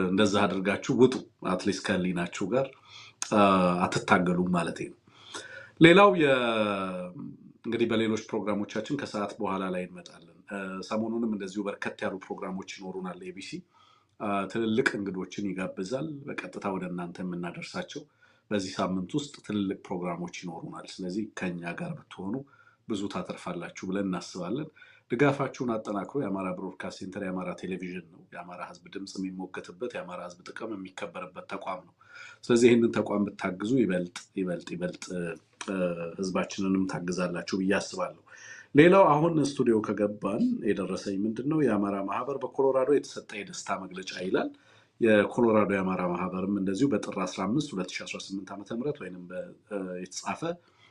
እንደዛ አድርጋችሁ ውጡ። አትሊስት ከህሊናችሁ ጋር አትታገሉም ማለት ነው። ሌላው እንግዲህ በሌሎች ፕሮግራሞቻችን ከሰዓት በኋላ ላይ እንመጣለን። ሰሞኑንም እንደዚሁ በርከት ያሉ ፕሮግራሞች ይኖሩናል። ኤቢሲ ትልልቅ እንግዶችን ይጋብዛል በቀጥታ ወደ እናንተ የምናደርሳቸው። በዚህ ሳምንት ውስጥ ትልልቅ ፕሮግራሞች ይኖሩናል። ስለዚህ ከኛ ጋር ብትሆኑ ብዙ ታተርፋላችሁ ብለን እናስባለን። ድጋፋችሁን አጠናክሮ የአማራ ብሮድካስት ሴንተር የአማራ ቴሌቪዥን ነው። የአማራ ህዝብ ድምፅ የሚሞገትበት የአማራ ህዝብ ጥቅም የሚከበርበት ተቋም ነው። ስለዚህ ይህንን ተቋም ብታግዙ ይበልጥ ህዝባችንንም ታግዛላችሁ ብዬ አስባለሁ። ሌላው አሁን ስቱዲዮ ከገባን የደረሰኝ ምንድን ነው? የአማራ ማህበር በኮሎራዶ የተሰጠ የደስታ መግለጫ ይላል። የኮሎራዶ የአማራ ማህበርም እንደዚሁ በጥር 15 2018 ዓ.ም ወይንም የተጻፈ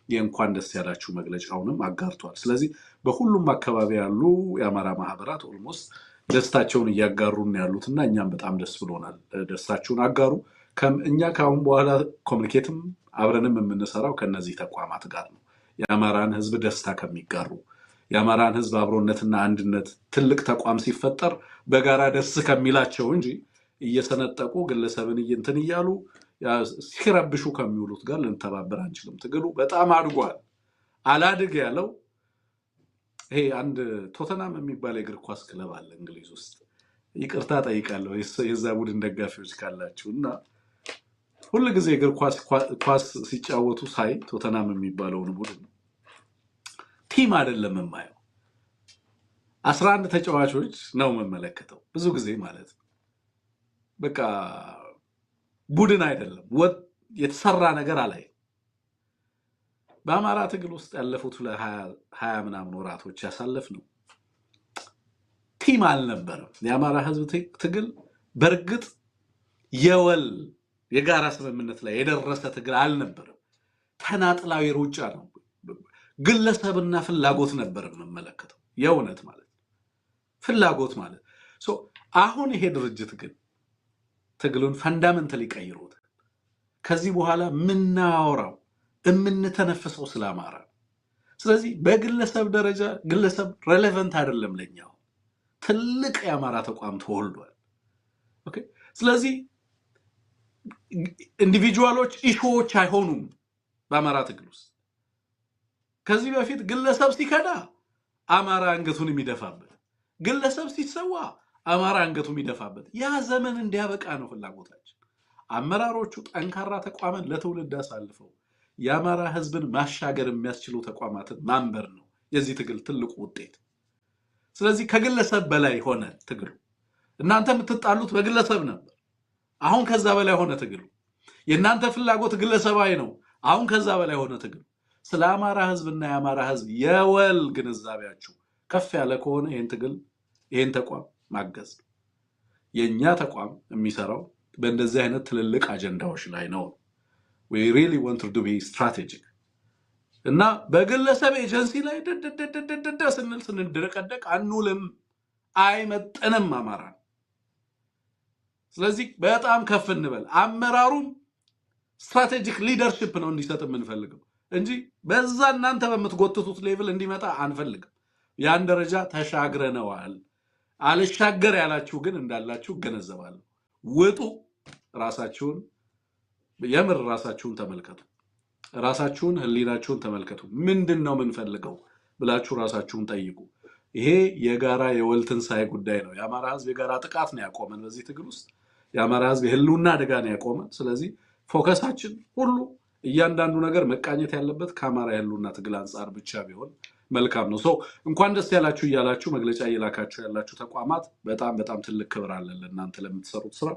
የእንኳን ደስ ያላችሁ መግለጫውንም አጋርቷል። ስለዚህ በሁሉም አካባቢ ያሉ የአማራ ማህበራት ኦልሞስት ደስታቸውን እያጋሩን ያሉትና እኛም በጣም ደስ ብሎናል። ደስታችሁን አጋሩ። እኛ ከአሁን በኋላ ኮሚኒኬትም አብረንም የምንሰራው ከነዚህ ተቋማት ጋር ነው። የአማራን ህዝብ ደስታ ከሚጋሩ የአማራን ህዝብ አብሮነትና አንድነት ትልቅ ተቋም ሲፈጠር በጋራ ደስ ከሚላቸው እንጂ እየሰነጠቁ ግለሰብን እንትን እያሉ ሲረብሹ ከሚውሉት ጋር ልንተባበር አንችልም። ትግሉ በጣም አድጓል። አላድግ ያለው ይሄ አንድ ቶተናም የሚባል የእግር ኳስ ክለብ አለ እንግሊዝ ውስጥ። ይቅርታ ጠይቃለሁ የዛ ቡድን ደጋፊዎች ካላችሁ እና ሁሉ ጊዜ እግር ኳስ ሲጫወቱ ሳይ ቶተናም የሚባለውን ቡድን ቲም አይደለም የማየው፣ 11 ተጫዋቾች ነው የምመለከተው ብዙ ጊዜ ማለት ነው። በቃ ቡድን አይደለም፣ የተሰራ ነገር አላይ። በአማራ ትግል ውስጥ ያለፉት 20 ምናምን ወራቶች ያሳለፍ ነው ቲም አልነበረም። የአማራ ህዝብ ትግል በእርግጥ የጋራ ስምምነት ላይ የደረሰ ትግል አልነበረም። ተናጥላዊ ሩጫ ነው። ግለሰብና ፍላጎት ነበር የምመለከተው። የእውነት ማለት ፍላጎት ማለት አሁን ይሄ ድርጅት ግን ትግሉን ፈንዳመንታሊ ቀይሮታል። ከዚህ በኋላ የምናወራው የምንተነፍሰው ስለ አማራ። ስለዚህ በግለሰብ ደረጃ ግለሰብ ሬሌቨንት አይደለም ለኛው። ትልቅ የአማራ ተቋም ተወልዷል። ኦኬ። ስለዚህ ኢንዲቪጁዋሎች ኢሹዎች አይሆኑም በአማራ ትግል ውስጥ። ከዚህ በፊት ግለሰብ ሲከዳ አማራ አንገቱን የሚደፋበት፣ ግለሰብ ሲሰዋ አማራ አንገቱን የሚደፋበት ያ ዘመን እንዲያበቃ ነው ፍላጎታችን። አመራሮቹ ጠንካራ ተቋምን ለትውልድ አሳልፈው የአማራ ህዝብን ማሻገር የሚያስችሉ ተቋማትን ማንበር ነው የዚህ ትግል ትልቁ ውጤት። ስለዚህ ከግለሰብ በላይ ሆነ ትግሉ። እናንተ የምትጣሉት በግለሰብ ነበር፣ አሁን ከዛ በላይ ሆነ ትግሉ። የእናንተ ፍላጎት ግለሰባዊ ነው፣ አሁን ከዛ በላይ ሆነ ትግሉ። ስለ አማራ ህዝብና የአማራ ህዝብ የወል ግንዛቤያችሁ ከፍ ያለ ከሆነ ይህን ተቋም ማገዝ። የኛ ተቋም የሚሰራው በእንደዚህ አይነት ትልልቅ አጀንዳዎች ላይ ነው። we really want to be strategic እና በግለሰብ ኤጀንሲ ላይ ስንድረቀደቅ አንውልም፣ አይመጥንም አማራ። ስለዚህ በጣም ከፍ እንበል። አመራሩም ስትራቴጂክ ሊደርሺፕ ነው እንዲሰጥ የምንፈልገው እንጂ በዛ እናንተ በምትጎትቱት ሌቭል እንዲመጣ አንፈልግም። ያን ደረጃ ተሻግረነዋል። አልሻገር ያላችሁ ግን እንዳላችሁ ገነዘባለሁ። ውጡ፣ ራሳችሁን የምር ራሳችሁን ተመልከቱ። ራሳችሁን ህሊናችሁን ተመልከቱ። ምንድነው የምንፈልገው ብላችሁ ራሳችሁን ጠይቁ። ይሄ የጋራ የወል ትንሳኤ ጉዳይ ነው። የአማራ ህዝብ የጋራ ጥቃት ነው ያቆመን በዚህ ትግል ውስጥ። የአማራ ህዝብ የህልውና አደጋ ነው ያቆመን። ስለዚህ ፎከሳችን ሁሉ እያንዳንዱ ነገር መቃኘት ያለበት ከአማራ የህልውና ትግል አንጻር ብቻ ቢሆን መልካም ነው። እንኳን ደስ ያላችሁ እያላችሁ መግለጫ እየላካችሁ ያላችሁ ተቋማት በጣም በጣም ትልቅ ክብር አለን ለእናንተ ለምትሰሩት ስራ።